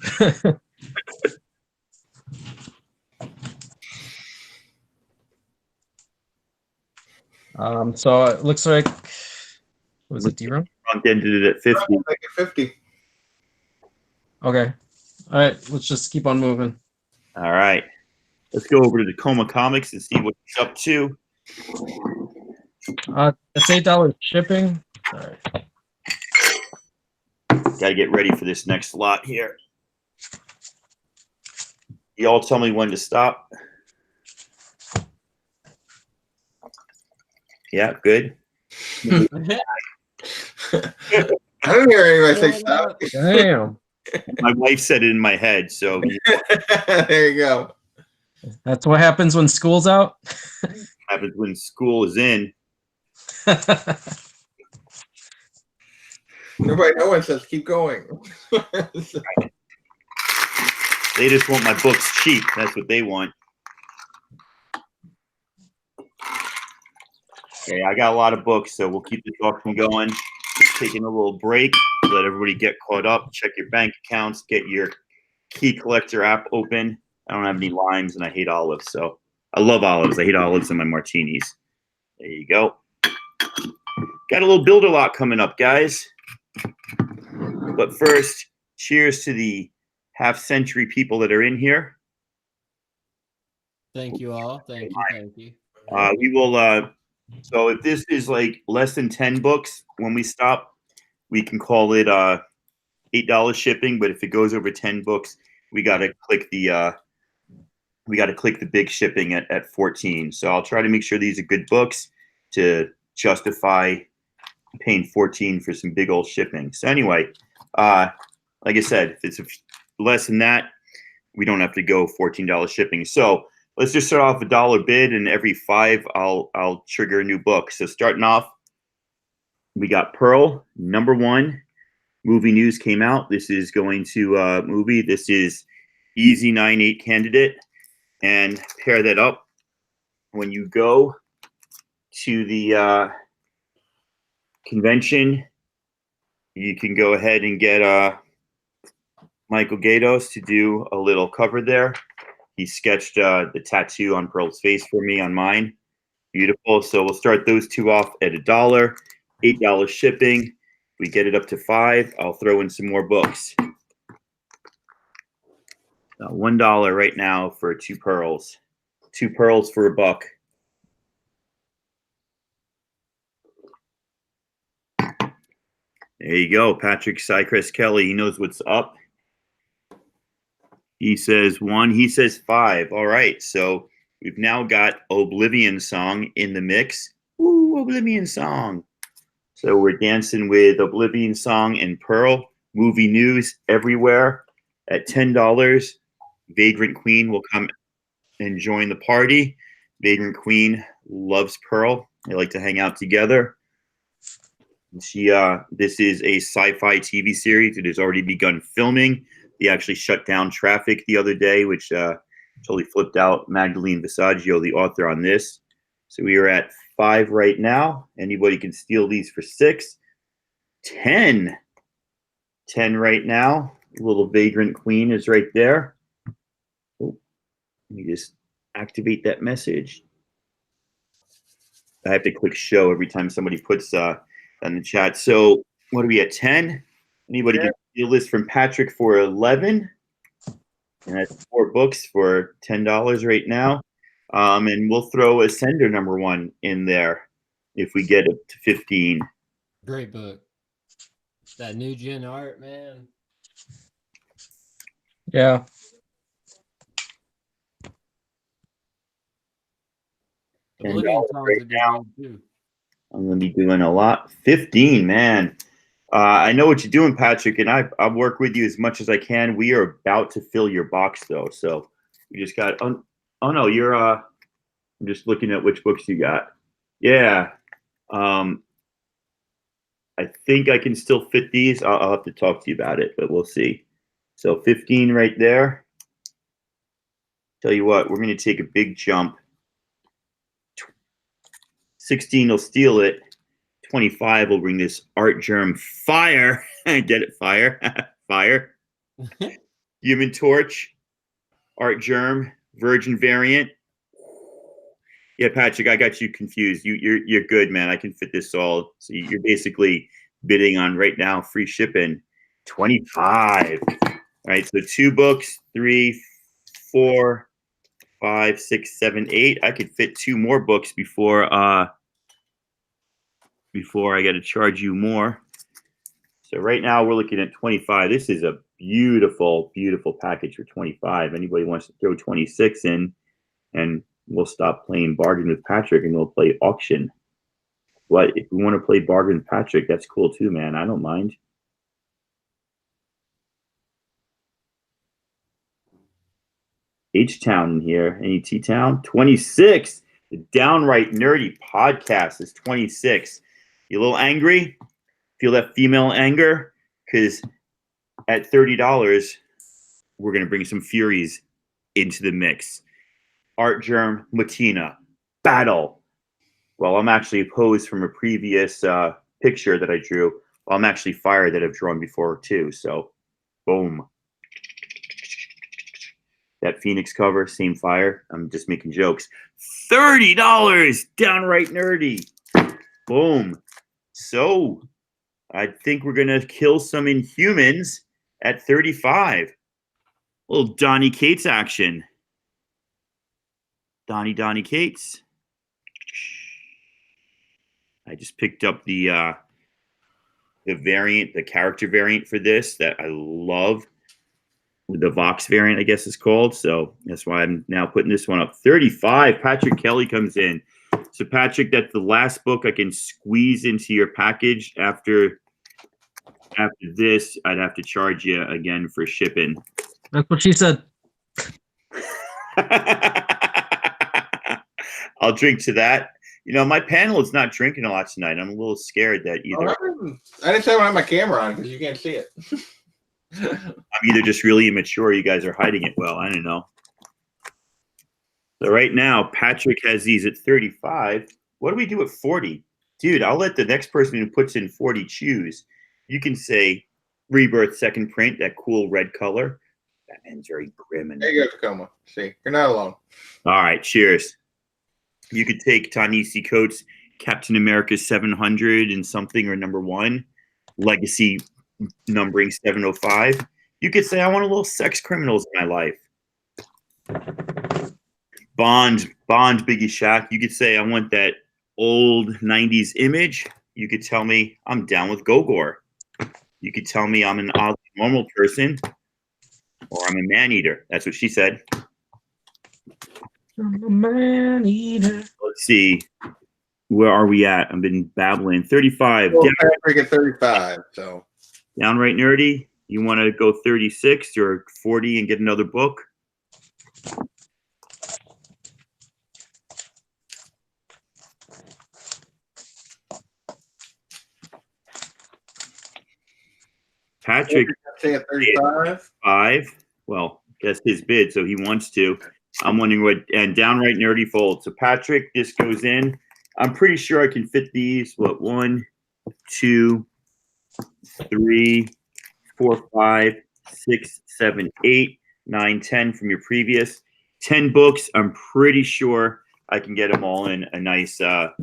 So it looks like, was it D-Rum? Front ended it at 50. Make it 50. Okay. All right, let's just keep on moving. All right. Let's go over to Tacoma Comics and see what he's up to. It's $8 shipping. All right. Got to get ready for this next lot here. Y'all tell me when to stop. Yeah, good. I don't hear anybody say stop. Damn. My wife said it in my head, so There you go. That's what happens when school's out. happens when school is in. Everybody, no one says keep going. They just want my books cheap. That's what they want. Okay, I got a lot of books, so we'll keep this auction going. Just taking a little break, let everybody get caught up, check your bank accounts, get your key collector app open. I don't have any limes, and I hate olives, so I love olives. I hate olives in my martinis. There you go. Got a little builder lot coming up, guys. But first, cheers to the half-century people that are in here. Thank you all. Thank you. Thank you. We will. So if this is like less than 10 books, when we stop, we can call it $8 shipping. But if it goes over 10 books, we gotta click the big shipping at 14. So I'll try to make sure these are good books to justify paying 14 for some big old shipping. So anyway, like I said, if it's less than that, we don't have to go $14 shipping. So let's just start off $1 bid, and every 5 I'll trigger a new book. So starting off, we got Pearl, #1. Movie news came out. This is going to movie. This is easy 9/8 candidate, and pair that up. When you go to the convention, you can go ahead and get Michael Gatos to do a little cover there. He sketched the tattoo on Pearl's face for me on mine. Beautiful. So we'll start those two off at $1, $8 shipping. We get it up to 5. I'll throw in some more books. $1 right now for 2 pearls. 2 pearls for $1. There you go. Patrick Cycrest Kelly. He knows what's up. He says 1. He says 5. All right. So we've now got Oblivion Song in the mix. Ooh, Oblivion Song. So we're dancing with Oblivion Song and Pearl. Movie news everywhere at $10. Vagrant Queen will come and join the party. Vagrant Queen loves Pearl. They like to hang out together. This is a sci-fi TV series. It has already begun filming. They actually shut down traffic the other day, which totally flipped out Magdalene Visaggio, the author on this. So we are at 5 right now. Anybody can steal these for 6. 10. 10 right now. Little Vagrant Queen is right there. Oh, let me just activate that message. I have to click show every time somebody puts in the chat. So what are we at, 10? Anybody can steal this from Patrick for 11. And that's 4 books for $10 right now. And we'll throw Ascender #1 in there if we get it to 15. Great book. That new gen art, man. Yeah. Oblivion Song's a good read too. I'm going to be doing a lot. 15, man. I know what you're doing, Patrick, and I'll work with you as much as I can. We are about to fill your box, though. So we just got, oh no, you're, I'm just looking at which books you got. Yeah. I think I can still fit these. I'll have to talk to you about it, but we'll see. So 15 right there. Tell you what, we're going to take a big jump. 16 will steal it. 25 will bring this Art Germ Fire. Get it? Fire. Fire. Human Torch. Art Germ. Virgin variant. Yeah, Patrick, I got you confused. You're good, man. I can fit this all. So you're basically bidding on right now free shipping. 25. All right, so 2 books, 3, 4, 5, 6, 7, 8. I could fit 2 more books before I got to charge you more. So right now we're looking at 25. This is a beautiful, beautiful package for 25. Anybody wants to throw 26 in, and we'll stop playing bargain with Patrick and we'll play auction. But if we want to play bargain with Patrick, that's cool too, man. I don't mind. H-Town in here. Any T-Town? 26. The Downright Nerdy Podcast is 26. You a little angry? Feel that female anger? Because at $30, we're going to bring some Furies into the mix. Art Germ, Matina, Battle. Well, I'm actually opposed from a previous picture that I drew. Well, I'm actually Fire that I've drawn before too. So, boom. That Phoenix cover, same Fire. I'm just making jokes. $30, Downright Nerdy. Boom. So, I think we're going to kill some Inhumans at 35. Little Donny Cates action. Donny Cates. I just picked up the variant, the character variant for this that I love. The Vox variant, I guess it's called. So that's why I'm now putting this one up. 35. Patrick Kelly comes in. So Patrick, that's the last book I can squeeze into your package. After this, I'd have to charge you again for shipping. That's what she said. I'll drink to that. You know, my panel is not drinking a lot tonight. I'm a little scared that either I didn't say I don't have my camera on because you can't see it. I'm either just really immature, you guys are hiding it well. I don't know. So right now, Patrick has these at 35. What do we do at 40? Dude, I'll let the next person who puts in 40 choose. You can say Rebirth second print, that cool red color. Batman's very grim. And There you go, Tacoma. See, you're not alone. all right, cheers. You could take Ta-Nehisi Coates' Captain America 700 and something, or number 1, Legacy numbering 705. You could say, I want a little sex criminals in my life. Bond, Biggie Shaq. You could say, I want that old 90s image. You could tell me, I'm down with Gogor. You could tell me I'm an oddly normal person, or I'm a man-eater. That's what she said. I'm a man eater. Let's see. Where are we at? I've been babbling. 35. Well, Patrick at 35. So Downright Nerdy. You want to go 36 or 40 and get another book? Patrick, say at 35. 5. Well, that's his bid, so he wants to. I'm wondering what, and Downright Nerdy folds. So Patrick, this goes in. I'm pretty sure I can fit these. What, 1, 2, 3, 4, 5, 6, 7, 8, 9, 10 from your previous 10 books. I'm pretty sure I can get them all in a nice $8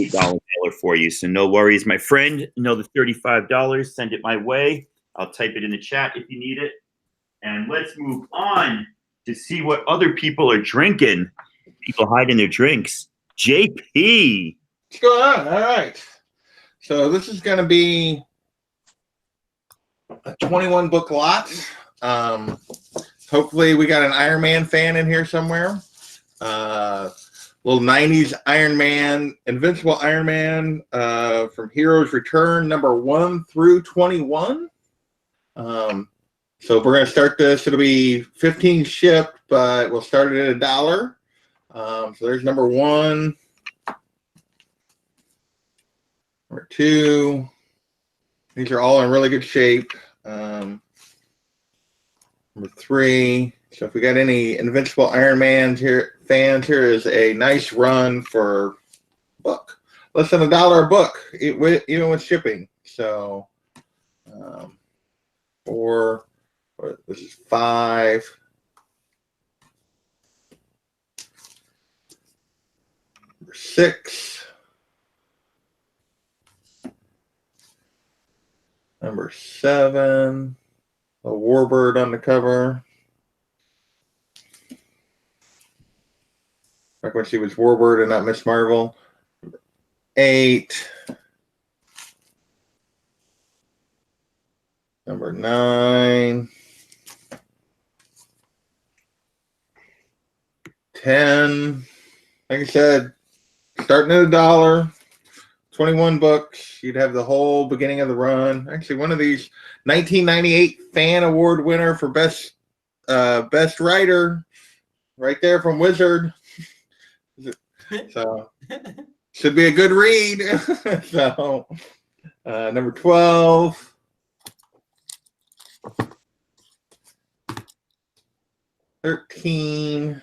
mailer for you. So no worries, my friend. Another $35. Send it my way. I'll type it in the chat if you need it. And let's move on to see what other people are drinking. People hiding their drinks. JP. What's going on? All right. So this is going to be a 21 book lot. Hopefully we got an Iron Man fan in here somewhere. Little 90s Iron Man, Invincible Iron Man from Heroes Return, number 1 through 21. So we're going to start this. It'll be 15 shipped, but we'll start it at $1. So there's number 1, number 2, These are all in really good shape. Number 3. So if we got any Invincible Iron Man fans, here is a nice run for book. Less than $1 a book, even with shipping. So 4. This is 5. Number 6. Number 7. A Warbird on the cover. Back when she was Warbird and not Miss Marvel. 8. Number 9. 10. Like I said, starting at $1. 21 books. You'd have the whole beginning of the run. Actually, one of these 1998 Fan Award winner for best writer, right there from Wizard. So should be a good read. So number 12. 13.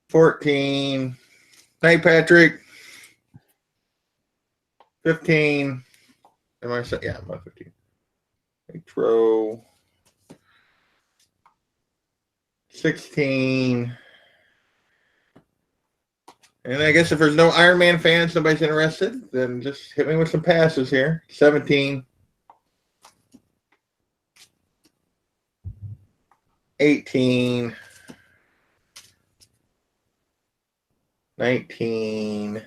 14. Night, Patrick. 15. Am I saying? Yeah, I'm on 15. Intro. 16. And I guess if there's no Iron Man fans, nobody's interested, then just hit me with some passes here. 17. 18. 19.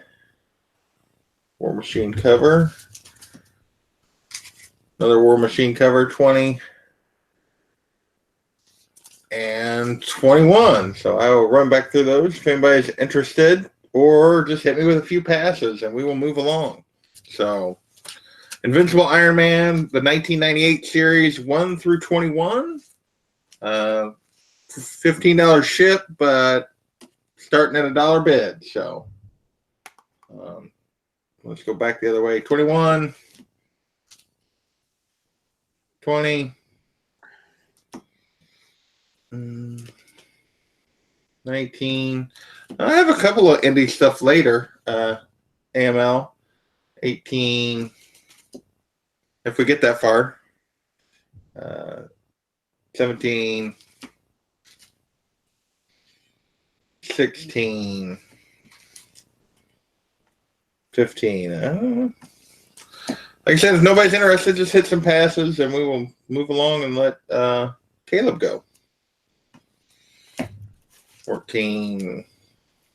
War Machine cover. Another War Machine cover, 20. And 21. So I will run back through those if anybody's interested, or just hit me with a few passes and we will move along. So Invincible Iron Man, the 1998 series 1 through 21. $15 ship, but starting at $1 bid. So let's go back the other way. 21, 20, 19. I have a couple of indie stuff later. AML 18. If we get that far. 17. 16. 15. Like I said, if nobody's interested, just hit some passes and we will move along and let Caleb go. 14.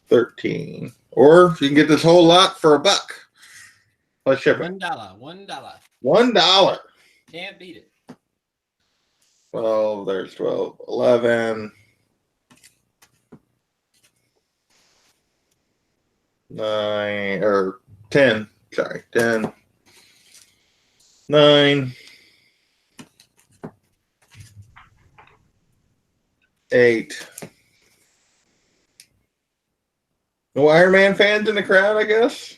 13. Or you can get this whole lot for $1 plus shipping. $1. $1. Can't beat it. 12. There's 12. 11. 9 or 10. Sorry, 10. 9. 8. No Iron Man fans in the crowd, I guess.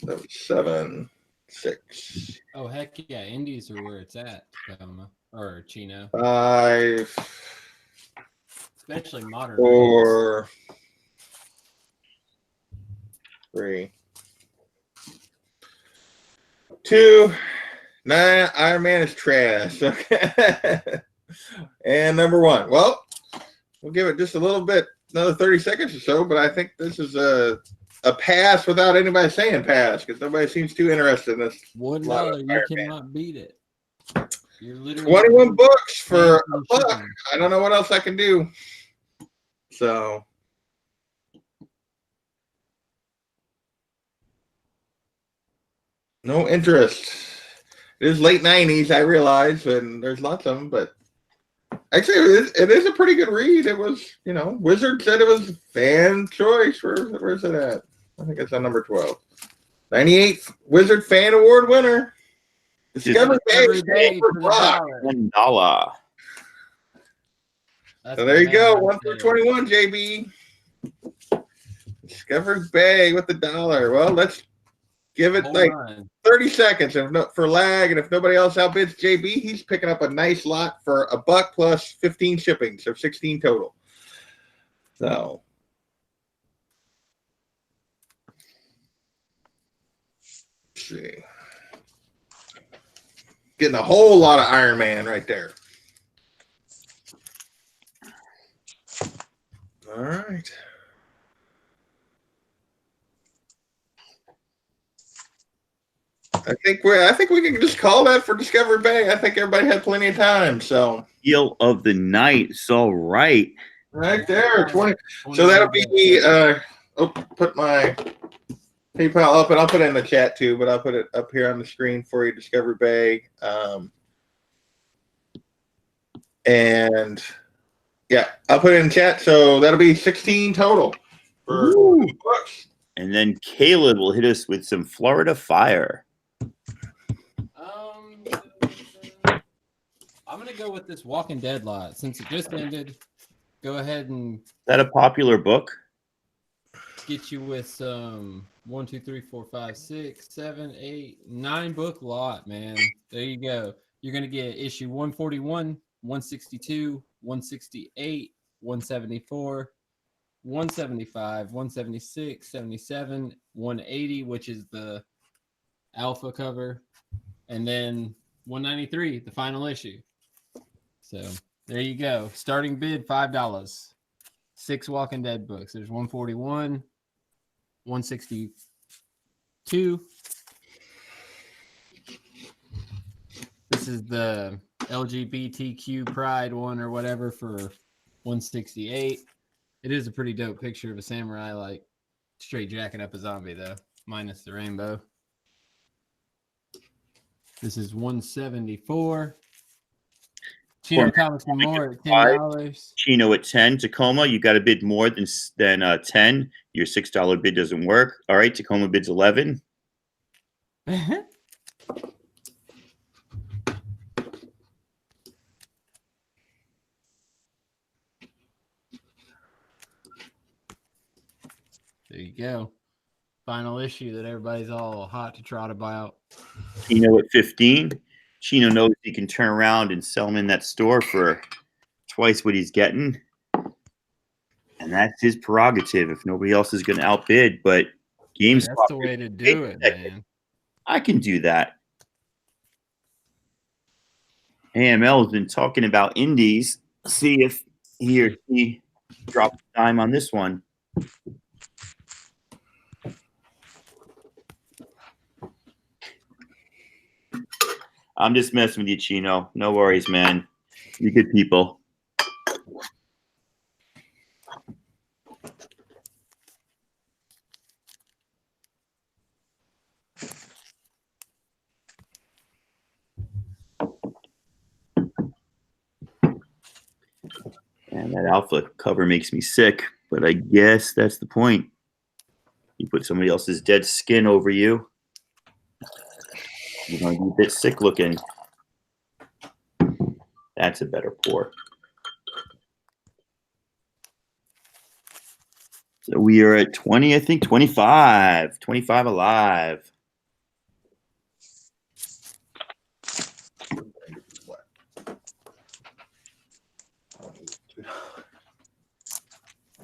That was 7. 6. Oh heck yeah, Indies are where it's at, Tacoma or Chino. 5. Especially modern. 4. 3. 2. 9. Iron Man is trash. Okay. And number 1. Well, we'll give it just a little bit, another 30 seconds or so, but I think this is a pass without anybody saying pass because nobody seems too interested in this. $1, you cannot beat it. You're literally 21 books for $1. I don't know what else I can do. So. No interest. It is late 90s, I realize, and there's lots of them, but actually it is a pretty good read. It was, Wizard said it was fan choice. Where's it at? I think it's on number 12. 98th Wizard Fan Award winner. Discovery Day for $1. So there you go. 1 through 21, JB. Discovery Bay with $1. Well, let's give it Hold like on. 30 seconds for lag, and if nobody else outbids JB, he's picking up a nice lot for $1 plus 15 shipping, so 16 total. So let's see. Getting a whole lot of Iron Man right there. All right. I think we can just call that for Discovery Bay. I think everybody had plenty of time. So Deal of the night. It's all right. right there, 20. So that'll be put my PayPal up, and I'll put it in the chat too, but I'll put it up here on the screen for you, Discovery Bay. And yeah, I'll put it in chat. So that'll be 16 total for books. And then Caleb will hit us with some Florida Fire. I'm gonna go with this Walking Dead lot since it just ended. Go ahead and Is that a popular book? get you with some 1, 2, 3, 4, 5, 6, 7, 8, 9 book lot, man. There you go. You're gonna get issue 141, 162, 168, 174, 175, 176, 77, 180, which is the alpha cover, and then 193, the final issue. So there you go. Starting bid $5. 6 Walking Dead books. There's 141, 162. This is the LGBTQ Pride one or whatever for 168. It is a pretty dope picture of a samurai like straight jacking up a zombie though, minus the rainbow. This is 174. Chino Comics and More at $10. Chino at 10. Tacoma, you got to bid more than 10. Your $6 bid doesn't work. All right, Tacoma bids 11. There you go. Final issue that everybody's all hot to trot about. Chino at 15. Chino knows he can turn around and sell them in that store for twice what he's getting. And that's his prerogative if nobody else is going to outbid. But GameStop, That's the way to do it, man. I can do that. AML has been talking about indies. See if he or she drops a dime on this one. I'm just messing with you, Chino. No worries, man. You good people. And that alpha cover makes me sick, but I guess that's the point. You put somebody else's dead skin over you, you're going to be a bit sick looking. That's a better pour. So we are at 20, I think 25. 25 alive.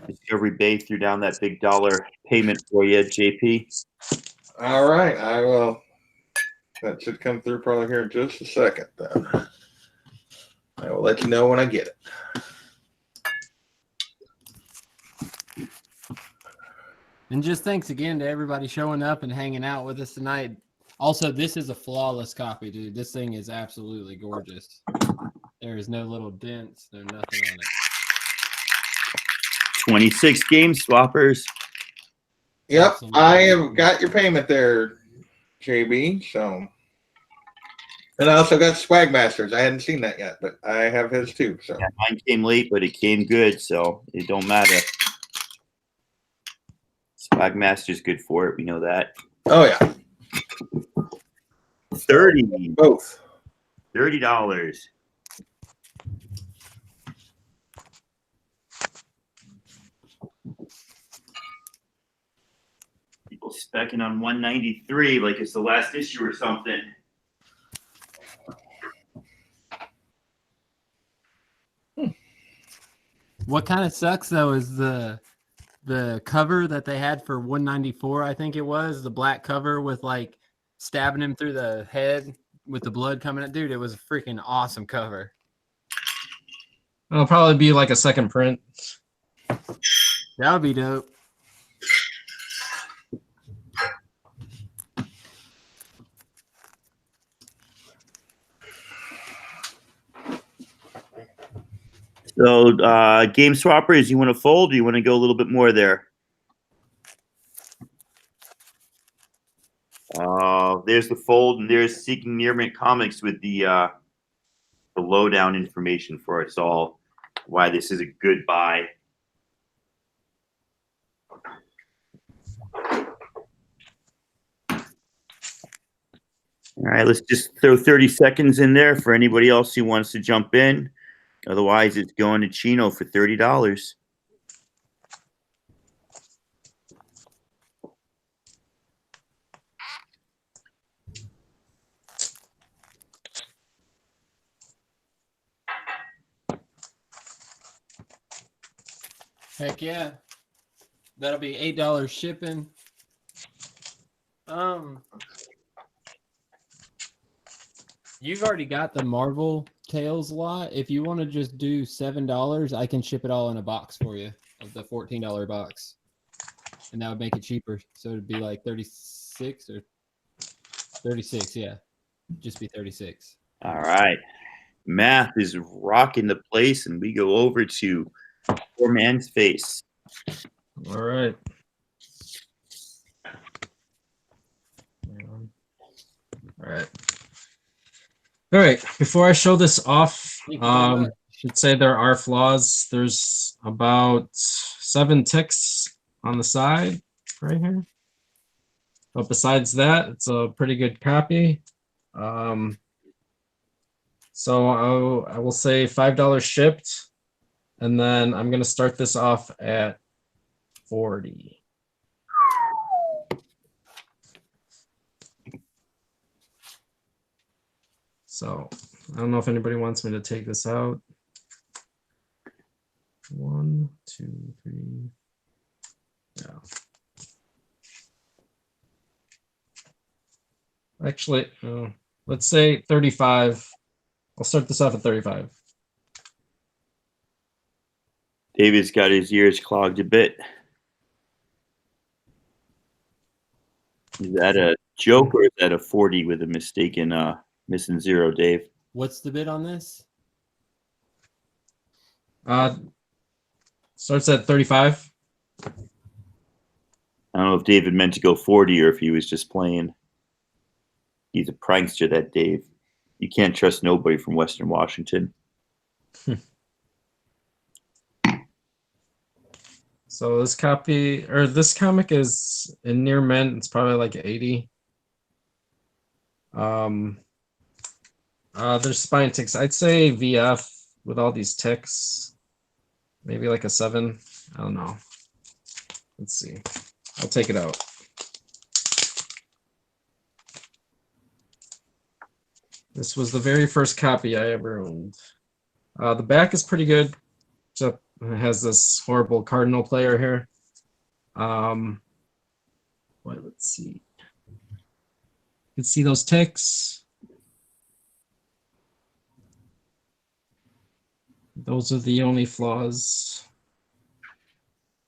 Discovery Bay threw down that big dollar payment for you, JP. all right, I will. That should come through probably here in just a second. Then I will let you know when I get it. And just thanks again to everybody showing up and hanging out with us tonight. Also, this is a flawless copy, dude. This thing is absolutely gorgeous. There is no little dents, no nothing on it. 26 game swappers. Yep, Absolutely. I have got your payment there, JB. So, and I also got Swag Masters. I hadn't seen that yet, but I have his too. So Yeah, mine came late, but it came good, so it don't matter. Swag Master's good for it. We know that. oh yeah, 30. both. $30. Specking on 193 like it's the last issue or something. What kind of sucks though is the cover that they had for 194, I think it was, the black cover with like stabbing him through the head with the blood coming out. Dude, it was a freaking awesome cover. It'll probably be like a second print. That would be dope. So, game swappers, you want to fold or you want to go a little bit more there? There's the fold, and there's Seeking Near Mint Comics with the lowdown information for us all, why this is a good buy. All right, let's just throw 30 seconds in there for anybody else who wants to jump in. Otherwise, it's going to Chino for $30. Heck yeah. That'll be $8 shipping. You've already got the Marvel Tales lot. If you want to just do $7, I can ship it all in a box for you of the $14 box. And that would make it cheaper. So it'd be like 36 or 36, yeah. Just be 36. All right. Math is rocking the place, and we go over to Poor Man's Face. All right. All right. Before I show this off, should say there are flaws. There's about 7 ticks on the side right here. But besides that, it's a pretty good copy. So I will say $5 shipped. And then I'm going to start this off at 40. So I don't know if anybody wants me to take this out. 1, 2, 3. Yeah. Actually, let's say 35. I'll start this off at 35. David's got his ears clogged a bit. Is that a joke or is that a 40 with a mistaken missing zero, Dave? What's the bid on this? Starts at 35. I don't know if David meant to go 40 or if he was just playing. He's a prankster, that Dave. You can't trust nobody from Western Washington. So this comic is in near mint. It's probably like 80. There's spine ticks. I'd say VF with all these ticks. Maybe like a 7. I don't know. Let's see. I'll take it out. This was the very first copy I ever owned. The back is pretty good. Except it has this horrible Cardinal player here. Let's see. You can see those ticks. Those are the only flaws.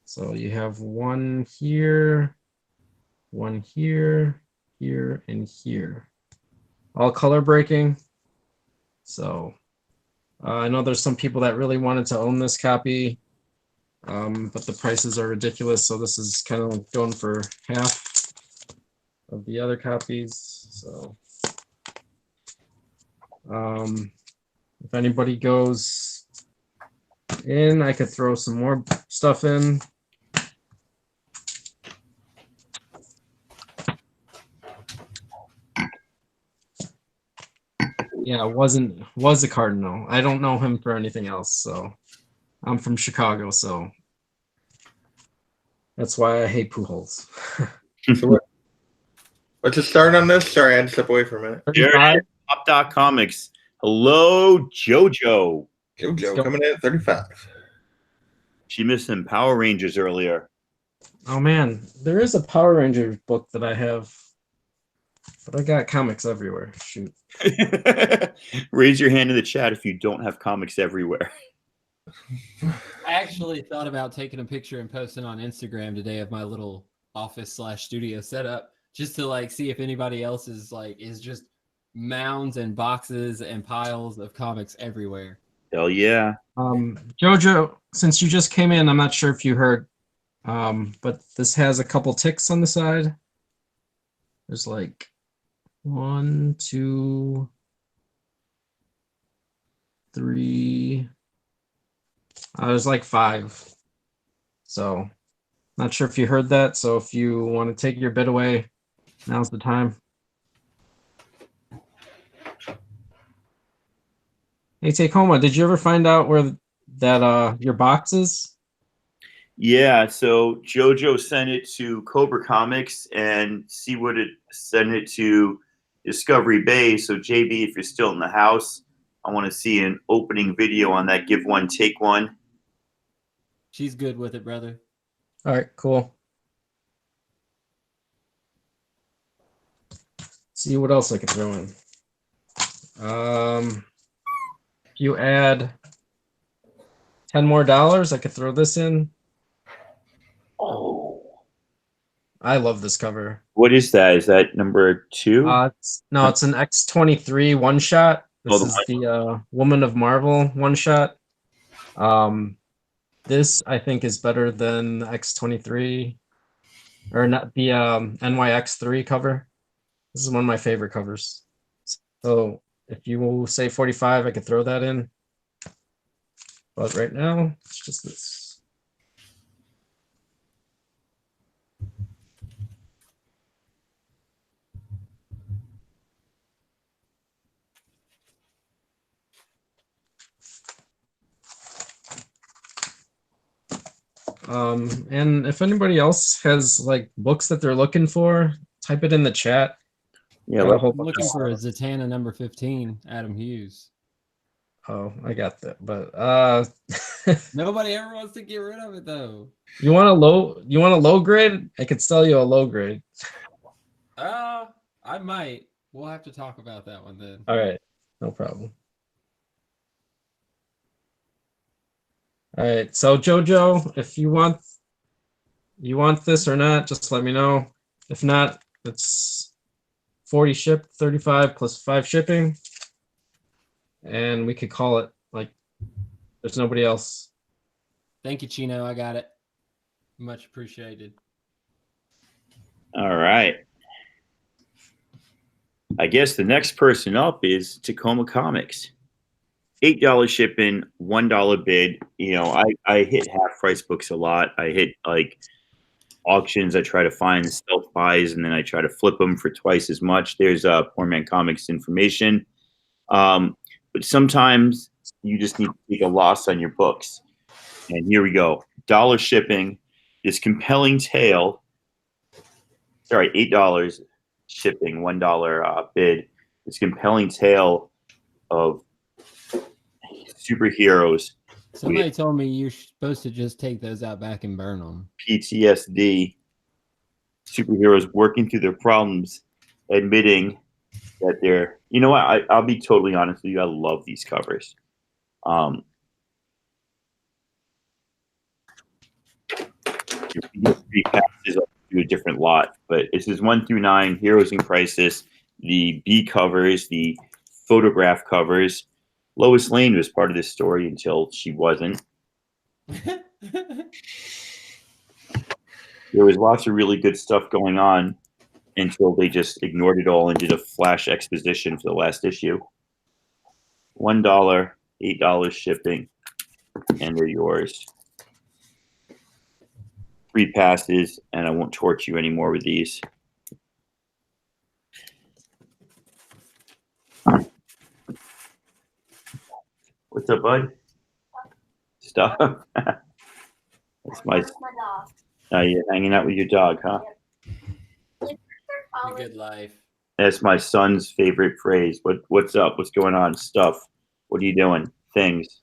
So you have one here, here, and here. All color breaking. So I know there's some people that really wanted to own this copy, but the prices are ridiculous. So this is kind of going for half of the other copies. So if anybody goes in, I could throw some more stuff in. Yeah, was a Cardinal. I don't know him for anything else, so I'm from Chicago, so that's why I hate Pujols. So What's the start on this? Sorry, I had to step away for a minute. 35. Top Dot Comics. Hello, JoJo. JoJo coming in at 35. She missed some Power Rangers earlier. Oh man, there is a Power Ranger book that I have, but I got comics everywhere. Shoot. Raise your hand in the chat if you don't have comics everywhere. I actually thought about taking a picture and posting on Instagram today of my little office/studio setup, just to like see if anybody else is just mounds and boxes and piles of comics everywhere. Hell yeah. Jojo, since you just came in, I'm not sure if you heard, but this has a couple ticks on the side. There's like 1, 2, 3. There's like 5. So, not sure if you heard that. So, if you want to take your bid away, now's the time. Hey, Tacoma, did you ever find out where that your box is? Yeah, so JoJo sent it to Cobra Comics and sent it to Discovery Bay. So JB, if you're still in the house, I want to see an opening video on that. Give one, take one. She's good with it, brother. All right, cool. See what else I can throw in. If you add $10 more, I could throw this in. Oh, I love this cover. what is that? Is that number 2? It's an X-23 one shot. This the is the Woman of Marvel one shot. This I think is better than the X-23, or not the NYX3 cover. This is one of my favorite covers. So if you will say 45, I could throw that in. But right now, it's just this. And if anybody else has like books that they're looking for, type it in the chat. Yeah, Got a whole I'm bunch looking of for a stuff. Zatanna number 15, Adam Hughes. Oh, I got that. But Nobody ever wants to get rid of it though. you want a low grade? I could sell you a low grade. I might. We'll have to talk about that one then. All right, no problem. All right, so JoJo, if you want this or not, just let me know. If not, it's 40 shipped, 35 plus 5 shipping, and we could call it like there's nobody else. Thank you, Chino. I got it. Much appreciated. all right. I guess the next person up is Tacoma Comics. $8 shipping, $1 bid. You know, I hit half price books a lot. I hit like auctions. I try to find stealth buys, and then I try to flip them for twice as much. There's Poor Man Comics information. But sometimes you just need to take a loss on your books. And here we go. $1 shipping. This compelling tale. Sorry, $8 shipping, $1 bid. This compelling tale of superheroes Somebody told me you're supposed to just take those out back and burn them. PTSD, superheroes working through their problems, admitting that they're, you know what, I'll be totally honest with you, I love these covers. Three passes up to a different lot, but this is 1 through 9, Heroes in Crisis, the B covers, the photograph covers. Lois Lane was part of this story until she wasn't. There was lots of really good stuff going on until they just ignored it all and did a flash exposition for the last issue. $1, $8 shipping, and they're yours. 3 passes, and I won't torch you anymore with these. What's up, bud? Stuff. That's my dog. You're hanging out with your dog, huh? The good life. That's my son's favorite phrase. What's up? What's going on? Stuff. What are you doing? Things.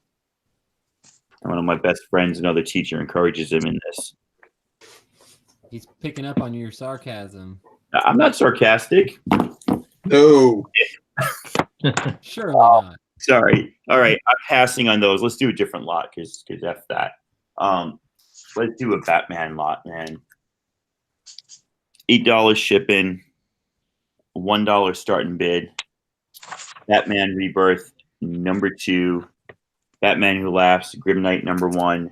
And one of my best friends, another teacher, encourages him in this. He's picking up on your sarcasm. I'm not sarcastic. No. Surely not. Sorry. All right. I'm passing on those. Let's do a different lot because F that. Let's do a Batman lot, man. $8 shipping, $1 starting bid. Batman Rebirth #2. Batman Who Laughs, Grim Knight #1.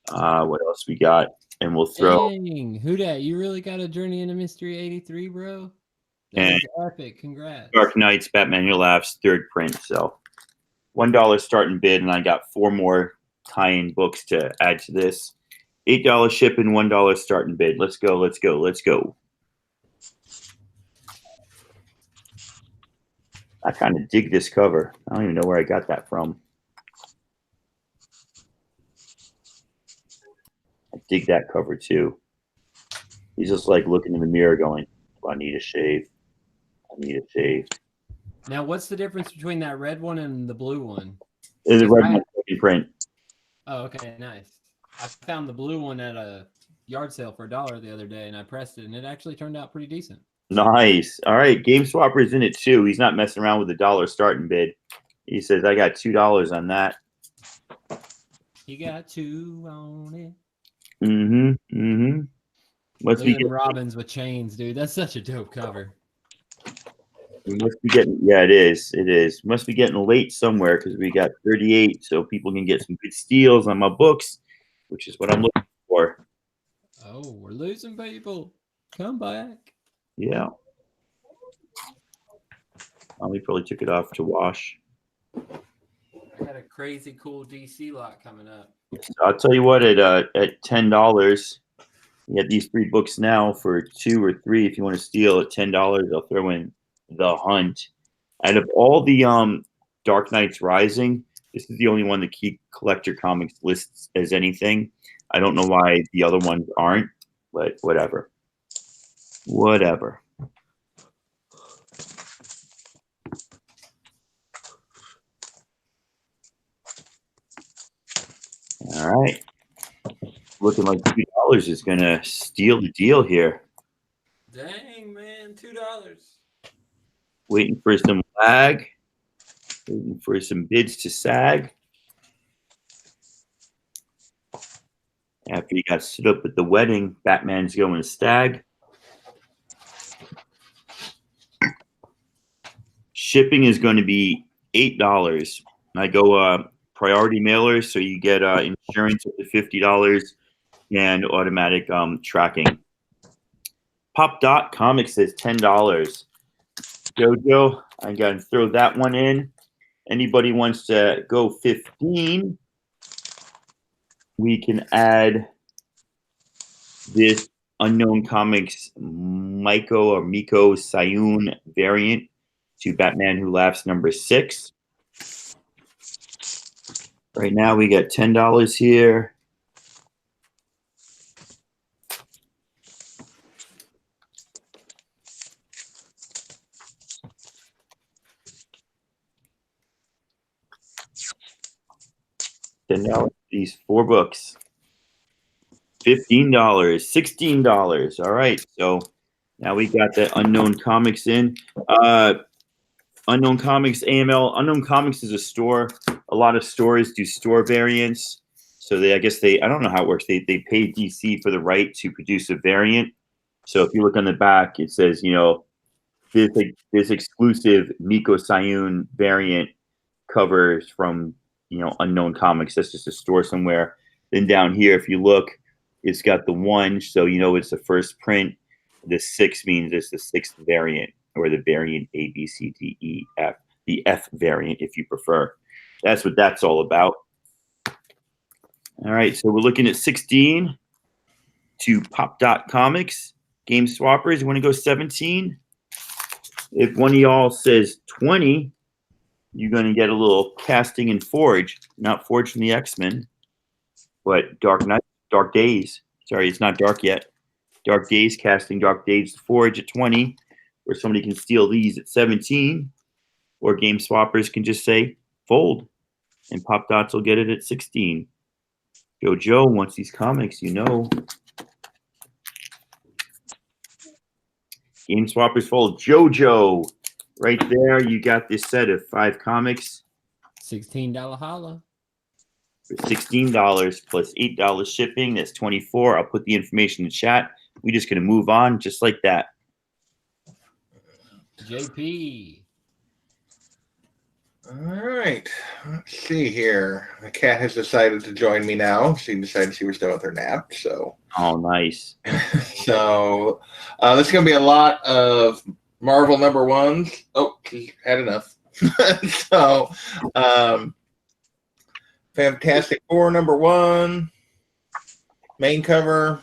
What else we got? And we'll throw. Dang, who dat? You really got a Journey into Mystery 83, bro? That And is epic. Congrats. Dark Knights, Batman Who Laughs, 3rd print. So $1 starting bid, and I got 4 more tie-in books to add to this. $8 shipping, $1 starting bid. Let's go, let's go, let's go. I kind of dig this cover. I don't even know where I got that from. I dig that cover too. He's just like looking in the mirror going, I need a shave. I need a shave. Now, what's the difference between that red one and the blue one? It's a red one second print. Oh, okay, nice. I found the blue one at a yard sale for $1 the other day, and I pressed it, and it actually turned out pretty decent. Nice. All right. Game Swapper's in it too. He's not messing around with the $1 starting bid. He says, I got $2 on that. He got 2 on it. Mm-hmm. Look at them Robins with chains, dude. That's such a dope cover. We must be getting, yeah, it is. It is. Must be getting late somewhere because we got 38, so people can get some good steals on my books, which is what I'm looking for. Oh, we're losing people. Come back. Yeah. We probably took it off to wash. I got a crazy cool DC lot coming up. So I'll tell you what, at $10, you get these 3 books now for 2 or 3. If you want to steal at $10, I'll throw in The Hunt. Out of all the Dark Knights Rising, this is the only one that Key Collector Comics lists as anything. I don't know why the other ones aren't, but whatever. Whatever. All right. Looking like $2 is going to steal the deal here. Dang, man, $2. Waiting for some lag. Waiting for some bids to sag. After he got stood up at the wedding, Batman's going stag. Shipping is going to be $8. I go priority mailers, so you get insurance up to $50 and automatic tracking. Pop Dot Comics says $10. Jojo, I got to throw that one in. Anybody wants to go 15? We can add this Unknown Comics Miko Sayun variant to Batman Who Laughs #6. Right now we got $10 here. $10. These 4 books. $15, $16. All right. So now we got the Unknown Comics in. Unknown Comics AML. Unknown Comics is a store. A lot of stores do store variants. So I don't know how it works. They pay DC for the right to produce a variant. So if you look on the back, it says, this exclusive Miko Sayun variant covers from, Unknown Comics. That's just a store somewhere. Then down here, if you look, it's got the 1, so it's the first print. The 6 means it's the 6th variant, or the variant A, B, C, D, E, F. The F variant, if you prefer. That's what that's all about. All right, so we're looking at 16 to Pop Dot Comics. Game Swappers, you want to go 17? If one of y'all says 20, you're going to get a little casting and Forge. Not Forge from the X-Men, but Dark Days. Sorry, it's not dark yet. Dark Days casting, Dark Days Forge at 20. where somebody can steal these at 17, or game swappers can just say fold, and Pop Dots will get it at 16. Joe wants these comics, you know. Game swappers fold. JoJo, right there. You got this set of 5 comics. $16 holla. For $16 plus $8 shipping. That's $24. I'll put the information in the chat. We're just gonna move on just like that. JP. All right. Let's see here. The cat has decided to join me now. She decided she was done with her nap. So, Oh, nice. so this is going to be a lot of Marvel number ones. Oh, she had enough. So, Fantastic Four number 1, main cover.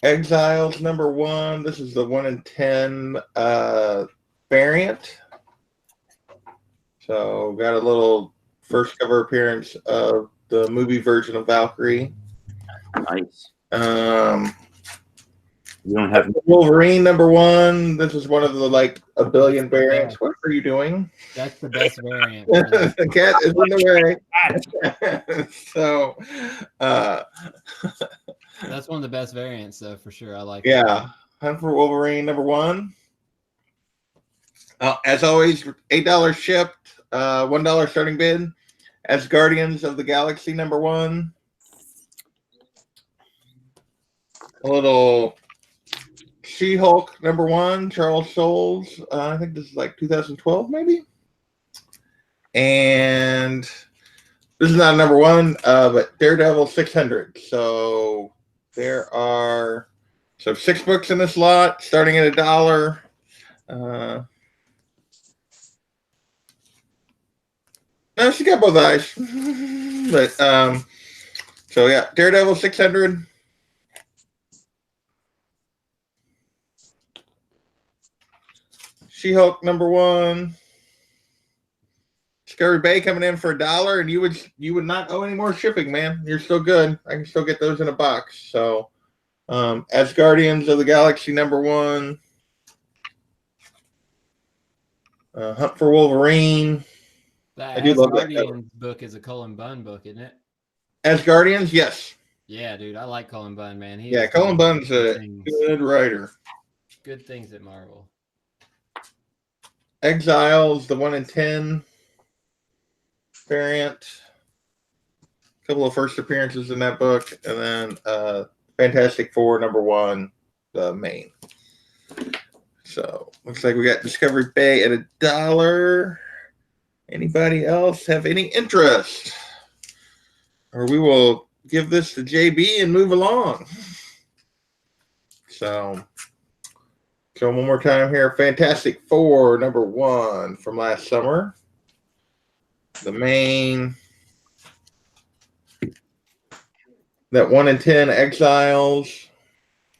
Exiles number 1. This is the 1 in 10 variant. So got a little first cover appearance of the movie version of Valkyrie. Nice. We don't have Wolverine number 1. This is one of the like a billion variants. What are you doing? That's the best variant. The cat is in the way. So that's one of the best variants, though, for sure. I like. Yeah, Hunt for Wolverine number 1. As always, $8 shipped, $1 starting bid. As Guardians of the Galaxy number 1. A little She-Hulk number 1, Charles Soules. I think this is like 2012, maybe. And this is not number 1, but Daredevil 600. So there are 6 books in this lot, starting at $1. No, she got both eyes. But so yeah, Daredevil 600. She-Hulk number 1. Discovery Bay coming in for $1, and you would not owe any more shipping, man. You're still good. I can still get those in a box. So as Guardians of the Galaxy number 1. Hunt for Wolverine. That I do love that Guardians book is a Cullen Bunn book, isn't it? As Guardians, yes. Yeah, dude, I like Cullen Bunn, man. Cullen Bunn's a good writer. Good things at Marvel. Exiles, the 1 in 10 variant. A couple of first appearances in that book, and then Fantastic Four number 1, the main. So looks like we got Discovery Bay at $1. Anybody else have any interest? Or we will give this to JB and move along. So one more time here. Fantastic Four, number 1 from last summer. The main. That 1 in 10 Exiles.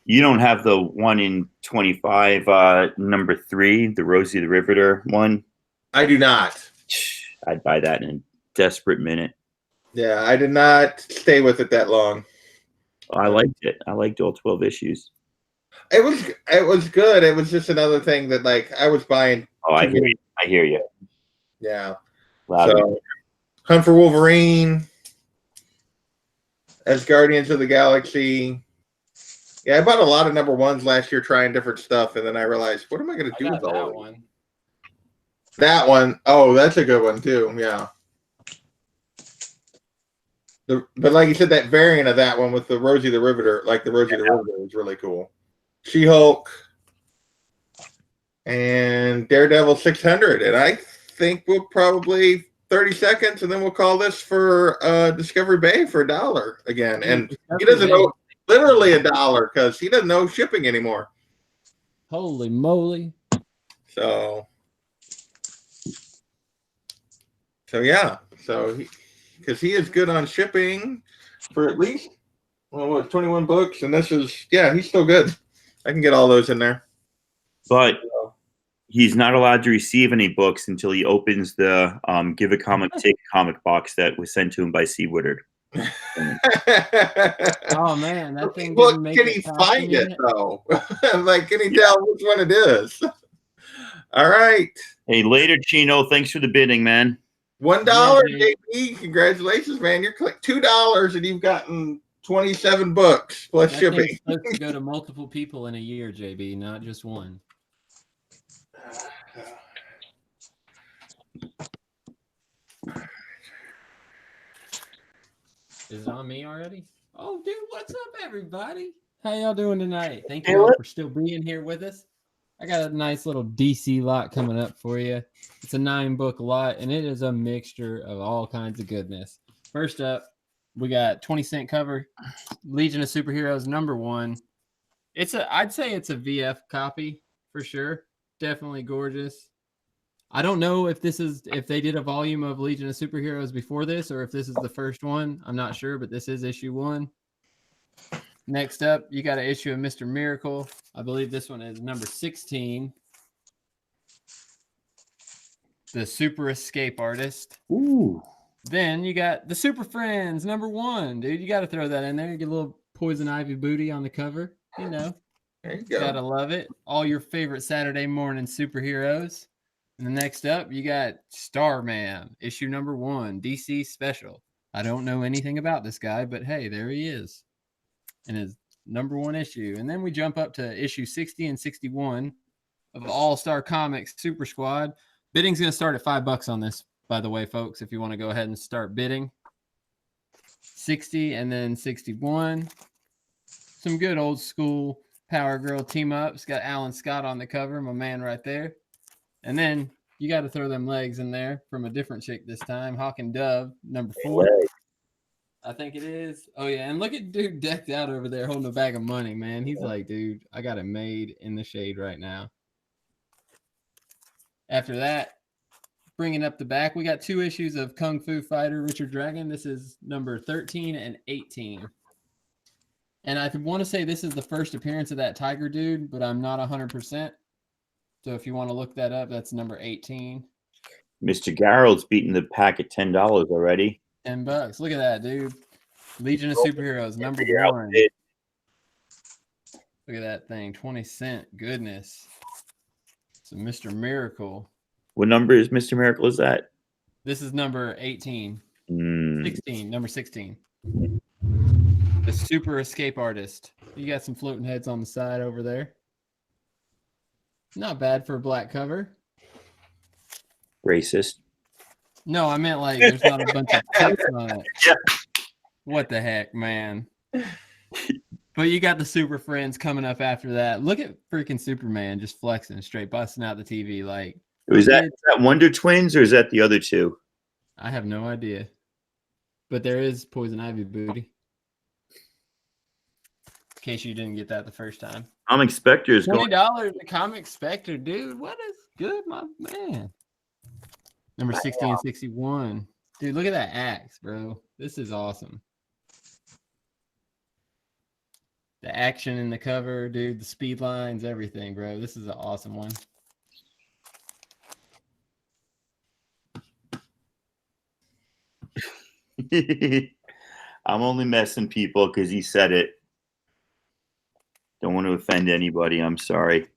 You don't have the 1 in 25, number 3, the Rosie the Riveter one? I do not. I'd buy that in a desperate minute. Yeah, I did not stay with it that long. I liked it. I liked all 12 issues. It was good. It was just another thing that like I was buying. Oh, I hear you. I hear you. Yeah. Loud. So, Hunt for Wolverine, as Guardians of the Galaxy. Yeah, I bought a lot of number 1s last year trying different stuff, and then I realized, what am I going to do with all of them? That one. Oh, that's a good one too. Yeah. But like you said, that variant of that one with the Rosie the Riveter, like the Rosie the Riveter, was really cool. She-Hulk and Daredevil 600, and I think we'll probably 30 seconds, and then we'll call this for Discovery Bay for $1 again. And he doesn't owe literally $1 because he doesn't know shipping anymore. Holy moly! So yeah, because he is good on shipping for at least 21 books, and this is he's still good. I can get all those in there. But he's not allowed to receive any books until he opens the Give a Comic, Take a Comic box that was sent to him by C. Woodard. Oh man, that thing Well, didn't make can it he past find me it yet. though? Like, can he tell which one it is? All right. Hey, later, Chino. Thanks for the bidding, man. $1, Yeah, JP. Congratulations, man. You're like $2 and you've gotten 27 books plus That shipping. thing's supposed to go to multiple people in a year, JB, not just one. Is it on me already? Oh, dude, what's up, everybody? How y'all doing tonight? Thank you all for still being here with us. I got a nice little DC lot coming up for you. It's a 9-book lot, and it is a mixture of all kinds of goodness. First up, we got 20-cent cover, Legion of Superheroes #1. I'd say it's a VF copy for sure. Definitely gorgeous. I don't know if they did a volume of Legion of Superheroes before this, or if this is the first one. I'm not sure, but this is issue 1. Next up, you got an issue of Mr. Miracle. I believe this one is number 16. The Super Escape Artist. Ooh. Then you got the Super Friends #1, dude. You got to throw that in there. Get a little Poison Ivy booty on the cover. You know, There you go. gotta love it. All your favorite Saturday morning superheroes. And then next up, you got Starman, issue #1, DC Special. I don't know anything about this guy, but hey, there he is. And his #1 issue. And then we jump up to issue 60 and 61 of All-Star Comics Super Squad. Bidding's going to start at $5 on this, by the way, folks, if you want to go ahead and start bidding. 60 and then 61. Some good old school Power Girl team-ups. Got Alan Scott on the cover, my man right there. And then you got to throw them legs in there from a different chick this time. Hawk and Dove, #4. I think it is. Oh, yeah. And look at dude decked out over there holding a bag of money, man. He's like, dude, I got it made in the shade right now. After that, bringing up the back, we got 2 issues of Kung Fu Fighter Richard Dragon. This is number 13 and 18. And I want to say this is the first appearance of that tiger dude, but I'm not 100%. So if you want to look that up, that's number 18. Mr. Garrald's beating the pack at $10 already. $10. Look at that, dude. Legion of Superheroes, #1. Look at that thing. 20-cent. Goodness. So Mr. Miracle. What number is Mr. Miracle? Is that? This is number 18. 16. Number 16. The Super Escape Artist. You got some floating heads on the side over there. Not bad for a black cover. Racist. No, I meant like there's not a bunch of text on it. Yeah. What the heck, man? But you got the Super Friends coming up after that. Look at freaking Superman just flexing, straight busting out the TV. Like, Is that Wonder Twins or is that the other two? I have no idea. But there is Poison Ivy booty. In case you didn't get that the first time. Comic Spectre is going. $20 the Comic Spectre, dude. What is good, my man? Number 60 and 61. Dude, look at that axe, bro. This is awesome. The action in the cover, dude. The speed lines, everything, bro. This is an awesome one. I'm only messing people because he said it. Don't want to offend anybody. I'm sorry.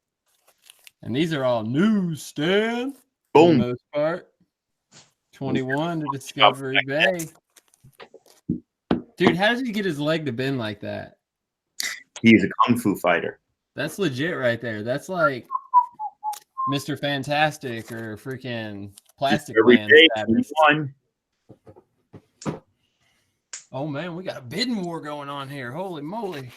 And these are all newsstand. Boom. For the most part. 21 to Discovery Bay. Dude, how did he get his leg to bend like that? He's a kung fu fighter. That's legit right there. That's like Mr. Fantastic or freaking Plastic Every Man day, status. 21. Oh man, we got a bidding war going on here. Holy moly.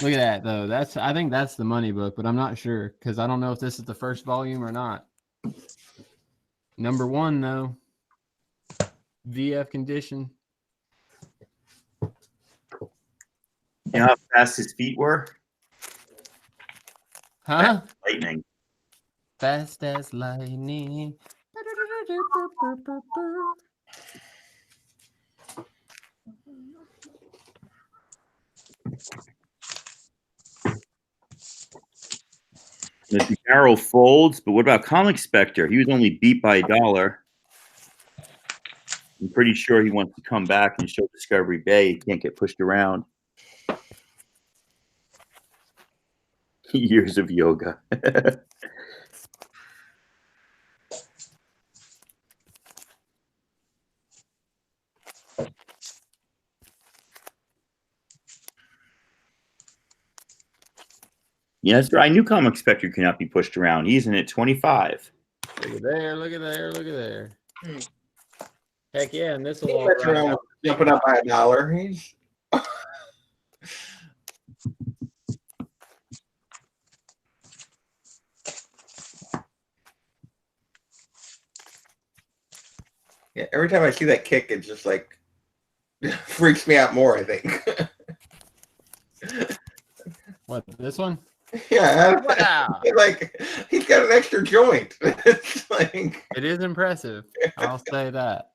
Look at that though. I think that's the money book, but I'm not sure because I don't know if this is the first volume or not. #1 though. VF condition. You know how fast his feet were? Huh? Lightning. Fast as lightning. Mr. Garrald folds, but what about Comic Spectre? He was only beat by $1. I'm pretty sure he wants to come back and show Discovery Bay. He can't get pushed around. Years of yoga. Yeah, that's right. I knew Comic Spectre cannot be pushed around. He's in at 25. Look at there, look at there, look at there. Heck yeah, and this will He all messed ride around out. with jumping up by $1. He's yeah. Every time I see that kick, it just like freaks me out more. I think. What, this one? Yeah, Wow. like he's got an extra joint. It's like It is impressive. I'll say that.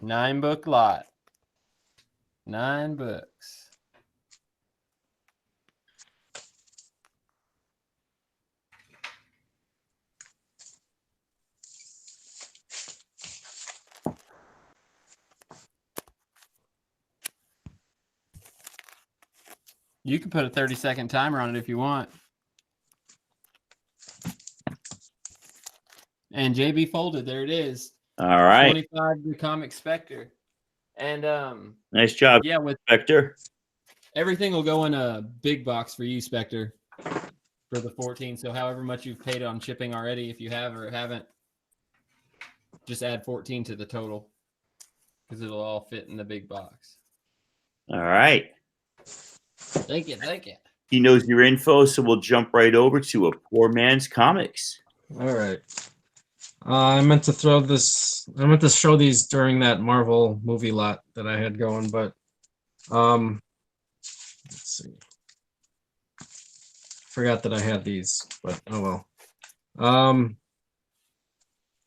9-book lot. 9 books. You can put a 30-second timer on it if you want. And JB folded. There it is. All right. 25 to Comic Spectre. And Nice job, yeah, with Spectre. everything will go in a big box for you, Spectre, for the 14. So however much you've paid on shipping already, if you have or haven't, just add 14 to the total because it'll all fit in the big box. All right. Thank you, thank you. He knows your info, so we'll jump right over to a poor man's comics. All right. I meant to throw this. I meant to show these during that Marvel movie lot that I had going, but let's see. Forgot that I had these, but oh well.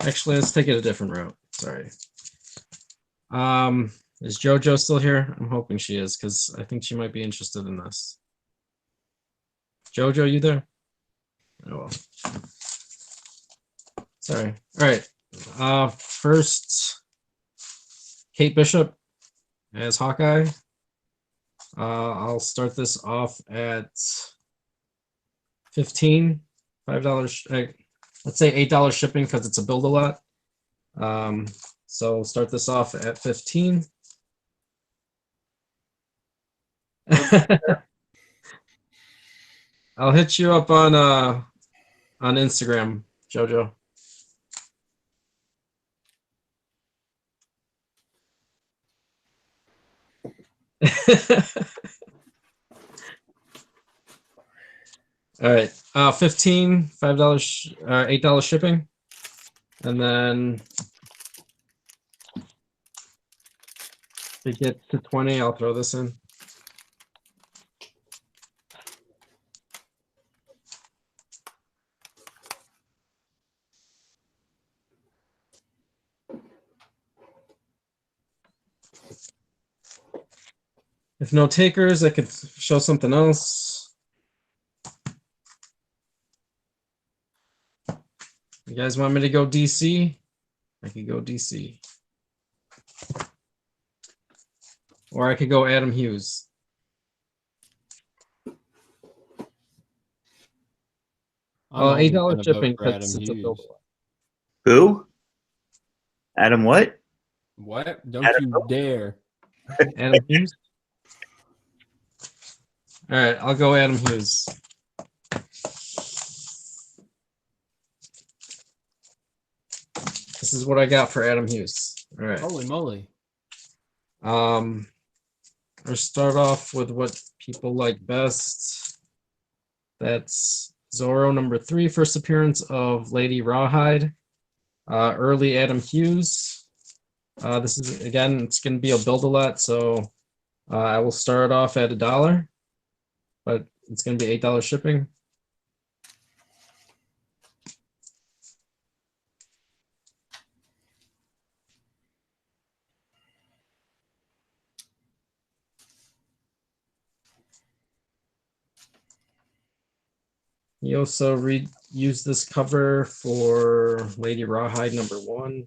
Actually, let's take it a different route. Sorry. Is JoJo still here? I'm hoping she is because I think she might be interested in this. JoJo, you there? Oh well. Sorry. All right. First, Kate Bishop as Hawkeye. I'll start this off at $15, $5. Let's say $8 shipping because it's a build a lot. So start this off at 15. I'll hit you up on Instagram, JoJo. All right, 15, $5, $8 shipping, and then to get to 20, I'll throw this in. If no takers, I could show something else. You guys want me to go DC? I could go DC. Or I could go Adam Hughes. Oh, $8 shipping because it's a build. Who? Adam what? What? Don't Adam you dare. Adam Hughes? All right, I'll go Adam Hughes. This is what I got for Adam Hughes. All right. Holy moly. I'll start off with what people like best. That's Zorro #3, first appearance of Lady Rawhide. Early Adam Hughes. This is, again, it's going to be a build-a-lot, so I will start off at $1, but it's going to be $8 shipping. You also used this cover for Lady Rawhide #1.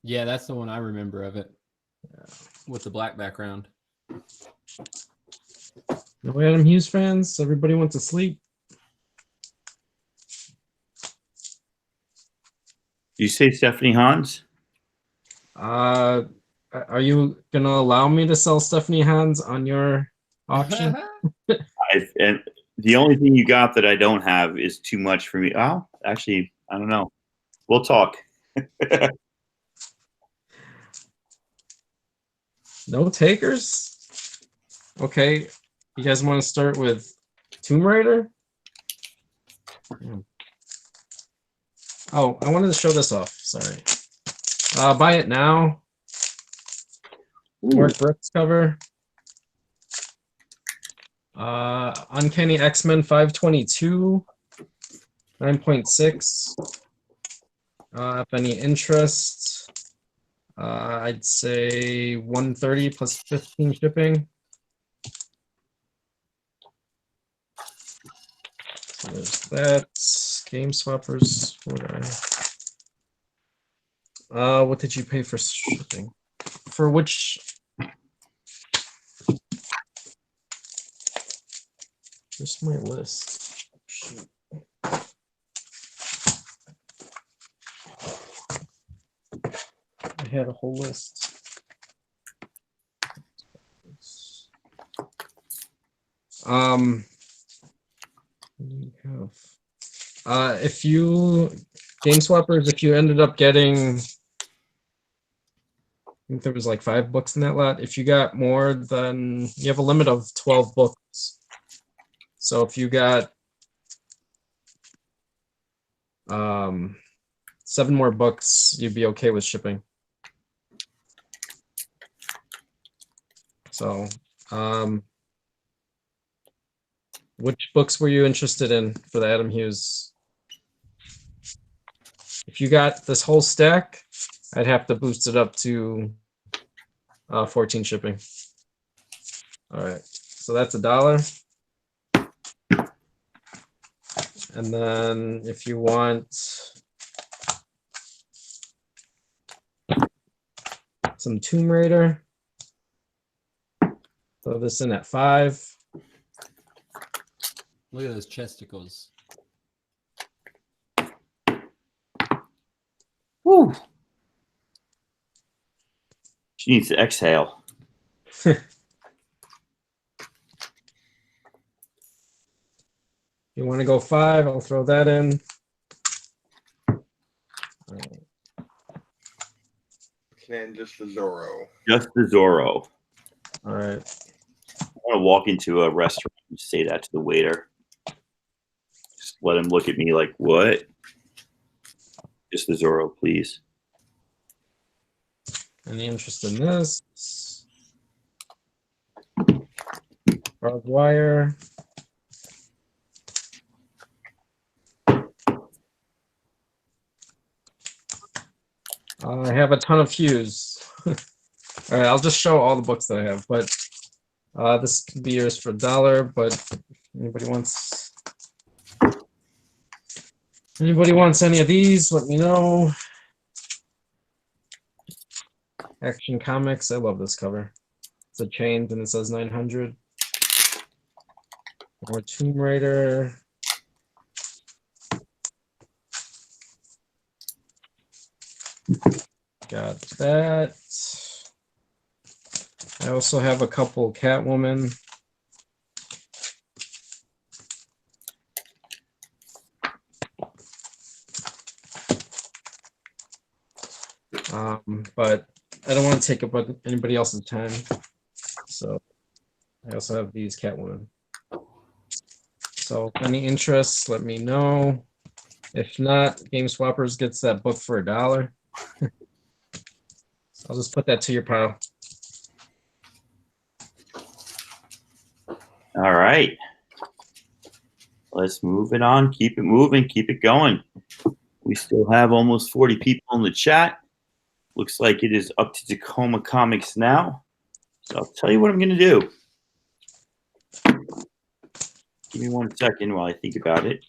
Yeah, that's the one I remember of it. With the black background. No Adam Hughes fans? Everybody went to sleep? You say Stephanie Hans? Are you gonna allow me to sell Stephanie Hans on your auction? And the only thing you got that I don't have is too much for me. Oh, actually, I don't know. We'll talk. No takers? Okay. You guys want to start with Tomb Raider? Oh, I wanted to show this off. Sorry. Buy it now. Mark Brooks cover. Uncanny X-Men 522. 9.6. If any interest, I'd say 130 plus 15 shipping. So there's that. Game Swappers. What did you pay for shipping? For which? Here's my list. Shoot. I had a whole list. If you Game Swappers, if you ended up getting, I think there was like 5 books in that lot. If you got more than, you have a limit of 12 books. So if you got 7 more books, you'd be okay with shipping. So, which books were you interested in for the Adam Hughes? If you got this whole stack, I'd have to boost it up to 14 shipping. All right, so that's $1. And then if you want some Tomb Raider, throw this in at $5. Look at those chesticles. Woo. She needs to exhale. You want to go 5? I'll throw that in. And just the Zorro. Just the Zorro. All right. I want to walk into a restaurant and say that to the waiter. Just let him look at me like, what? Just the Zorro, please. Any interest in this? Barbed wire. I have a ton of Hughes. All right, I'll just show all the books that I have, but this could be yours for $1. But anybody wants any of these? Let me know. Action Comics. I love this cover. It's a chain and it says 900. More Tomb Raider. Got that. I also have a couple Catwoman. But I don't want to take up anybody else's time. So I also have these Catwoman. So any interest, let me know. If not, Game Swappers gets that book for $1. So I'll just put that to your pile. All right. Let's move it on. Keep it moving. Keep it going. We still have almost 40 people in the chat. Looks like it is up to Tacoma Comics now. So I'll tell you what I'm going to do. Give me 1 second while I think about it.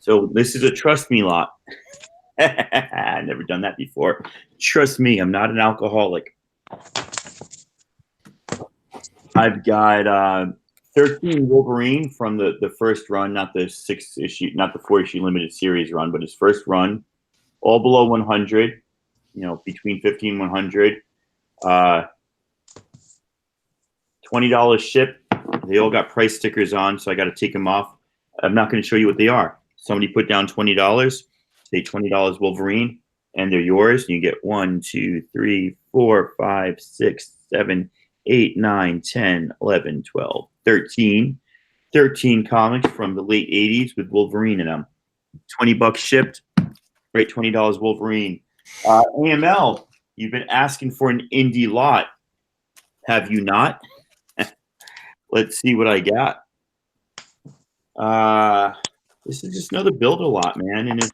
So this is a trust me lot. I've never done that before. Trust me, I'm not an alcoholic. I've got 13 Wolverine from the first run, not the 6-issue, not the 4-issue limited series run, but his first run, all below 100, between 50 and 100. $20 ship. They all got price stickers on, so I got to take them off. I'm not going to show you what they are. Somebody put down $20, say $20 Wolverine, and they're yours. And you get 1, 2, 3, 4, 5, 6, 7, 8, 9, 10, 11, 12, 13. 13 comics from the late 80s with Wolverine in them. $20 shipped. Right, $20 Wolverine. AML, you've been asking for an indie lot. Have you not? Let's see what I got. This is just another build a lot, man, and it's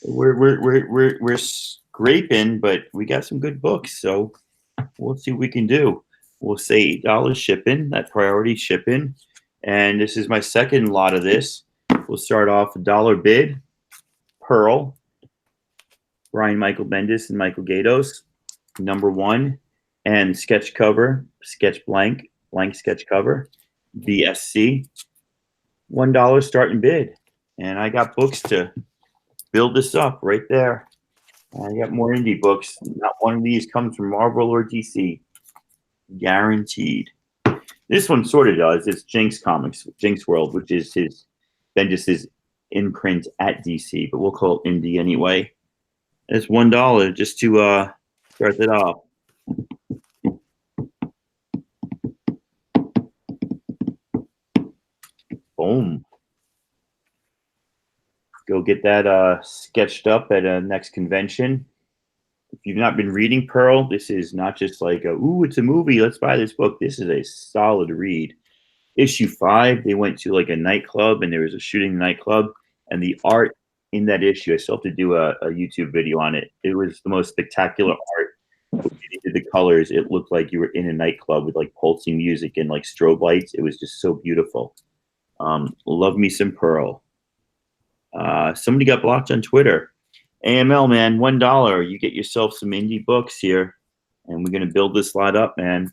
we're scraping, but we got some good books, so we'll see what we can do. We'll say $8 shipping, that priority shipping, and this is my second lot of this. We'll start off $1 bid, Pearl, Brian Michael Bendis and Michael Gaydos, #1, and sketch cover, sketch blank sketch cover, BSC, $1 starting bid. And I got books to build this up right there. I got more indie books. Not one of these comes from Marvel or DC. Guaranteed. This one sort of does. It's Jinx Comics, Jinx World, which is Bendis' imprint at DC, but we'll call it indie anyway. It's $1 just to start that off. Boom. Go get that sketched up at a next convention. If you've not been reading Pearl, this is not just like it's a movie, let's buy this book. This is a solid read. Issue 5, they went to like a nightclub, and there was a shooting nightclub, and the art in that issue, I still have to do a YouTube video on it. It was the most spectacular art. When you did the colors, it looked like you were in a nightclub with like pulsing music and like strobe lights. It was just so beautiful. Love me some Pearl. Somebody got blocked on Twitter. AML, man, $1. You get yourself some indie books here, and we're going to build this lot up, man.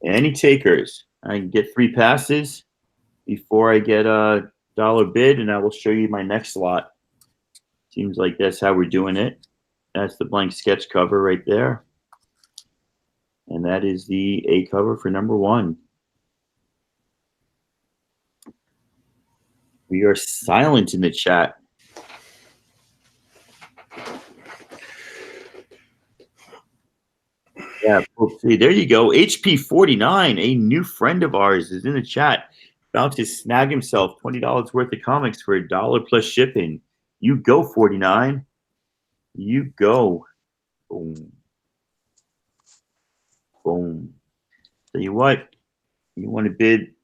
Any takers? I can get 3 passes before I get a $1 bid, and I will show you my next lot. Seems like that's how we're doing it. That's the blank sketch cover right there. And that is the A cover for #1. We are silent in the chat. Yeah, see, there you go. HP49, a new friend of ours, is in the chat. About to snag himself $20 worth of comics for $1 plus shipping. You go, 49. You go. Boom. Boom. Tell you what, you want to bid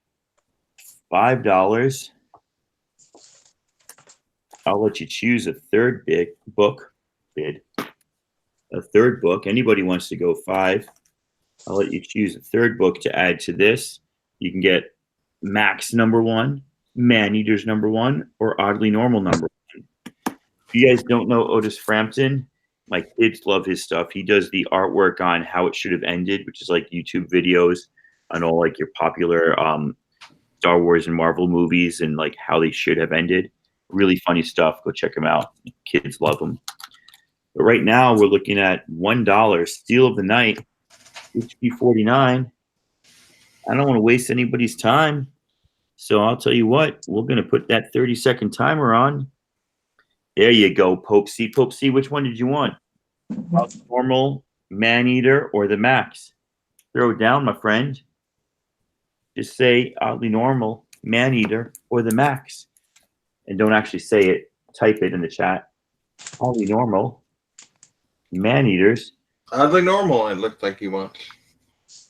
$5. I'll let you choose a third book. A third book. Anybody wants to go 5. I'll let you choose a third book to add to this. You can get Max #1, Man-Eaters #1, or Oddly Normal #1. If you guys don't know Otis Frampton, my kids love his stuff. He does the artwork on how it should have ended, which is like YouTube videos on all like your popular Star Wars and Marvel movies and like how they should have ended. Really funny stuff. Go check him out. Kids love him. But right now we're looking at $1 steal of the night, HP49. I don't want to waste anybody's time, so I'll tell you what. We're going to put that 30-second timer on. There you go, Pope C. Pope C, which one did you want? Normal, Man-Eater, or the Max? Throw it down, my friend. Just say Oddly Normal, Man-Eater, or the Max. And don't actually say it. Type it in the chat. Oddly Normal, Man-Eaters. Oddly Normal, it looked like he wants.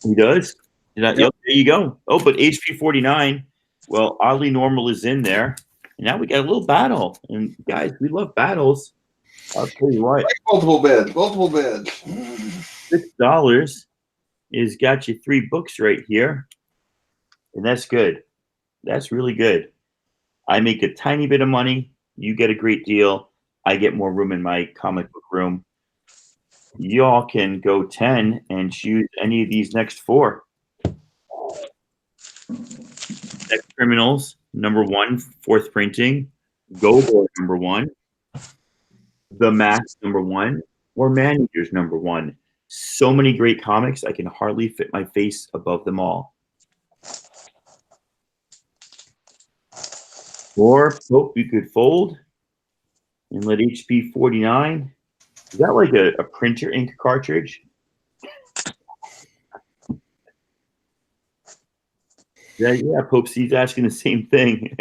He does? Yep. Yep, there you go. Oh, but HP49, well, Oddly Normal is in there. And now we got a little battle. And guys, we love battles. I'll tell you what. Multiple bids. $6 is got you 3 books right here. And that's good. That's really good. I make a tiny bit of money. You get a great deal. I get more room in my comic book room. Y'all can go 10 and choose any of these next 4. Sex Criminals, #1, 4th printing. Go Boy, #1. The Mask, #1. Or Man-Eaters, #1. So many great comics, I can hardly fit my face above them all. Or Pope you could fold and let HP 49. Is that like a printer ink cartridge? Yeah, Pope C's asking the same thing.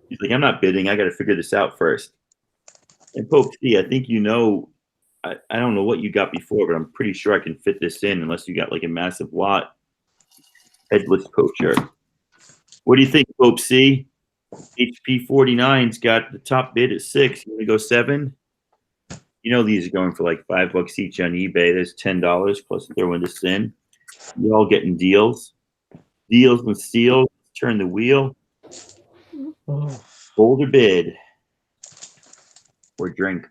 He's like, I'm not bidding. I got to figure this out first. And Pope C, I think you know, I don't know what you got before, but I'm pretty sure I can fit this in unless you got like a massive lot. Headless poacher. What do you think, Pope C? HP 49's got the top bid at 6. You want to go 7? You know these are going for like $5 each on eBay. There's $10 plus throwing this in. You're all getting deals. Deals and steals. Turn the wheel. Hold or bid. Or drink.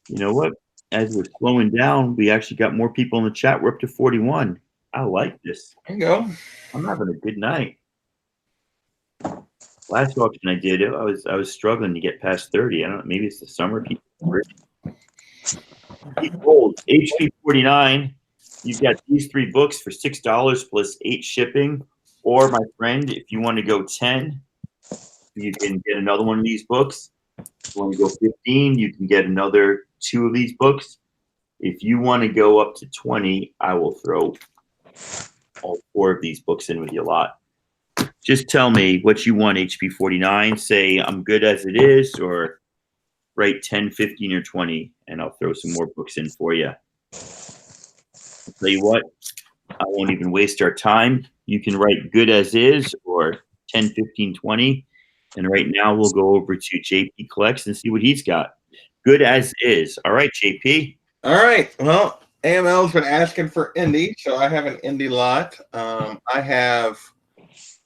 You know what? As we're slowing down, we actually got more people in the chat. We're up to 41. I like this. There you go. I'm having a good night. Last auction I did, I was struggling to get past 30. I don't know, maybe it's the summer. Gold, HP 49. You've got these 3 books for $6 plus 8 shipping. Or my friend, if you want to go 10, you can get another one of these books. If you want to go 15, you can get another 2 of these books. If you want to go up to 20, I will throw all 4 of these books in with you a lot. Just tell me what you want, HP 49. Say I'm good as it is, or write 10, 15, or 20, and I'll throw some more books in for you. I'll tell you what, I won't even waste our time. You can write good as is, or 10, 15, 20. And right now we'll go over to JP Collects and see what he's got. Good as is. All right, JP. All right. Well, AML's been asking for indie, so I have an indie lot. I have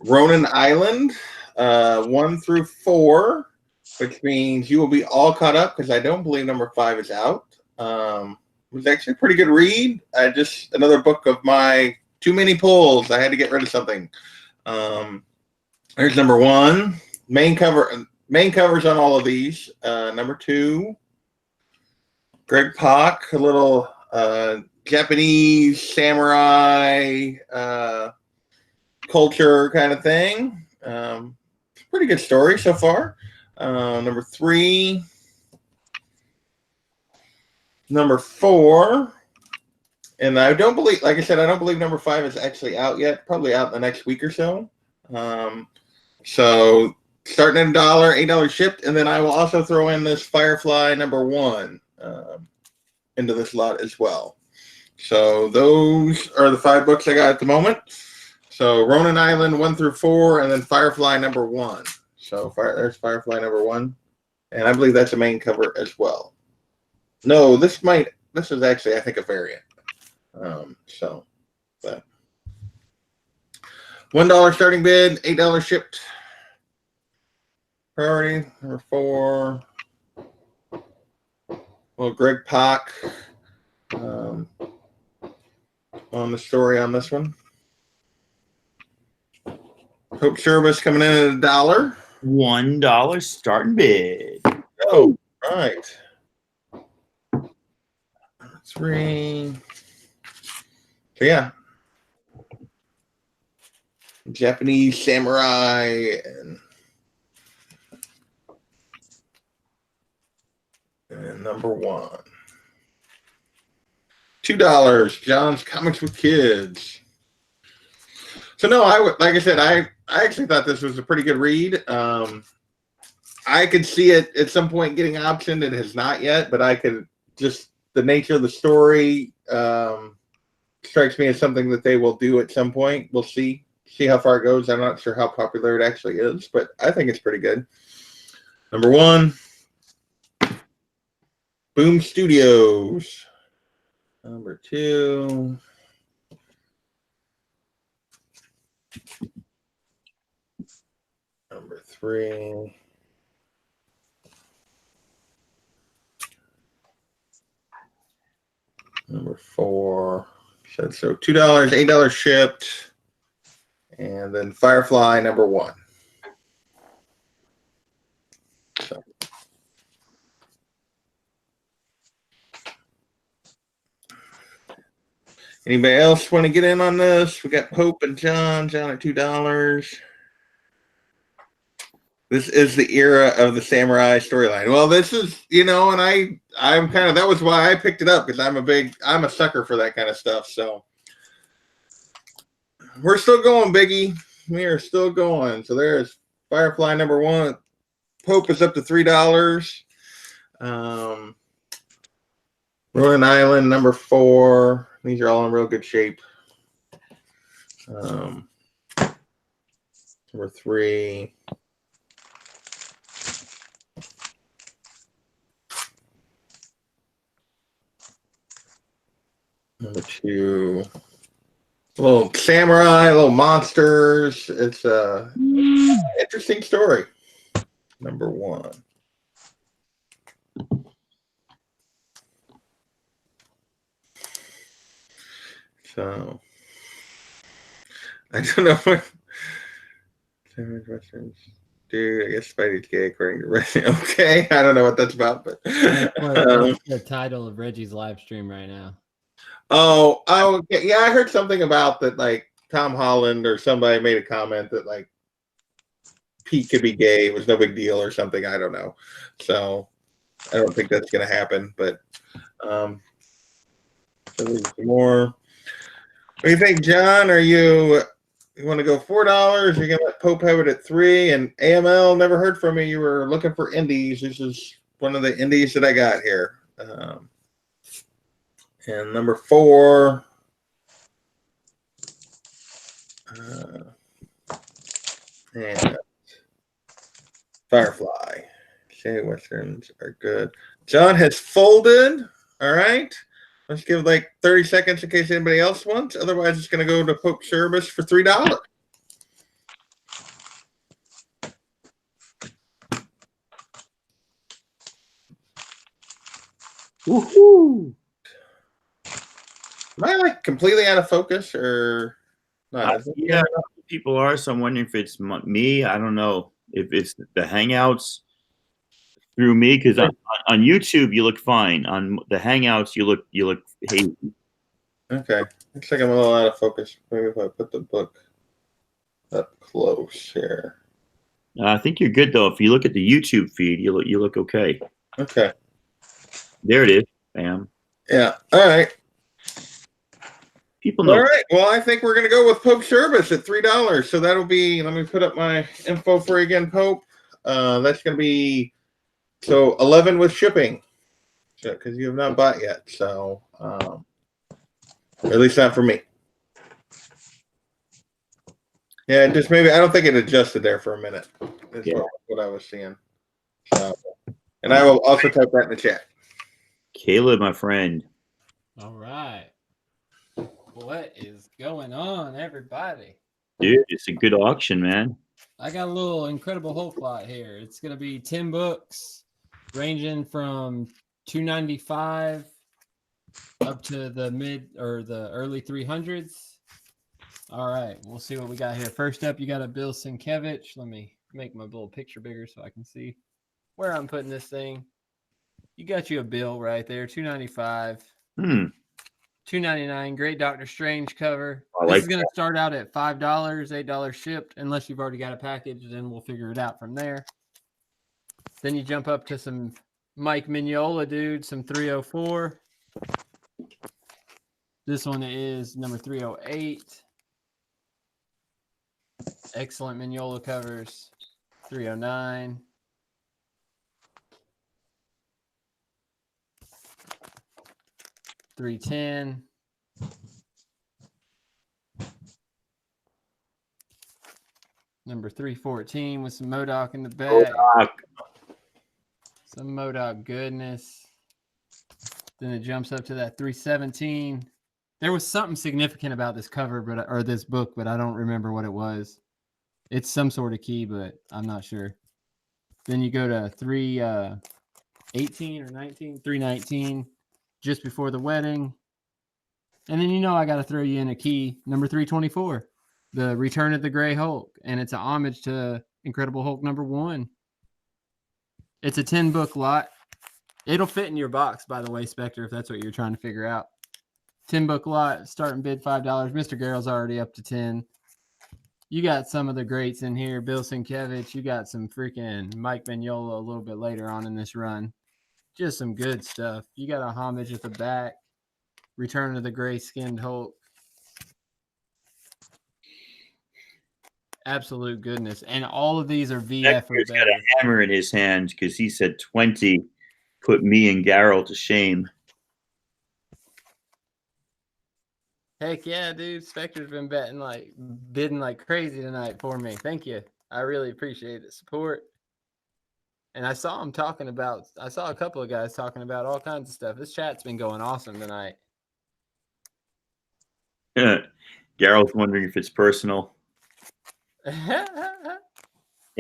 Ronin Island, 1 through 4, which means you will be all caught up because I don't believe number 5 is out. It was actually a pretty good read. Another book of my too many pulls. I had to get rid of something. There's number 1. Main covers on all of these. Number 2, Greg Pak, a little Japanese samurai culture kind of thing. Pretty good story so far. Number 3. Number 4. And I don't believe, like I said, I don't believe number 5 is actually out yet. Probably out in the next week or so. So starting at $1, $8 shipped. And then I will also throw in this Firefly number 1 into this lot as well. So those are the 5 books I got at the moment. So Ronin Island 1 through 4, and then Firefly number 1. So there's Firefly number 1, and I believe that's a main cover as well. No, this is actually, I think, a variant. But $1 starting bid, $8 shipped. Priority number 4. Well, Greg Pak on the story on this one. Hope Service coming in at $1. $1 starting bid. Oh, right. 3. So yeah, Japanese samurai and number 1. $2. John's Comics with Kids. So no, like I said, I actually thought this was a pretty good read. I could see it at some point getting optioned. It has not yet, but I could just, the nature of the story strikes me as something that they will do at some point. We'll see how far it goes. I'm not sure how popular it actually is, but I think it's pretty good. Number 1. Boom Studios. Number 2. Number 3. Number 4. So $2, $8 shipped. And then Firefly number 1. So. Anybody else want to get in on this? We got Pope and John at $2. This is the era of the samurai storyline. Well, this is, and I'm kind of, that was why I picked it up, because I'm a sucker for that kind of stuff. So we're still going, Biggie. We are still going. So there's Firefly number 1. Pope is up to $3. Ronin Island number 4. These are all in real good shape. Number 3. Number 2. Little samurai, little monsters. It's a interesting story. Number 1. So I don't know what dude. I guess Spidey's gay according to Reggie. Okay, I don't know what that's about, but That's the title of Reggie's live stream right now. Oh, yeah, I heard something about that, like Tom Holland or somebody made a comment that like Pete could be gay, it was no big deal or something. I don't know. So I don't think that's gonna happen, but so there's some more. What do you think, John? You want to go $4? You're gonna let Pope have it at 3? And AML, never heard from you. You were looking for indies. This is one of the indies that I got here. And number 4. And Firefly. Okay, Westerns are good. John has folded. All right. Let's give like 30 seconds in case anybody else wants. Otherwise, it's going to go to Pope Service for $3. Woohoo! Am I like completely out of focus or not? Yeah, people are. So I'm wondering if it's me. I don't know if it's the Hangouts through me, because on YouTube you look fine. On the Hangouts you look hazy. Okay, looks like I'm a little out of focus. Maybe if I put the book up close here. I think you're good though. If you look at the YouTube feed, you look okay. Okay. There it is. Bam. Yeah. All right. People know. All right. Well, I think we're going to go with Pope Service at $3. So that'll be, let me put up my info for you again, Pope. That's going to be, so 11 with shipping, because you have not bought yet. So, at least not for me. Yeah, just maybe, I don't think it adjusted there for a minute. That's what I was seeing. So, and I will also type that in the chat. Caleb, my friend. All right. What is going on, everybody? Dude, it's a good auction, man. I got a little incredible whole plot here. It's going to be 10 books ranging from $295 up to the mid or the early 300s. All right, we'll see what we got here. First up, you got a Bill Sienkiewicz. Let me make my little picture bigger so I can see where I'm putting this thing. You got you a Bill right there, $295. $2.99. Great Doctor Strange cover. This is going to start out at $5, $8 shipped, unless you've already got a package, then we'll figure it out from there. Then you jump up to some Mike Mignola, dude, some 304. This one is number 308. Excellent Mignola covers, 309. $310. Number 314 with some MODOK in the back. MODOK. Some MODOK goodness. Then it jumps up to that 317. There was something significant about this cover, or this book, but I don't remember what it was. It's some sort of key, but I'm not sure. Then you go to 318 or 19, 319, just before the wedding. And then I got to throw you in a key, number 324, the Return of the Gray Hulk, and it's an homage to Incredible Hulk #1. It's a 10-book lot. It'll fit in your box, by the way, Spectre, if that's what you're trying to figure out. 10-book lot, starting bid $5. Mr. Garrel's already up to 10. You got some of the greats in here. Bill Sienkiewicz. You got some freaking Mike Mignola a little bit later on in this run. Just some good stuff. You got a homage at the back. Return of the Gray-Skinned Hulk. Absolute goodness. And all of these are VF or Spectre's got better. a hammer in his hand because he said 20 put me and Garrel to shame. Heck yeah, dude. Spectre's been bidding like crazy tonight for me. Thank you. I really appreciate the support. And I saw a couple of guys talking about all kinds of stuff. This chat's been going awesome tonight. Garrel's wondering if it's personal. Yeah,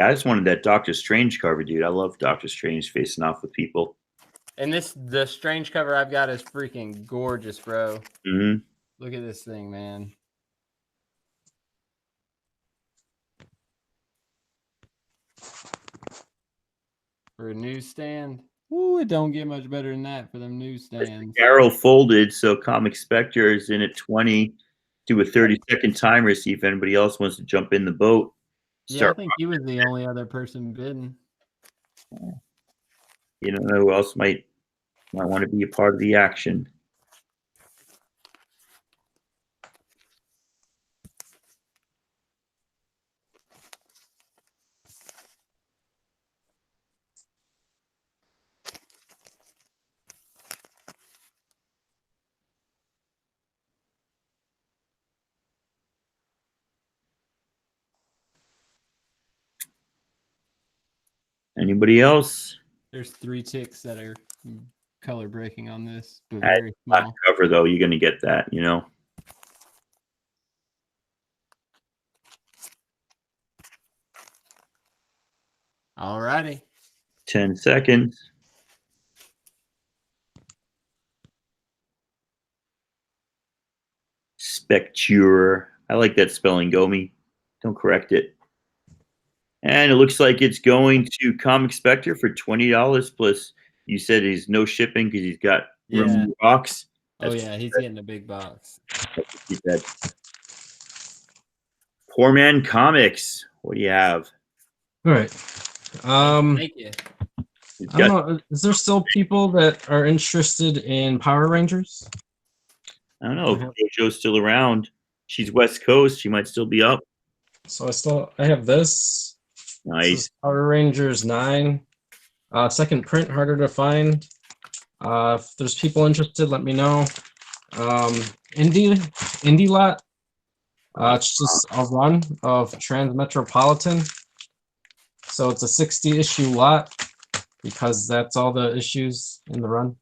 I just wanted that Doctor Strange cover, dude. I love Doctor Strange facing off with people. And the Strange cover I've got is freaking gorgeous, bro. Mm-hmm. Look at this thing, man. For a newsstand. Ooh, it don't get much better than that for them newsstands. Garrel folded, so Comic Spectre is in at 20. Do a 30-second timer, see if anybody else wants to jump in the boat. Yeah, I think he was the only other person bidding. You don't know who else might want to be a part of the action. Anybody else? There's 3 ticks that are color breaking on this, but At very small. cover though, you're going to get that, Alrighty. 10 seconds. Specture. I like that spelling, Gomi. Don't correct it. And it looks like it's going to Comic Spectre for $20 plus. You said he's no shipping because he's got room in the box. Oh yeah, he's getting a big box. He said. Poor Man Comics. What do you have? All right. Thank you. I don't know. Is there still people that are interested in Power Rangers? I don't know if JoJo's still around. She's West Coast. She might still be up. So I have this. Nice. This is Power Rangers 9. Second print, harder to find. If there's people interested, let me know. Indie lot. It's just a run of Transmetropolitan. So it's a 60 issue lot because that's all the issues in the run.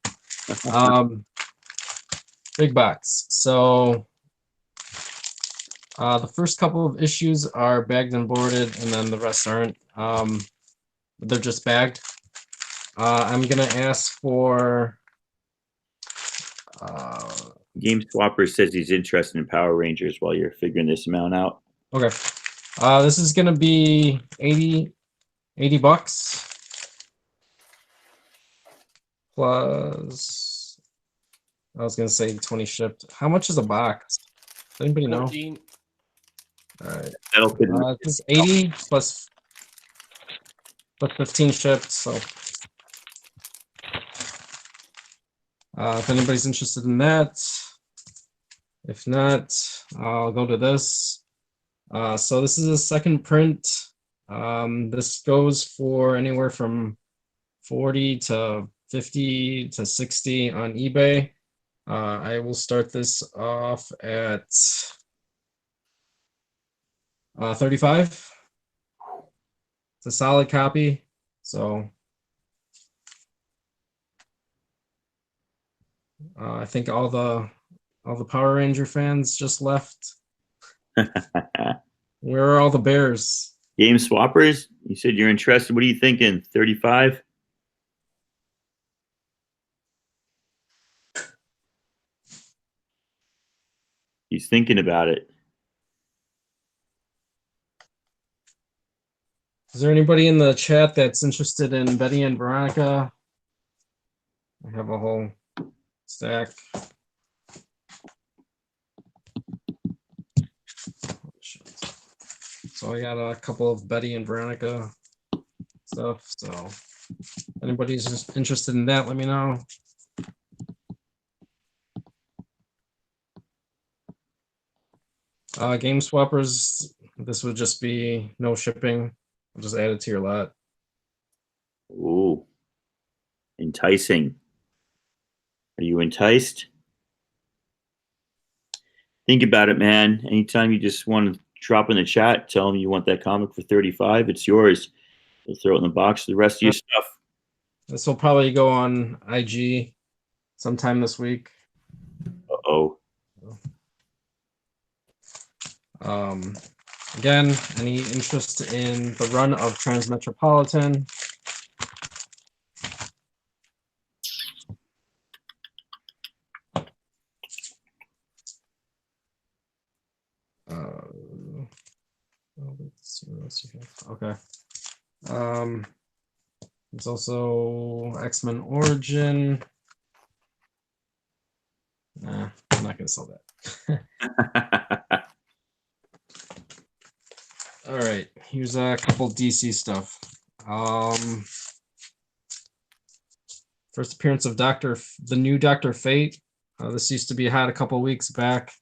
Big box. So the first couple of issues are bagged and boarded, and then the rest aren't. They're just bagged. I'm gonna ask for. Game Swapper says he's interested in Power Rangers while you're figuring this amount out. Okay. This is gonna be 80 bucks. Plus, I was gonna say 20 shipped. How much is a box? Does anybody know? 14. All right. That'll fit. This is 80 plus 15 shipped. So, if anybody's interested in that, if not, I'll go to this. So this is a second print. This goes for anywhere from 40 to 50 to 60 on eBay. I will start this off at 35. It's a solid copy. So, 35. I think all the Power Ranger fans just left. Where are all the bears? Game swappers, you said you're interested. What are you thinking? 35? He's thinking about it. Is there anybody in the chat that's interested in Betty and Veronica? I have a whole stack. So I got a couple of Betty and Veronica stuff. So if anybody's just interested in that, let me know. Game swappers, this would just be no shipping. I'll just add it to your lot. Ooh, enticing. Are you enticed? Think about it, man. Anytime you just want to drop in the chat, tell them you want that comic for 35, it's yours. You'll throw it in the box for the rest of your stuff. This will probably go on IG sometime this week. Uh-oh. Again, any interest in the run of Transmetropolitan? Let's see what else you have. Okay. There's also X-Men Origin. Nah, I'm not gonna sell that. All right, here's a couple DC stuff. First appearance of the new Dr. Fate. This used to be hot a couple weeks back.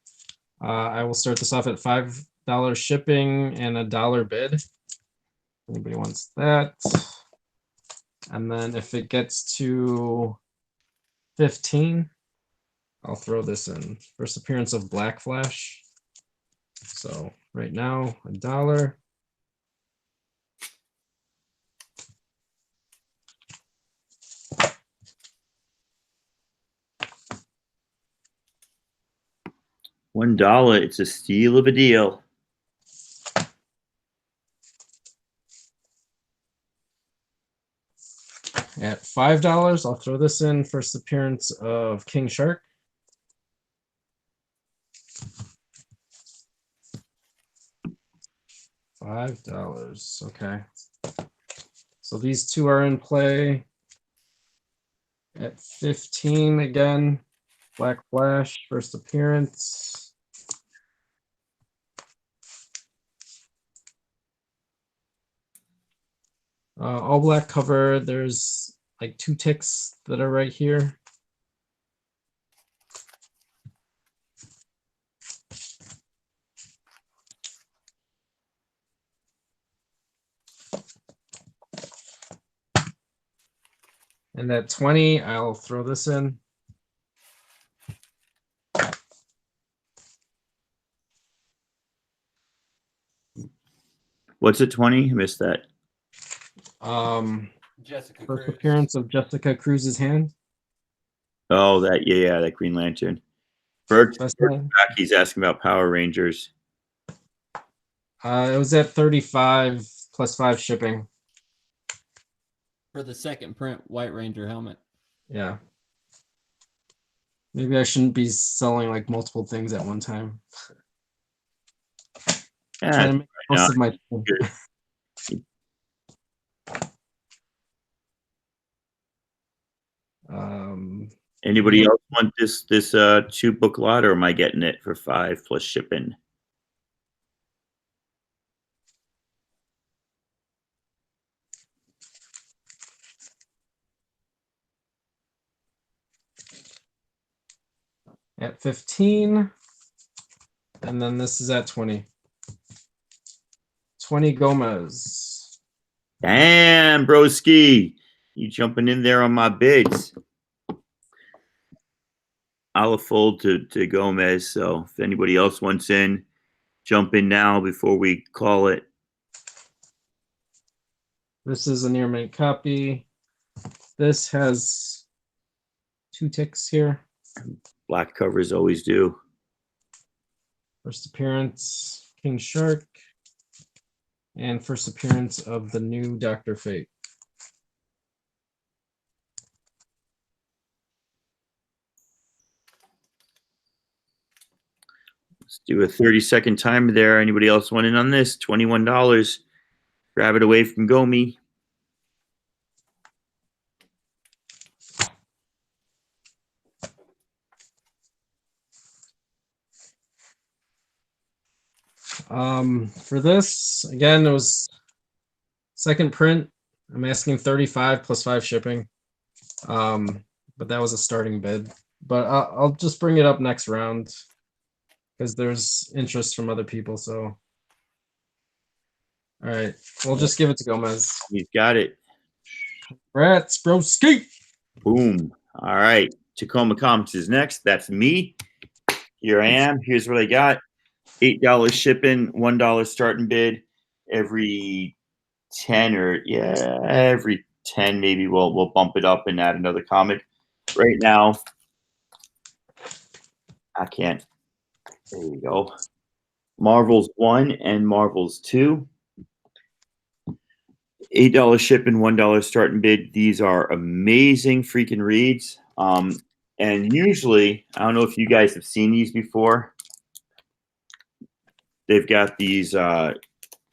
I will start this off at $5 shipping and $1 bid. Anybody wants that? And then if it gets to 15, I'll throw this in. First appearance of Black Flash. So right now, $1. $1. It's a steal of a deal. At $5, I'll throw this in. First appearance of King Shark. $5. Okay. So these two are in play. At 15 again, Black Flash, first appearance. All black cover. There's like 2 ticks that are right here. And at 20, I'll throw this in. What's at 20? I missed that. Jessica First Cruz. appearance of Jessica Cruz's hand. Oh, that Green Lantern. Bert's Best back. one. He's asking about Power Rangers. It was at 35 plus 5 shipping. For the second print White Ranger helmet. Yeah. Maybe I shouldn't be selling like multiple things at one time. Yeah, Trying to make most of my good. Anybody else want this 2-book lot, or am I getting it for 5 plus shipping? At 15, and then this is at 20. 20 Gomez. Damn, broski, you jumping in there on my bids. I'll fold to Gomez. So if anybody else wants in, jump in now before we call it. This is a near mint copy. This has 2 ticks here. Black covers always do. First appearance, King Shark. And first appearance of the new Dr. Fate. Let's do a 30-second timer there. Anybody else want in on this? $21. Grab it away from Gomi. For this, again, it was second print. I'm asking 35 plus 5 shipping. But that was a starting bid. But I'll just bring it up next round because there's interest from other people. So, all right, we'll just give it to Gomez. He's got it. Rats, bro, skate. Boom. All right. Tacoma Comics is next. That's me. Here I am. Here's what I got. $8 shipping, $1 starting bid. Every 10 every 10 maybe we'll bump it up and add another comic. Right now, I can't. There we go. Marvel's 1 and Marvel's 2. $8 shipping, $1 starting bid. These are amazing freaking reads. And usually, I don't know if you guys have seen these before. They've got these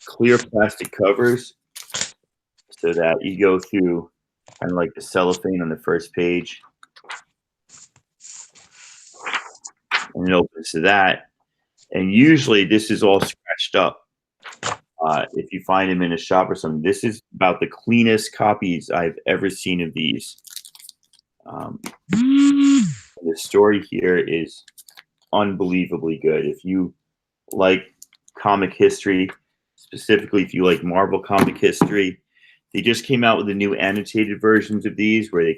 clear plastic covers so that you go through kind of like the cellophane on the first page. And it opens to that. And usually this is all scratched up. If you find them in a shop or something, this is about the cleanest copies I've ever seen of these. The story here is unbelievably good. If you like comic history, specifically if you like Marvel comic history, they just came out with the new annotated versions of these where they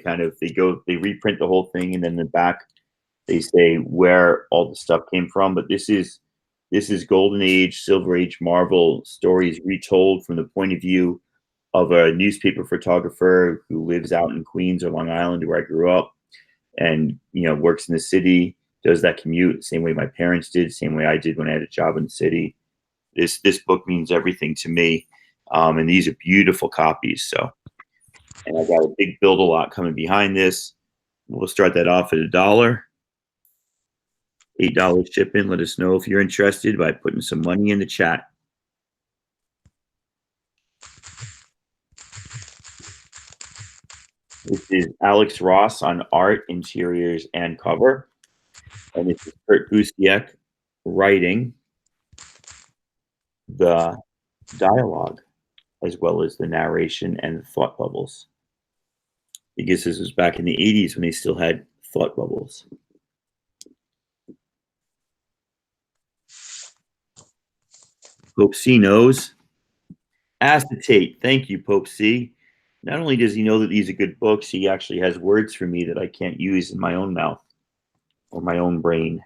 reprint the whole thing, and then in the back they say where all the stuff came from. But this is Golden Age, Silver Age Marvel stories retold from the point of view of a newspaper photographer who lives out in Queens or Long Island, where I grew up, and works in the city, does that commute same way my parents did, same way I did when I had a job in the city. This book means everything to me, and these are beautiful copies. So, and I got a big build-a-lot coming behind this. We'll start that off at $1. $8 shipping. Let us know if you're interested by putting some money in the chat. This is Alex Ross on art, interiors, and cover. And this is Kurt Busiek writing the dialogue as well as the narration and the thought bubbles. I guess this was back in the 80s when they still had thought bubbles. Pope C knows. Acetate. Thank you, Pope C. Not only does he know that these are good books, he actually has words for me that I can't use in my own mouth or my own brain.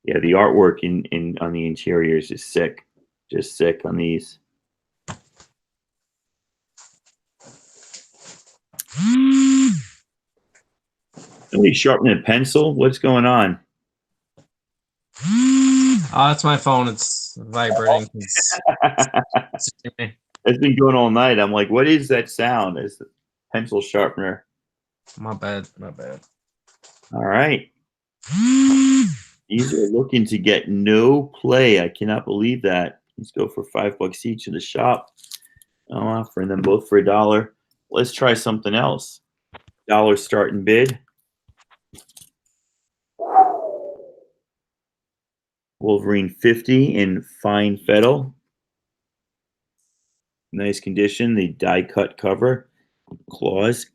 Yeah, the artwork on the interiors is sick. Just sick on these. Somebody sharpening a pencil? What's going on? That's my phone. It's vibrating. It's been going all night. I'm like, what is that sound? It's the pencil sharpener. My bad. All right. These are looking to get no play. I cannot believe that. Let's go for $5 each in the shop. I'm offering them both for $1. Let's try something else. $1 starting bid. Wolverine 50 in fine fettle. Nice condition. The die cut cover. Claws.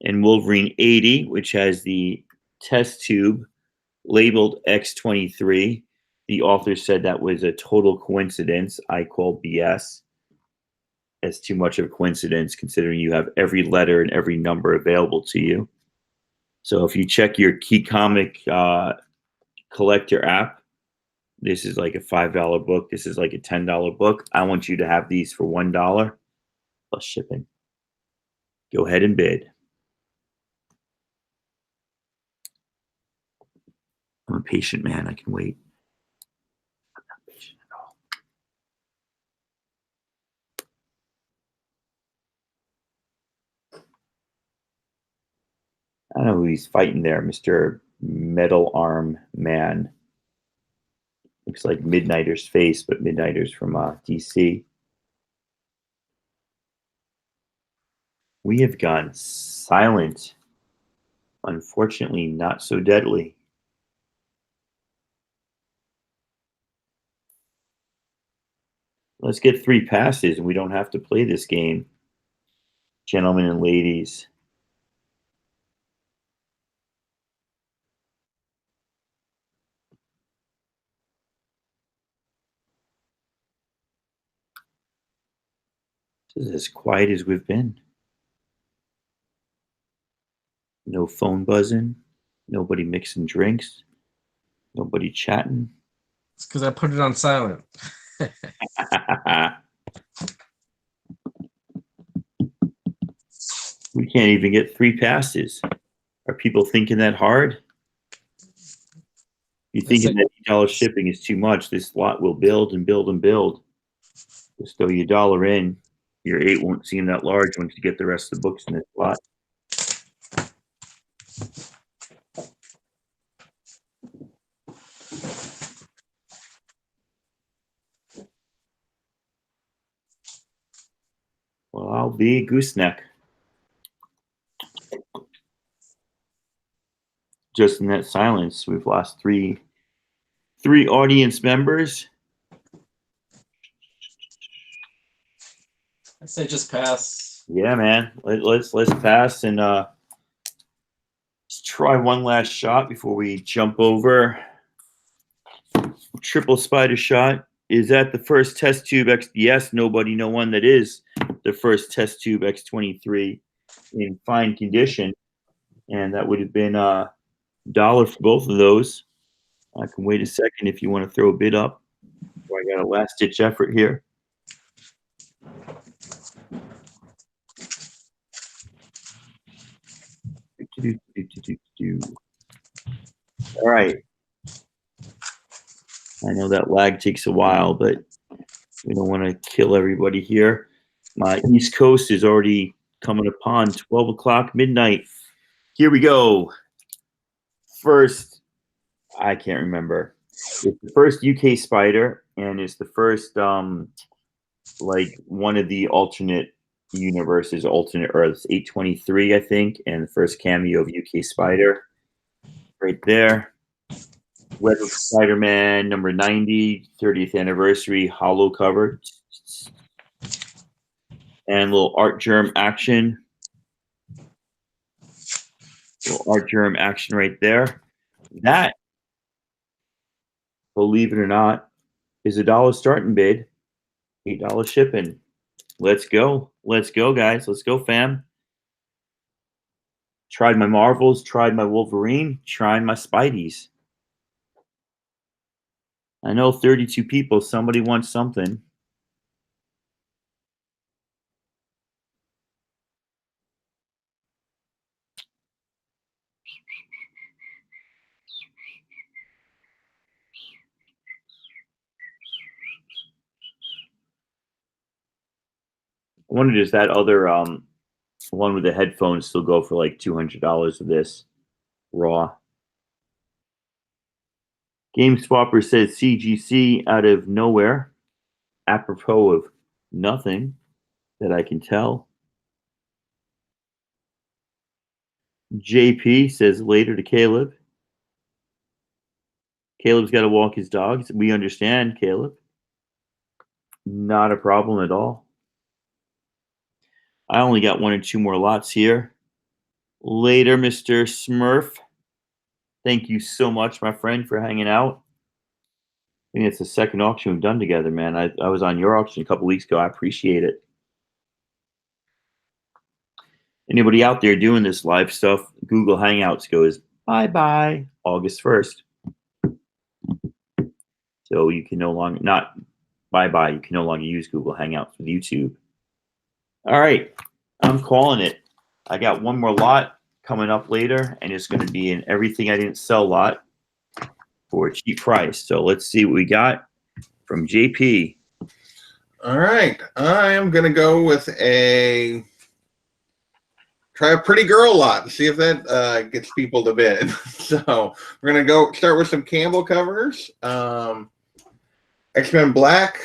And Wolverine 80, which has the test tube labeled X23. The author said that was a total coincidence. I call BS. That's too much of a coincidence considering you have every letter and every number available to you. So if you check your Key Comic collector app, this is like a $5 book. This is like a $10 book. I want you to have these for $1 plus shipping. Go ahead and bid. I'm a patient man. I can wait. I'm not patient at all. I don't know who he's fighting there, Mr. Metal Arm Man. Looks like Midnighter's face, but Midnighter's from DC. We have gone silent. Unfortunately, not so deadly. Let's get 3 passes and we don't have to play this game. Gentlemen and ladies. This is as quiet as we've been. No phone buzzing. Nobody mixing drinks. Nobody chatting. It's because I put it on silent. We can't even get 3 passes. Are people thinking that hard? You thinking that $8 shipping is too much? This lot will build and build and build. Just throw you $1 in. Your 8 won't seem that large once you get the rest of the books in this lot. Well, I'll be gooseneck. Just in that silence, we've lost three audience members. I say just pass. Yeah, man. Let's pass and let's try one last shot before we jump over. Triple spider shot. Is that the first test tube X? Yes, nobody, no one that is the first test tube X23 in fine condition, and that would have been $1 for both of those. I can wait a second if you want to throw a bid up. I got a last ditch effort here. All right. I know that lag takes a while, but we don't want to kill everybody here. My East Coast is already coming upon 12 o'clock midnight. Here we go. First, I can't remember. It's the first UK Spider, and it's the first, like, one of the alternate universes, alternate Earths, 823, I think, and the first cameo of UK Spider. Right there. Web of Spider-Man number 90, 30th anniversary, hollow cover. And a little art germ action. Little art germ action right there. That, believe it or not, is $1 starting bid, $8 shipping. Let's go. Let's go, guys. Let's go, fam. Tried my Marvels, tried my Wolverine, tried my Spideys. I know 32 people. Somebody wants something. I wonder, does that other one with the headphones still go for like $200 of this raw? Game Swapper says CGC out of nowhere, apropos of nothing that I can tell. JP says later to Caleb. Caleb's got to walk his dogs. We understand, Caleb. Not a problem at all. I only got 1 or 2 more lots here. Later, Mr. Smurf. Thank you so much, my friend, for hanging out. I think it's the second auction we've done together, man. I was on your auction a couple weeks ago. I appreciate it. Anybody out there doing this live stuff, Google Hangouts goes bye-bye August 1st. So you can no longer, not bye-bye, you can no longer use Google Hangouts with YouTube. All right, I'm calling it. I got 1 more lot coming up later, and it's going to be an everything I didn't sell lot. for a cheap price. So let's see what we got from JP. All right. I am going to go with try a pretty girl lot and see if that gets people to bid. So we're going to go start with some Campbell covers. X-Men Black,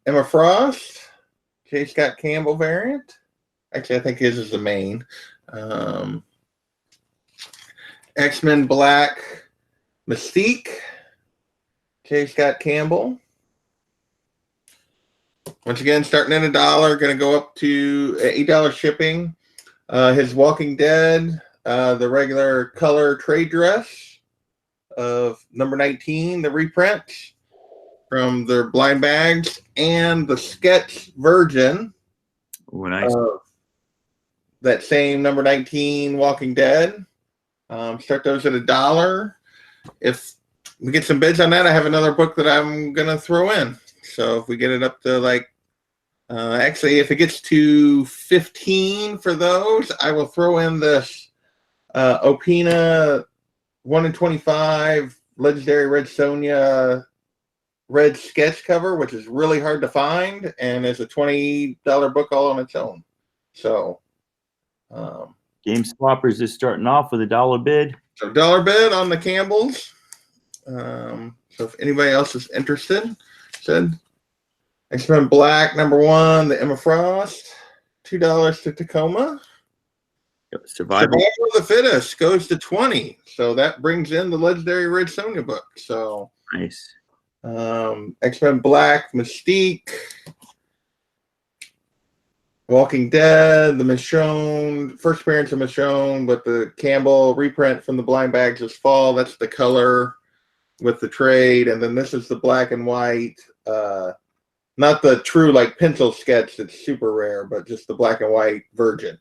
Emma Frost, J. Scott Campbell variant. Actually, I think his is the main. X-Men Black, Mystique, J. Scott Campbell. Once again, starting at $1, going to go up to $8 shipping. His Walking Dead, the regular color trade dress of number 19, the reprint from their blind bags, and the sketch version. Oh, nice. That same number 19 Walking Dead. Start those at $1. If we get some bids on that, I have another book that I'm going to throw in. So if we get it up to like, actually, if it gets to 15 for those, I will throw in this Opina 1 in 25 Legendary Red Sonja red sketch cover, which is really hard to find, and is a $20 book all on its own. So, Game Swappers is starting off with $1 bid. so $1 bid on the Campbells. So if anybody else is interested, X-Men Black #1, the Emma Frost, $2 to Tacoma. Survival of the Fittest goes to 20. So that brings in the Legendary Red Sonja book. So nice. X-Men Black, Mystique, Walking Dead, the Michonne, first appearance of Michonne, but the Campbell reprint from the blind bags this fall. That's the color with the trade. And then this is the black and white, not the true like pencil sketch that's super rare, but just the black and white version.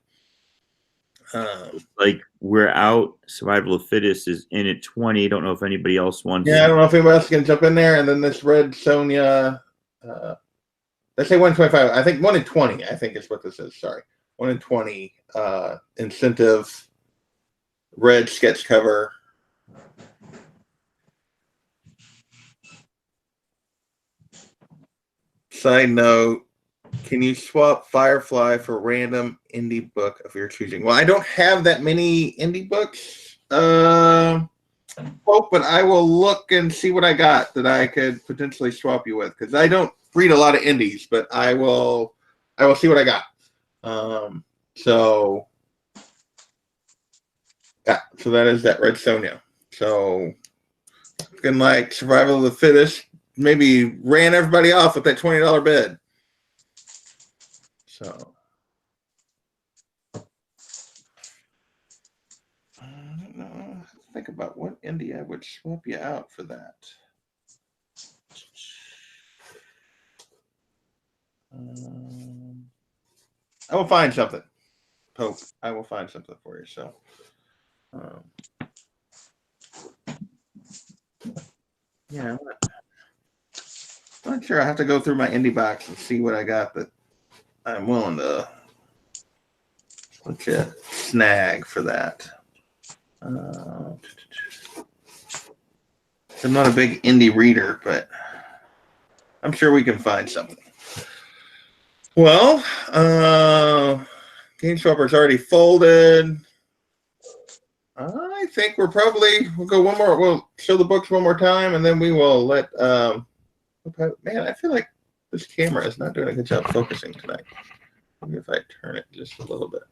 Like We're Out, Survival of the Fittest is in at 20. Don't know if anybody else wants. Yeah, I don't know if anybody else can jump in there. And then this Red Sonja, let's say 125. I think 1 in 20. I think is what this is. Sorry, 1 in 20 incentive red sketch cover. Side note: can you swap Firefly for random indie book of your choosing? Well, I don't have that many indie books, but I will look and see what I got that I could potentially swap you with, because I don't read a lot of indies, but I will see what I got. So yeah, so that is that Red Sonja. So looking like Survival of the Fittest maybe ran everybody off with that $20 bid. So I don't know. Think about what indie I would swap you out for that. I will find something. Hope I will find something for you. So, yeah, I'm not sure. I have to go through my indie box and see what I got that I'm willing to snag for that. I'm not a big indie reader, but I'm sure we can find something. Well, Game Swapper's already folded. I think we'll go one more. We'll show the books one more time, and then we will let. Man, I feel like this camera is not doing a good job focusing tonight. Maybe if I turn it just a little bit.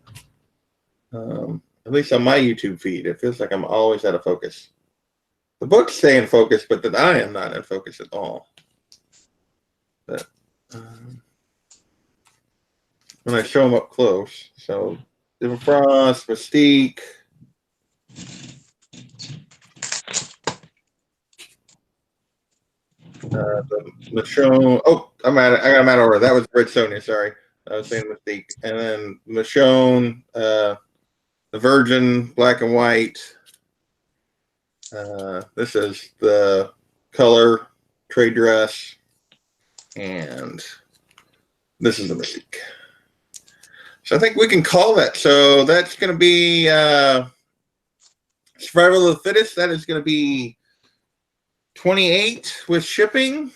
At least on my YouTube feed, it feels like I'm always out of focus. The books stay in focus, but that I am not in focus at all. But when I show them up close, so Emma Frost, Mystique. The Michonne. Oh, I got them out of order. That was Red Sonja. Sorry, I was saying Mystique, and then Michonne, the Virgin, black and white. This is the color trade dress, and this is the Mystique. So I think we can call that. So that's going to be Survival of the Fittest. That is going to be $28 with shipping.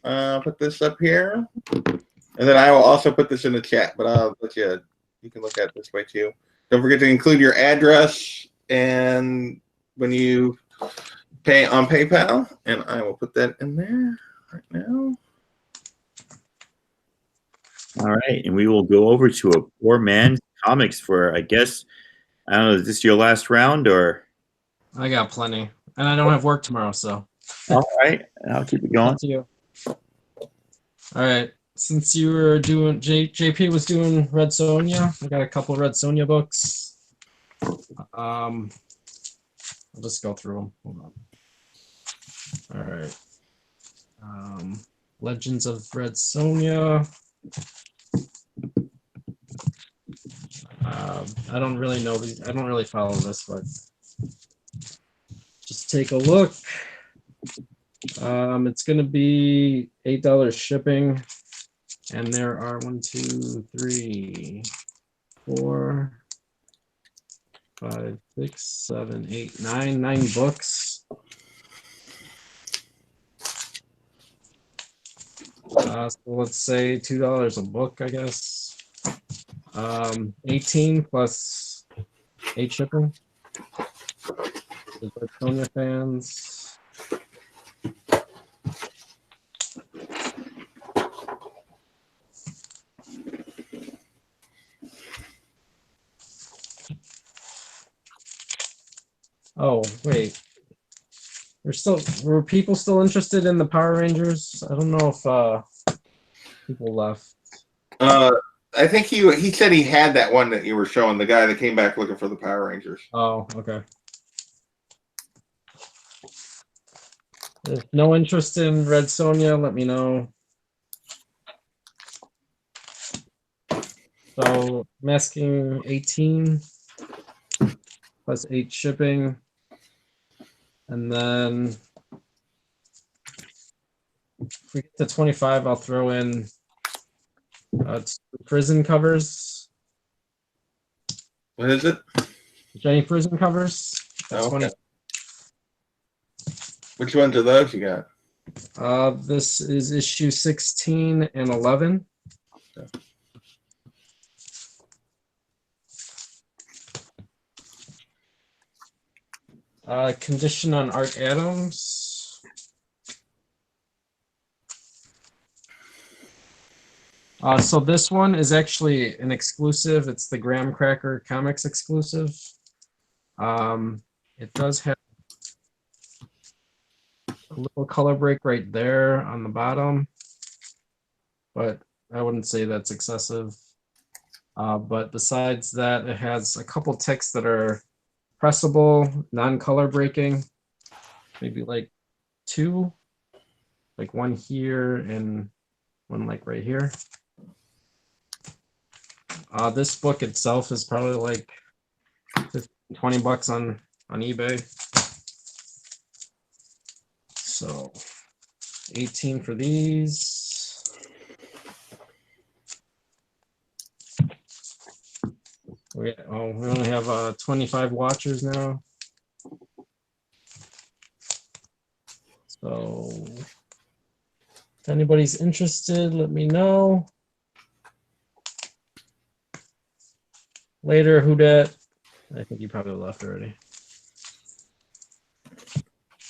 Put this up here, and then I will also put this in the chat. But I'll let you can look at it this way too. Don't forget to include your address and when you pay on PayPal, and I will put that in there right now. All right, and we will go over to a Poor Man's Comics for, I guess, I don't know, is this your last round or? I got plenty, and I don't have work tomorrow, so. All right, I'll keep it going. Up to you. All right, since you were doing, JP was doing Red Sonja, I got a couple Red Sonja books. I'll just go through them. Hold on. All right. Legends of Red Sonja. I don't really know these. I don't really follow this, but just take a look. It's going to be $8 shipping, and there are 1, 2, 3, 4, 5, 6, 7, 8, 9 books. So let's say $2 a book, I guess. 18 plus 8 shipping. The Sonja fans. Oh, wait. Were people still interested in the Power Rangers? I don't know if people left. I think he said he had that one that you were showing, the guy that came back looking for the Power Rangers. Oh, okay. If no interest in Red Sonja, let me know. So I'm asking 18 plus 8 shipping. And then if we get to 25, I'll throw in prison covers. What is it? Jenny prison covers. Oh, okay. Which ones are those you got? This is issue 16 and 11. Condition on Art Adams. So this one is actually an exclusive. It's the Graham Cracker Comics exclusive. It does have a little color break right there on the bottom, but I wouldn't say that's excessive. But besides that, it has a couple ticks that are pressable, non-color breaking, maybe like 2, like one here and one like right here. This book itself is probably like $20 on eBay. So 18 for these. We only have 25 watchers now. So if anybody's interested, let me know. Later, who dat? I think you probably left already.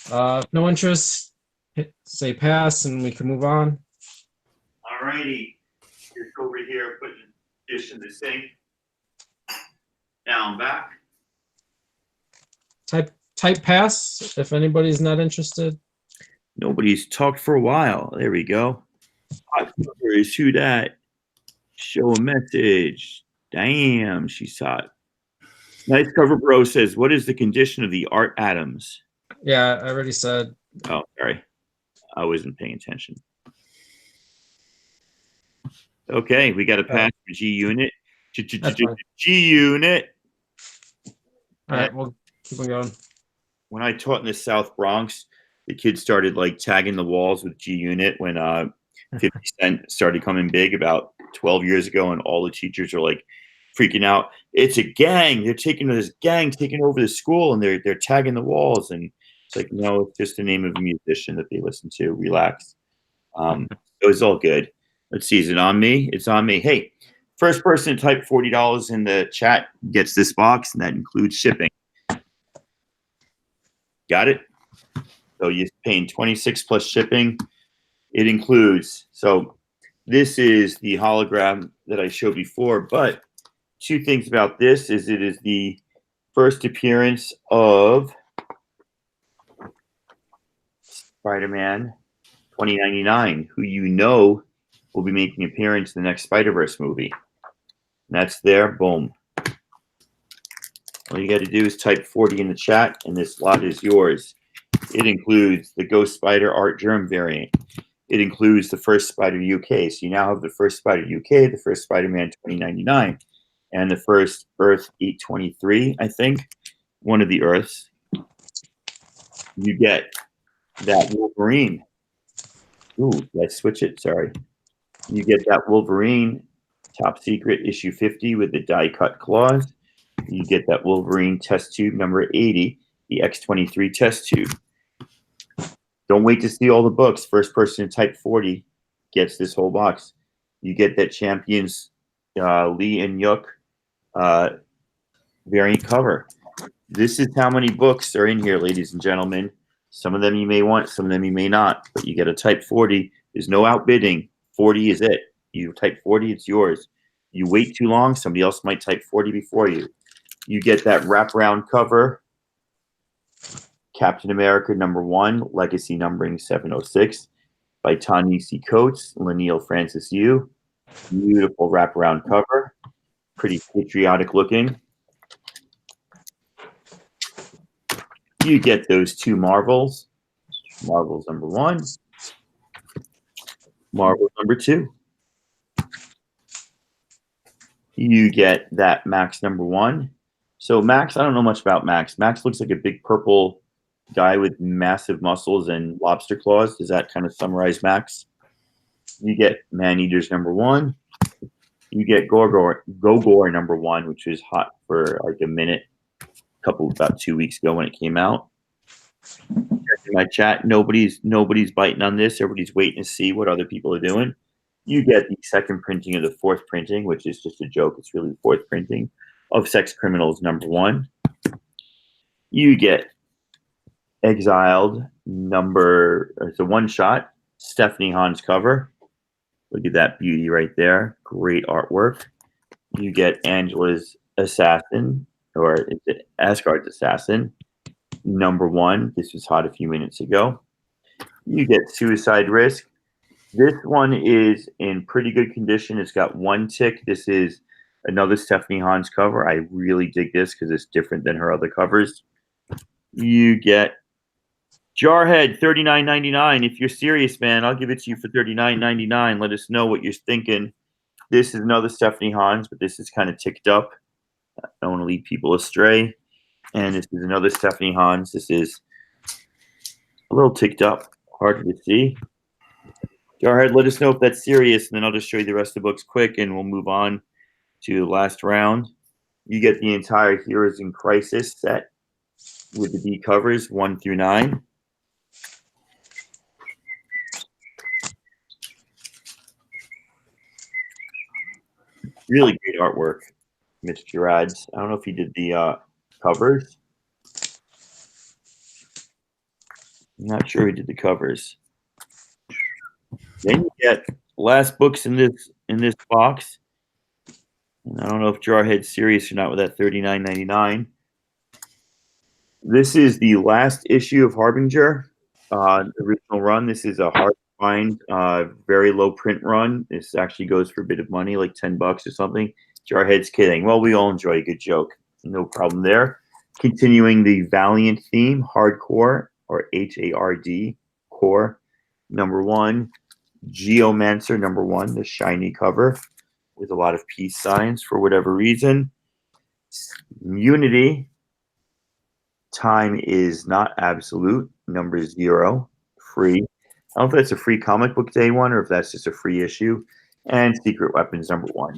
If no interest, say pass and we can move on. All righty. Here's over here, putting the dish in the sink. Now I'm back. Type pass if anybody's not interested. Nobody's talked for a while. There we go. Is who that? Show a message. Damn, she's hot. Nice Cover Bro says, what is the condition of the Art Adams? Yeah, I already said. Oh, sorry. I wasn't paying attention. Okay, we got a pass for G Unit. G Unit. All right, we'll keep on going. When I taught in the South Bronx, the kids started like tagging the walls with G Unit when 50 Cent started coming big about 12 years ago, and all the teachers are like freaking out. It's a gang. They're taking over the school, and they're tagging the walls. And It's like, no, it's just the name of a musician that they listen to. Relax. It was all good. Let's see. Is it on me? It's on me. Hey, first person to type $40 in the chat gets this box, and that includes shipping. Got it? So you're paying $26 plus shipping. It includes, so this is the hologram that I showed before, but two things about this is it is the first appearance of Spider-Man 2099, who you know will be making an appearance in the next Spider-Verse movie. And that's there. Boom. All you got to do is type 40 in the chat, and this lot is yours. It includes the Ghost Spider Art Germ variant. It includes the first Spider UK. So you now have the first Spider UK, the first Spider-Man 2099, and the first Earth 823, I think. One of the Earths. You get that Wolverine. Ooh, let's switch it. Sorry. You get that Wolverine top secret issue 50 with the die cut claws. You get that Wolverine test tube number 80, the X23 test tube. Don't wait to see all the books. First person to type 40 gets this whole box. You get that Champions Lee and Yuk variant cover. This is how many books are in here, ladies and gentlemen. Some of them you may want, some of them you may not, but you get a type 40. There's no outbidding. 40 is it. You type 40, it's yours. You wait too long, somebody else might type 40 before you. You get that wraparound cover, Captain America #1, Legacy numbering 706, by Ta-Nehisi Coates, Laniel Francis Yu. Beautiful wraparound cover, pretty patriotic looking. You get those two Marvels. Marvels #1, Marvels #2. You get that Max #1. So Max, I don't know much about Max. Max looks like a big purple guy with massive muscles and lobster claws. Does that kind of summarize Max? You get Man-Eaters #1. You get Gogor #1, which was hot for like a minute, about 2 weeks ago when it came out. In my chat, nobody's biting on this. Everybody's waiting to see what other people are doing. You get the second printing of the fourth printing, which is just a joke. It's really the fourth printing of Sex Criminals #1. You get Exiled it's a one-shot Stephanie Hahn's cover. Look at that beauty right there. Great artwork. You get Angela's Assassin, or is it Asgard's Assassin #1. This was hot a few minutes ago. You get Suicide Risk. This one is in pretty good condition. It's got one tick. This is another Stephanie Hahn's cover. I really dig this because it's different than her other covers. You get Jarhead $39.99. If you're serious, man, I'll give it to you for $39.99. Let us know what you're thinking. This is another Stephanie Hahn's, but this is kind of ticked up. I don't want to lead people astray. And this is another Stephanie Hahn's. This is a little ticked up, harder to see. Jarhead, let us know if that's serious, and then I'll just show you the rest of the books quick, and we'll move on to the last round. You get the entire Heroes in Crisis set with the D covers 1 through 9. Really great artwork, Mitch Gerard's. I don't know if he did the covers. I'm not sure he did the covers. Then you get last books in this box. And I don't know if Jarhead's serious or not with that $39.99. This is the last issue of Harbinger, the original run. This is a hard to find, very low print run. This actually goes for a bit of money, like $10 or something. Jarhead's kidding. Well, we all enjoy a good joke. No problem there. Continuing the Valiant theme, Hardcore, or HARD, Core, #1. Geomancer #1, the shiny cover with a lot of peace signs for whatever reason. Unity, Time is Not Absolute, #0, free. I don't know if that's a free comic book day one or if that's just a free issue. And Secret Weapons #1.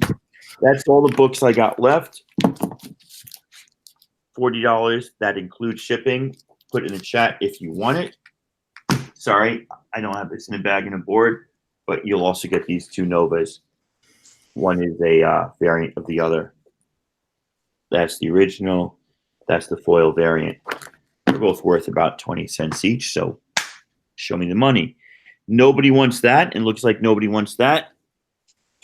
That's all the books I got left. $40. That includes shipping. put it in the chat if you want it. Sorry, I don't have this in a bag and a board, but you'll also get these two Novas. One is a variant of the other. That's the original. That's the foil variant. They're both worth about 20 cents each, so show me the money. Nobody wants that, and looks like nobody wants that.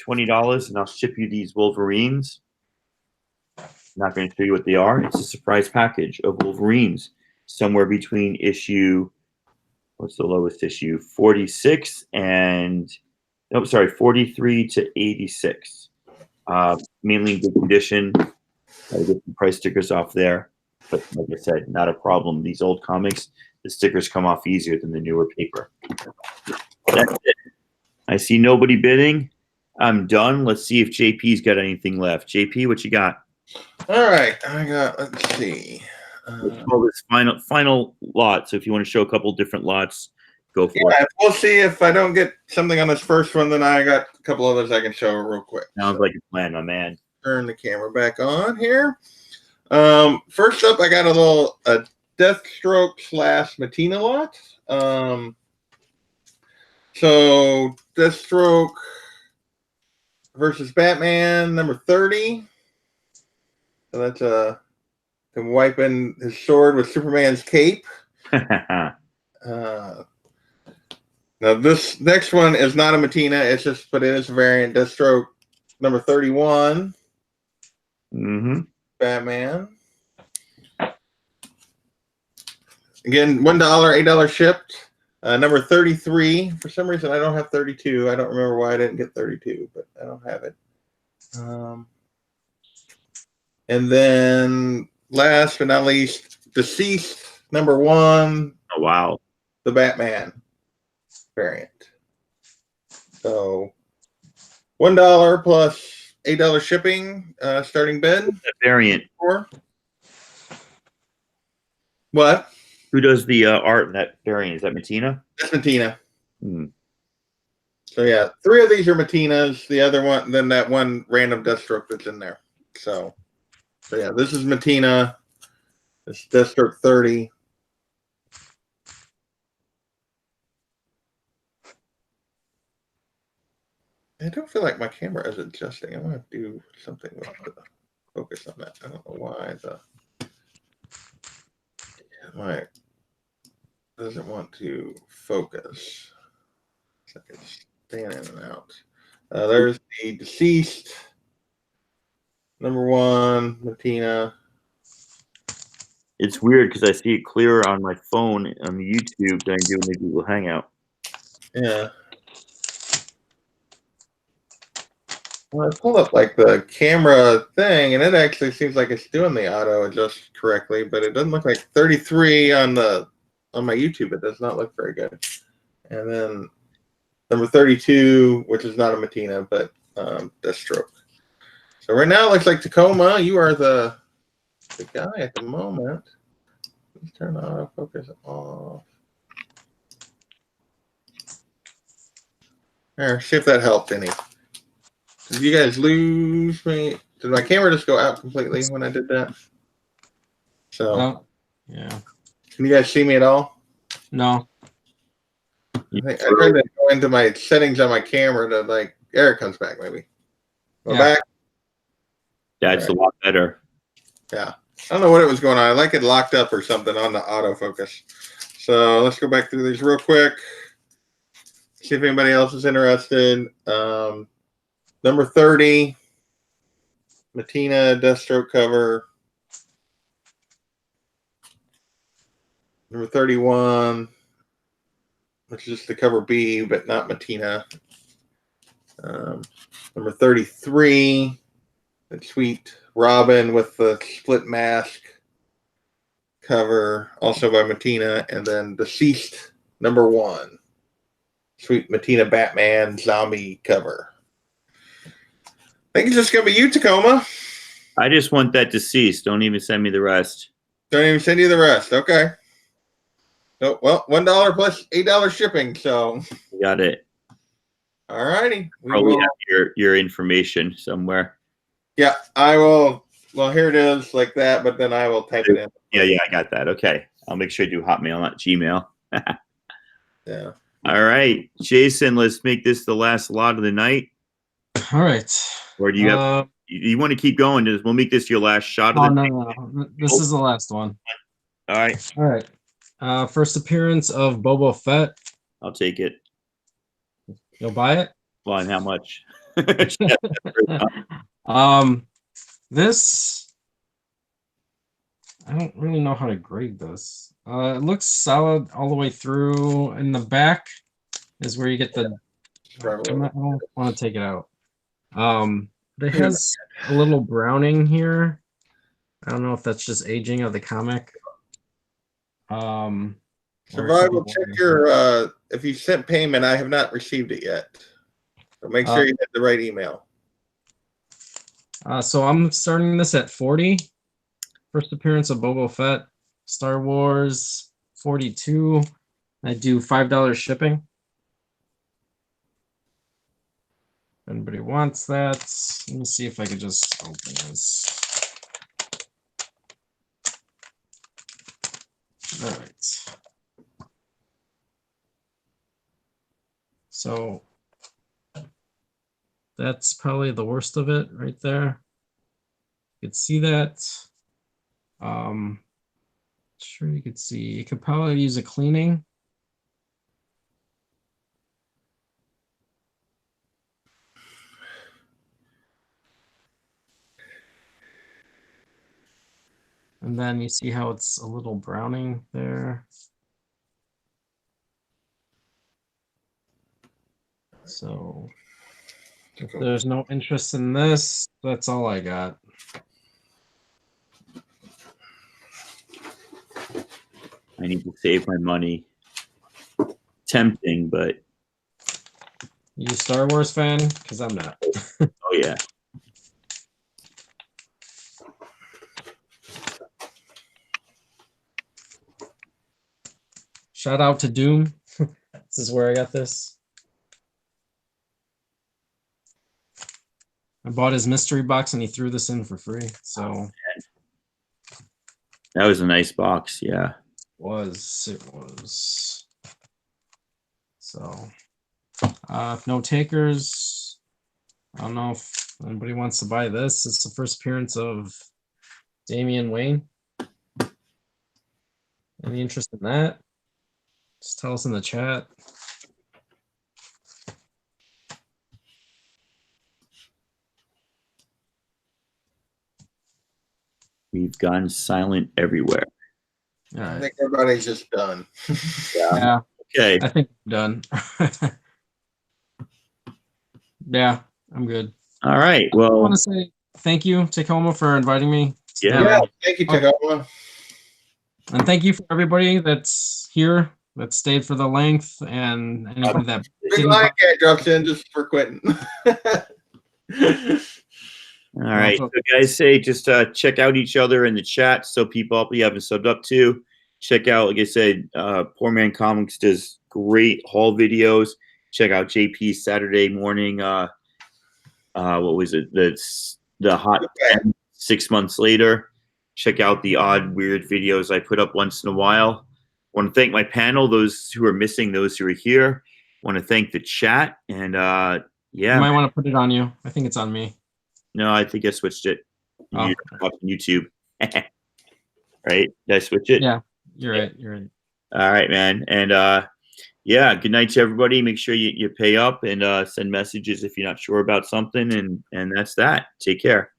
$20, and I'll ship you these Wolverines. I'm not going to show you what they are. It's a surprise package of Wolverines, somewhere between issue, what's the lowest issue? 46 and, no, sorry, 43 to 86. Mainly in good condition. Gotta get some price stickers off there. But like I said, not a problem. These old comics, the stickers come off easier than the newer paper. That's it. I see nobody bidding. I'm done. Let's see if JP's got anything left. JP, what you got? All right, I got. Let's see. Let's call this final lot. So if you want to show a couple different lots, go for it. We'll see if I don't get something on this first one. Then I got a couple others I can show real quick. Sounds like a plan, my man. Turn the camera back on here. First up, I got a Deathstroke / Matina lot. So Deathstroke versus Batman, number 30. So that's him wiping his sword with Superman's cape. Now this next one is not a Matina, but it is a variant. Deathstroke number 31. Batman. Again, $1, $8 shipped. Number 33. For some reason, I don't have 32. I don't remember why I didn't get 32, but I don't have it. And then last but not least, Deceased, number 1. Oh, wow. The Batman variant. So $1 plus $8 shipping, starting bid. That variant. What? Who does the art in that variant? Is that Matina? That's Matina. So yeah, 3 of these are Matinas. The other one, then that one random Deathstroke that's in there. So yeah, this is Matina. This is Deathstroke 30. I don't feel like my camera is adjusting. I'm gonna do something with the focus on that. I don't know why my doesn't want to focus. It's like it's staying in and out. There's the Deceased, number 1, Matina. It's weird because I see it clearer on my phone on the YouTube than I do in the Google Hangout. Yeah. Well, I pulled up like the camera thing, and it actually seems like it's doing the auto adjust correctly, but it doesn't look like 33 on my YouTube. It does not look very good. And then number 32, which is not a Matina, but Deathstroke. So right now it looks like Tacoma, you are the guy at the moment. Let's turn autofocus off. There, see if that helped any. Did you guys lose me? Did my camera just go out completely when I did that? So, yeah. Can you guys see me at all? No. I tried to go into my settings on my camera to there it comes back maybe. Go back. That's a lot better. Yeah. I don't know what it was going on. I like it locked up or something on the autofocus. So let's go back through these real quick. See if anybody else is interested. Number 30, Matina Deathstroke cover. Number 31, which is just the cover B, but not Matina. Number 33, that sweet Robin with the split mask cover, also by Matina. And then Deceased, number 1, sweet Matina Batman zombie cover. I think it's just going to be you, Tacoma. I just want that Deceased. Don't even send me the rest. Don't even send you the rest. Okay. So, well, $1 plus $8 shipping. So. Got it. All righty. Probably have your information somewhere. Yeah, I will. Well, here it is like that, but then I will type it in. Yeah, I got that. Okay. I'll make sure I do Hotmail, not Gmail. Yeah. All right, Jason, let's make this the last lot of the night. All right. Or do you have? You want to keep going? We'll make this your last shot of Oh the no, night. no, this is the last one. All right, All right. First appearance of Boba Fett. I'll take it. You'll buy it? Well, and how much? This I don't really know how to grade this. It looks solid all the way through. In the back is where you get the. I don't want to take it out. It has a little browning here. I don't know if that's just aging of the comic. Survival, check your if you sent payment. I have not received it yet. So make sure you get the right email. So I'm starting this at 40. First appearance of Boba Fett, Star Wars, 42. I do $5 shipping. Anybody wants that? Let me see if I could just open this. All right. So that's probably the worst of it right there. You could see that. Sure you could see. You could probably use a cleaning. And then you see how it's a little browning there. So if there's no interest in this, that's all I got. I need to save my money. Tempting, but You a Star Wars fan? Because I'm not. oh yeah. Shout out to Doom. This is where I got this. I bought his mystery box and he threw this in for free. So That was a nice box, yeah. it was. So no takers. I don't know if anybody wants to buy this. It's the first appearance of Damian Wayne. Any interest in that? Just tell us in the chat. We've gone silent everywhere. All I right. think everybody's just done. Yeah, Okay. I think I'm done. Yeah, I'm good. All right. I Well, want to say thank you, Tacoma, for inviting me. Yeah. Yeah, thank you, Tacoma. And thank you for everybody that's here, that stayed for the length, and anybody that Big didn't. line cat drops in just for quitting. all right. So guys, say just check out each other in the chat. So people you haven't subbed up to, check out, like I said, Poor Man Comics does great haul videos. Check out JP's Saturday morning. What was it? The Hot 10 6 months later. Check out the odd, weird videos I put up once in a while. Want to thank my panel, those who are missing, those who are here. Want to thank the chat. And yeah. You might want to put it on you. I think it's on me. No, I think I switched it. Oh. You're watching YouTube. Right? Did I switch it? Yeah, you're right. You're right. All right, man. And yeah, good night to everybody. Make sure you pay up and send messages if you're not sure about something. And that's that. Take care.